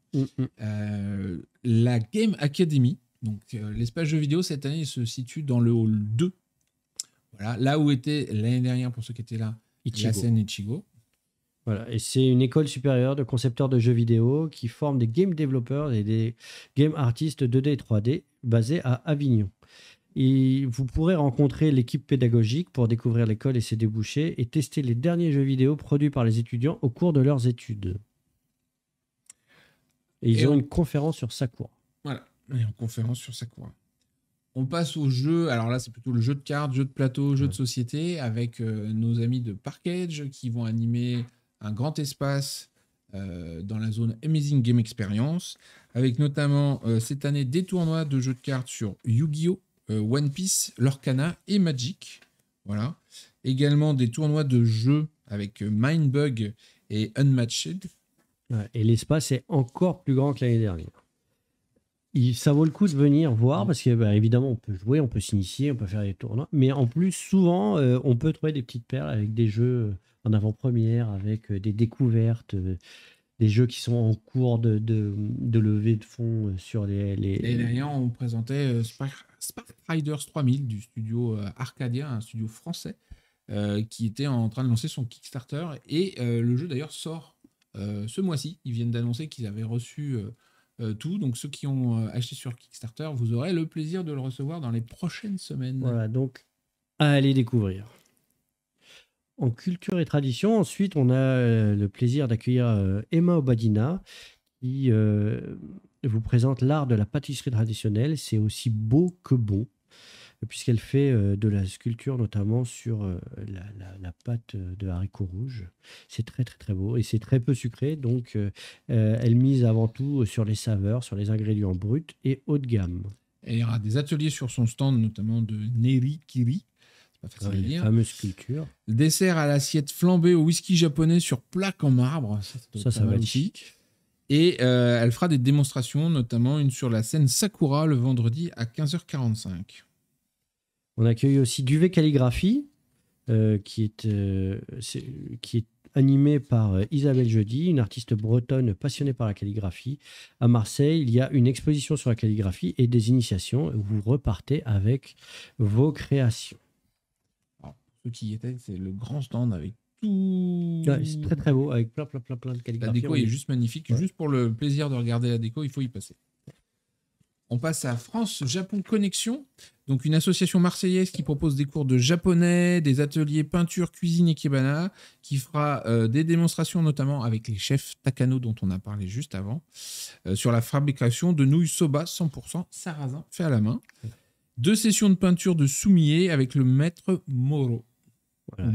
la Game Academy. Donc, l'espace jeux vidéo, cette année, il se situe dans le hall 2. Voilà, là où était l'année dernière, pour ceux qui étaient là, la scène Ichigo.
Voilà, et c'est une école supérieure de concepteurs de jeux vidéo qui forme des game développeurs et des game artistes 2D et 3D basés à Avignon. Et vous pourrez rencontrer l'équipe pédagogique pour découvrir l'école et ses débouchés et tester les derniers jeux vidéo produits par les étudiants au cours de leurs études. Et ils ont une conférence sur Sakura.
Voilà, une conférence sur Sakura. On passe au jeu, alors là c'est plutôt le jeu de cartes, jeu de plateau, jeu de société, avec nos amis de Parkage qui vont animer un grand espace dans la zone Amazing Game Experience, avec notamment cette année des tournois de jeux de cartes sur Yu-Gi-Oh!, One Piece, Lorcana et Magic. Voilà. Également des tournois de jeux avec Mindbug et Unmatched.
Ouais, et l'espace est encore plus grand que l'année dernière. Ça vaut le coup de venir voir parce que évidemment on peut jouer, on peut s'initier, on peut faire des tournois, mais en plus souvent on peut trouver des petites perles avec des jeux en avant-première, avec des découvertes, jeux qui sont en cours de levée de fonds sur les...
Et d'ailleurs, on présentait Spark Riders 3000 du studio Arcadia, un studio français, qui était en train de lancer son Kickstarter. Et le jeu, d'ailleurs, sort ce mois-ci. Ils viennent d'annoncer qu'ils avaient reçu tout. Donc, ceux qui ont acheté sur Kickstarter, vous aurez le plaisir de le recevoir dans les prochaines semaines.
Voilà, donc, à aller découvrir. En culture et tradition, ensuite, on a le plaisir d'accueillir Emma Obadina, qui vous présente l'art de la pâtisserie traditionnelle. C'est aussi beau que bon, puisqu'elle fait de la sculpture, notamment sur la pâte de haricots rouges. C'est très, très, très beau et c'est très peu sucré. Donc, elle mise avant tout sur les saveurs, sur les ingrédients bruts et haut de gamme.
Et il y aura des ateliers sur son stand, notamment de Neri Kiri.
Les fameuses sculptures.
Le dessert à l'assiette flambée au whisky japonais sur plaque en marbre.
Ça va être chic.
Et elle fera des démonstrations, notamment une sur la scène Sakura le vendredi à 15h45.
On accueille aussi Duvet Calligraphie, qui est animée par Isabelle Jeudi, une artiste bretonne passionnée par la calligraphie. À Marseille, il y a une exposition sur la calligraphie et des initiations où vous repartez avec vos créations.
Ceux qui y étaient, c'est le grand stand avec tout.
Ouais, c'est très très beau, avec plein de calligraphies.
La déco est juste magnifique. Ouais. Juste pour le plaisir de regarder la déco, il faut y passer. On passe à France-Japon Connexion, donc une association marseillaise qui propose des cours de japonais, des ateliers peinture, cuisine et kebana, qui fera des démonstrations notamment avec les chefs Takano dont on a parlé juste avant, sur la fabrication de nouilles soba 100% sarrasin fait à la main. 2 sessions de peinture de soumier avec le maître Moro.
Voilà,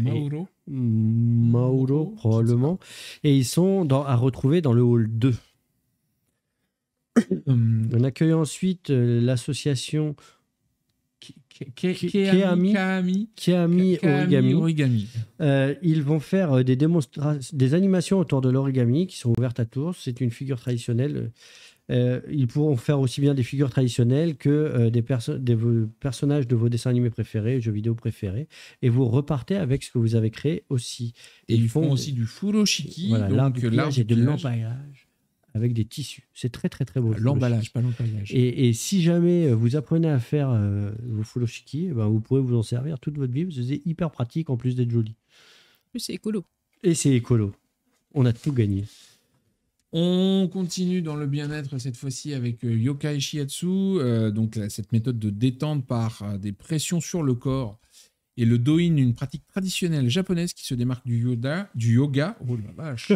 Mauro, probablement. Et ils sont à retrouver dans le hall 2. On accueille ensuite l'association Keami Origami. Ils vont faire des animations autour de l'origami qui sont ouvertes à tous. C'est une figure traditionnelle. Ils pourront faire aussi bien des figures traditionnelles que des personnages de vos dessins animés préférés, jeux vidéo préférés. Et vous repartez avec ce que vous avez créé aussi.
Et ils font aussi du furoshiki,
voilà, donc l'art et de l'emballage avec des tissus. C'est très très très beau.
L'emballage, pas l'empaillage.
Et si jamais vous apprenez à faire vos furoshiki, vous pourrez vous en servir toute votre vie. C'est hyper pratique en plus d'être joli.
Plus c'est écolo.
Et c'est écolo. On a tout gagné.
On continue dans le bien-être cette fois-ci avec Yokai Shiatsu, donc cette méthode de détente par des pressions sur le corps, et le Do-in, une pratique traditionnelle japonaise qui se démarque du yoga. Oh la vache,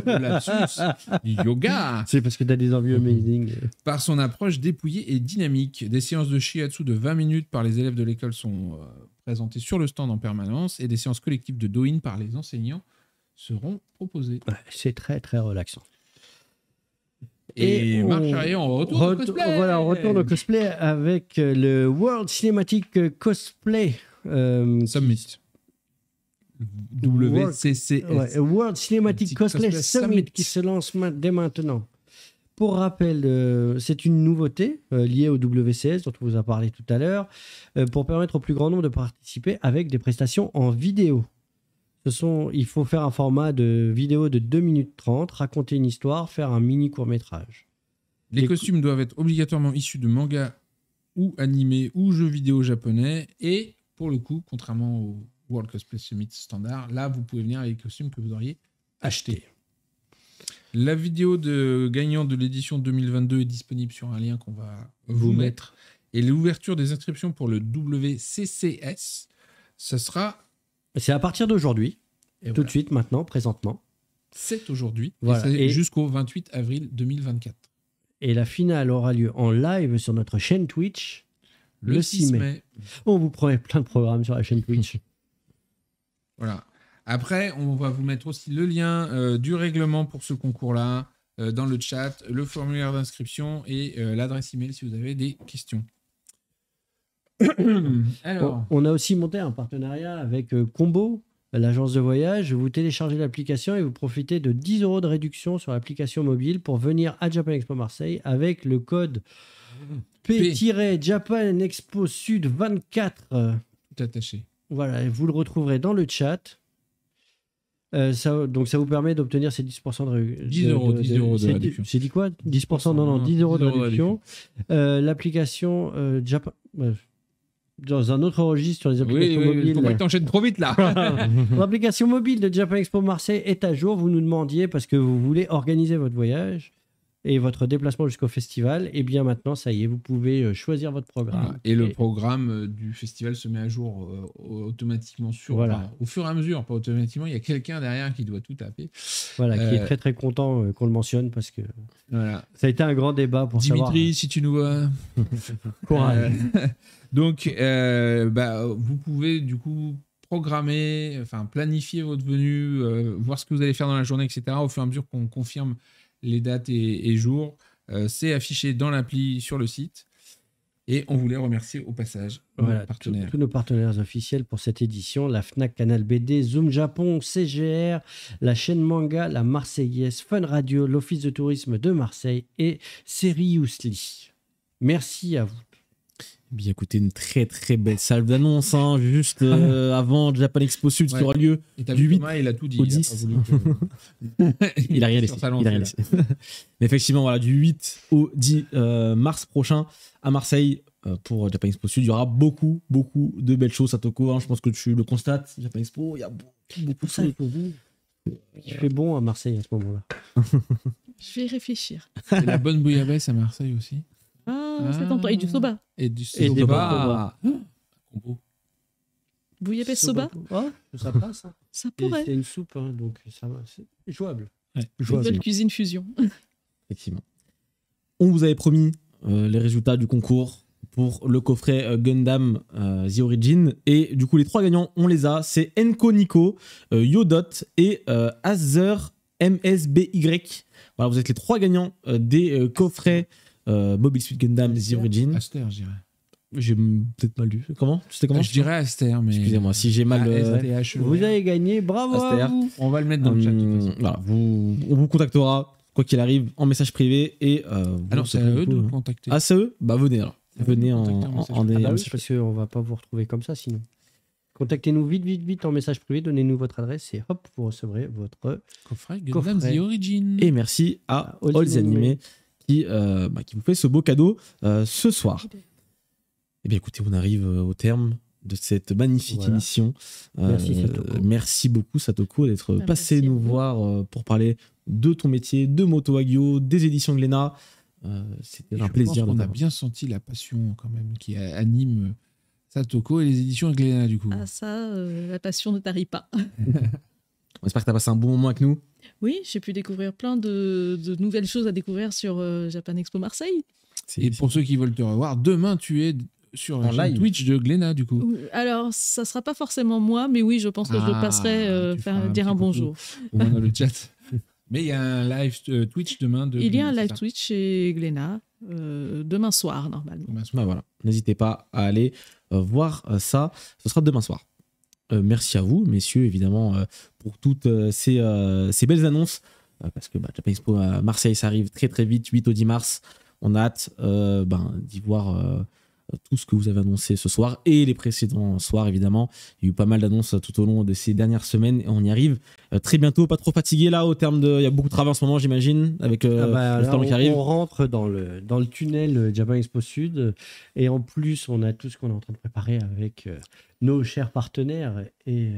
du yoga.
C'est parce que tu as des envies amazing.
Par son approche dépouillée et dynamique. Des séances de Shiatsu de 20 minutes par les élèves de l'école sont présentées sur le stand en permanence, et des séances collectives de Do-in par les enseignants seront proposées.
Ouais, c'est très très relaxant.
Et marche arrière, on retourne au cosplay.
Voilà, on retourne au cosplay avec le World Cinematic Cosplay
Summit. WCCS.
World Cinematic Cosplay Summit qui se lance dès maintenant. Pour rappel, c'est une nouveauté liée au WCS dont on vous a parlé tout à l'heure, pour permettre au plus grand nombre de participer avec des prestations en vidéo. Il faut faire un format de vidéo de 2 minutes 30, raconter une histoire, faire un mini court-métrage.
Les costumes doivent être obligatoirement issus de mangas ou animés ou jeux vidéo japonais. Et pour le coup, contrairement au World Cosplay Summit standard, là, vous pouvez venir avec les costumes que vous auriez achetés. La vidéo de gagnant de l'édition 2022 est disponible sur un lien qu'on va vous mettre. Et l'ouverture des inscriptions pour le WCCS, ce sera...
C'est à partir d'aujourd'hui, tout de suite, maintenant, présentement.
C'est aujourd'hui,
voilà.
Et jusqu'au 28 avril 2024.
Et la finale aura lieu en live sur notre chaîne Twitch le 6 mai. On vous promet plein de programmes sur la chaîne Twitch.
Voilà. Après, on va vous mettre aussi le lien du règlement pour ce concours-là dans le chat, le formulaire d'inscription et l'adresse email si vous avez des questions.
Alors. On a aussi monté un partenariat avec Combo, l'agence de voyage. Vous téléchargez l'application et vous profitez de 10 € de réduction sur l'application mobile pour venir à Japan Expo Marseille avec le code P-Japan Expo Sud 24.
Tout attaché.
Voilà, vous le retrouverez dans le chat. Donc ça vous permet d'obtenir ces 10% de
10 euros de réduction.
J'ai dit quoi? 10%? Non, 10 euros de réduction. L'application Japan... dans un autre registre sur les applications mobiles.
Faut pas que t'enchaînes trop vite là.
L'application mobile de Japan Expo Marseille est à jour. Vous nous demandiez parce que vous voulez organiser votre voyage et votre déplacement jusqu'au festival. Et bien maintenant, ça y est, vous pouvez choisir votre programme.
Voilà. Et le programme du festival se met à jour automatiquement au fur et à mesure, pas automatiquement. Il y a quelqu'un derrière qui doit tout taper.
Voilà, qui est très très content qu'on le mentionne parce que ça a été un grand débat pour savoir.
Dimitri, si tu nous vois.
Courage.
Donc, vous pouvez du coup planifier votre venue, voir ce que vous allez faire dans la journée, etc. Au fur et à mesure qu'on confirme les dates et jours. C'est affiché dans l'appli sur le site. Et on voulait remercier au passage nos partenaires.
Tous nos partenaires officiels pour cette édition, la Fnac, Canal BD, Zoom Japon, CGR, la chaîne Manga, la Marseillaise, Fun Radio, l'Office de tourisme de Marseille et Série Ousli. Merci à vous.
Bien, écoutez, une très très belle salle d'annonce, juste avant Japan Expo Sud qui aura lieu du 8
Thomas, il a tout dit,
au 10. Il a rien laissé. Mais effectivement, voilà, du 8 au 10 mars prochain à Marseille pour Japan Expo Sud, il y aura beaucoup de belles choses, Satoko. Je pense que tu le constates. Japan Expo, il y a beaucoup de choses pour vous.
Il fait bon à Marseille à ce moment-là.
Je vais y réfléchir.
C'est la bonne bouillabaisse à Marseille aussi.
C'est ton et du soba.
Et du soba.
Combo.
Bouillabaisse soba.
Ça passe.
Ça pourrait.
C'est une soupe, donc ça va. C'est jouable.
Nouvelle cuisine fusion.
Effectivement. On vous avait promis les résultats du concours pour le coffret Gundam The Origin. Et du coup, les 3 gagnants, on les a. C'est Enko Nico, Yodot et Azer MSBY. Voilà, vous êtes les 3 gagnants des coffrets Mobile Suit Gundam The Origin.
Aster, je dirais.
J'ai peut-être mal lu. Comment? C'était comment?
Je dirais Aster, mais...
Excusez-moi, si j'ai mal...
Vous avez gagné, bravo à vous.
On va le mettre dans le chat.
Voilà, on vous contactera, quoi qu'il arrive, en message privé. Et,
alors, c'est à eux de vous contacter.
Ah, c'est eux? Bah, venez alors. Venez en
message parce qu'on ne va pas vous retrouver comme ça sinon. Contactez-nous vite en message privé, donnez-nous votre adresse et hop, vous recevrez votre
coffret Gundam The Origin.
Et merci à All the Anime qui vous fait ce beau cadeau ce soir. Eh bien écoutez, on arrive au terme de cette magnifique émission. Merci beaucoup Satoko d'être passé nous voir pour parler de ton métier, de Moto Hagio, des éditions Glénat. C'était un plaisir.
On a bien senti la passion quand même qui anime Satoko et les éditions Glénat du coup.
Ah ça, la passion ne tarit pas.
On espère que tu as passé un bon moment avec nous.
Oui, j'ai pu découvrir plein de nouvelles choses à découvrir sur Japan Expo Marseille.
Et pour ceux qui veulent te revoir, demain tu es sur la chaîne Twitch de Glénat du coup.
Alors, ça sera pas forcément moi, mais oui, je pense que je passerai dire un bonjour.
Dans le chat. Mais il y a un live Twitch demain.
Il y a un live Twitch chez Glénat demain soir, normalement.
Voilà. N'hésitez pas à aller voir ça. Ce sera demain soir. Merci à vous, messieurs, évidemment, pour toutes ces belles annonces. Parce que Japan Expo à Marseille, ça arrive très très vite, 8 au 10 mars. On a hâte d'y voir tout ce que vous avez annoncé ce soir et les précédents soirs, évidemment. Il y a eu pas mal d'annonces tout au long de ces dernières semaines et on y arrive très bientôt. Pas trop fatigué là, au terme de... Il y a beaucoup de travail en ce moment, j'imagine, avec le temps qui arrive.
On rentre dans le tunnel Japan Expo Sud et en plus, on a tout ce qu'on est en train de préparer avec nos chers partenaires et,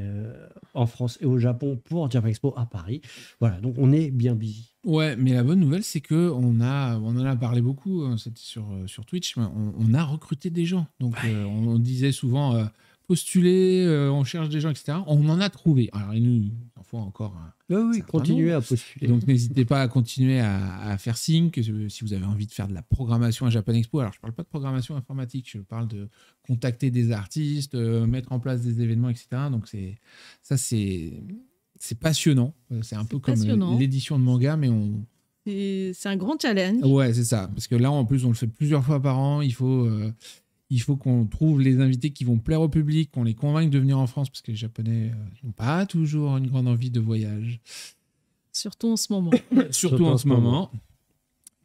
en France et au Japon pour Japan Expo à Paris. Voilà, donc on est bien busy.
Ouais, mais la bonne nouvelle, c'est que on en a parlé beaucoup sur Twitch, mais on a recruté des gens. Donc, on disait souvent postuler, on cherche des gens, etc. On en a trouvé. Alors, il nous en faut encore.
Oui, continuez à postuler.
Et donc, n'hésitez pas à continuer à faire signe que si vous avez envie de faire de la programmation à Japan Expo. Alors, je ne parle pas de programmation informatique, je parle de contacter des artistes, mettre en place des événements, etc. Donc, c'est passionnant. C'est un peu comme l'édition de manga, mais
c'est un grand challenge.
Ouais, c'est ça. Parce que là, en plus, on le fait plusieurs fois par an. Il faut qu'on trouve les invités qui vont plaire au public, qu'on les convainque de venir en France, parce que les Japonais n'ont pas toujours une grande envie de voyage.
Surtout en ce moment.
Surtout en ce moment.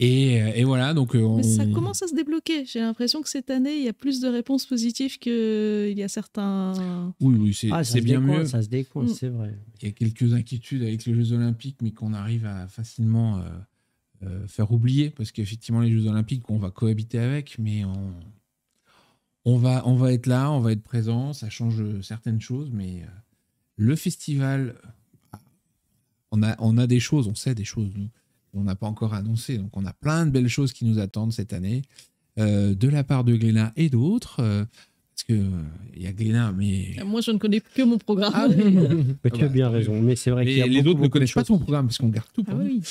Et voilà, donc
Mais ça commence à se débloquer. J'ai l'impression que cette année, il y a plus de réponses positives qu'il y a certains...
Oui, c'est bien mieux.
Ça se décoince, c'est vrai.
Il y a quelques inquiétudes avec les Jeux Olympiques, mais qu'on arrive à facilement faire oublier, parce qu'effectivement, les Jeux Olympiques, on va cohabiter avec, mais on va être là, on va être présent, ça change certaines choses, mais le festival, on a des choses, on sait des choses, nous. On n'a pas encore annoncé, donc on a plein de belles choses qui nous attendent cette année, de la part de Glénat et d'autres, parce que il y a Glénat, mais...
Moi, je ne connais que mon programme.
Ah, mais tu as bien raison, mais c'est vrai qu'il y a
les autres ne connaissent pas
ton
ton programme, parce qu'on garde tout.
Oui.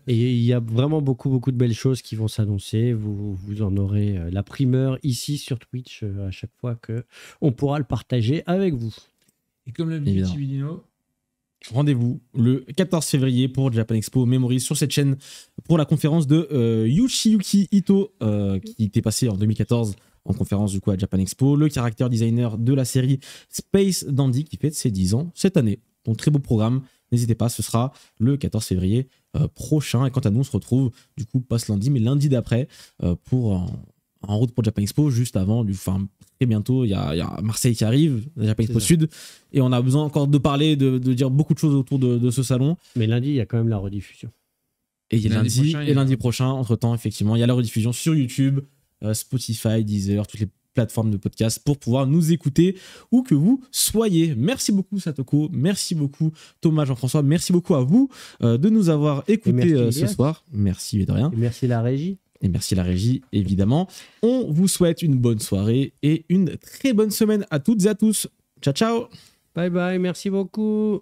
Et il y a vraiment beaucoup de belles choses qui vont s'annoncer, vous en aurez la primeur ici sur Twitch à chaque fois qu'on pourra le partager avec vous.
Et comme le dit Chividino,
rendez-vous le 14 février pour Japan Expo Memories sur cette chaîne pour la conférence de Yoshiyuki Ito qui était passé en 2014 en conférence du coup à Japan Expo, le character designer de la série Space Dandy qui fête ses 10 ans cette année. Donc très beau programme, n'hésitez pas, ce sera le 14 février prochain et quant à nous on se retrouve du coup pas ce lundi mais lundi d'après pour en route pour Japan Expo juste avant très bientôt il y a Marseille qui arrive, Japan Expo Sud, et on a besoin encore de parler, de dire beaucoup de choses autour de ce salon.
Mais lundi il y a quand même la rediffusion.
Et il y a lundi prochain, entre temps effectivement il y a la rediffusion sur YouTube, Spotify, Deezer, toutes les plateformes de podcast pour pouvoir nous écouter où que vous soyez. Merci beaucoup Satoko, merci beaucoup Thomas, Jean-François, merci beaucoup à vous de nous avoir écoutés ce soir. Merci de rien.
Et merci la régie.
Et merci la régie, évidemment. On vous souhaite une bonne soirée et une très bonne semaine à toutes et à tous. Ciao, ciao.
Bye bye, merci beaucoup.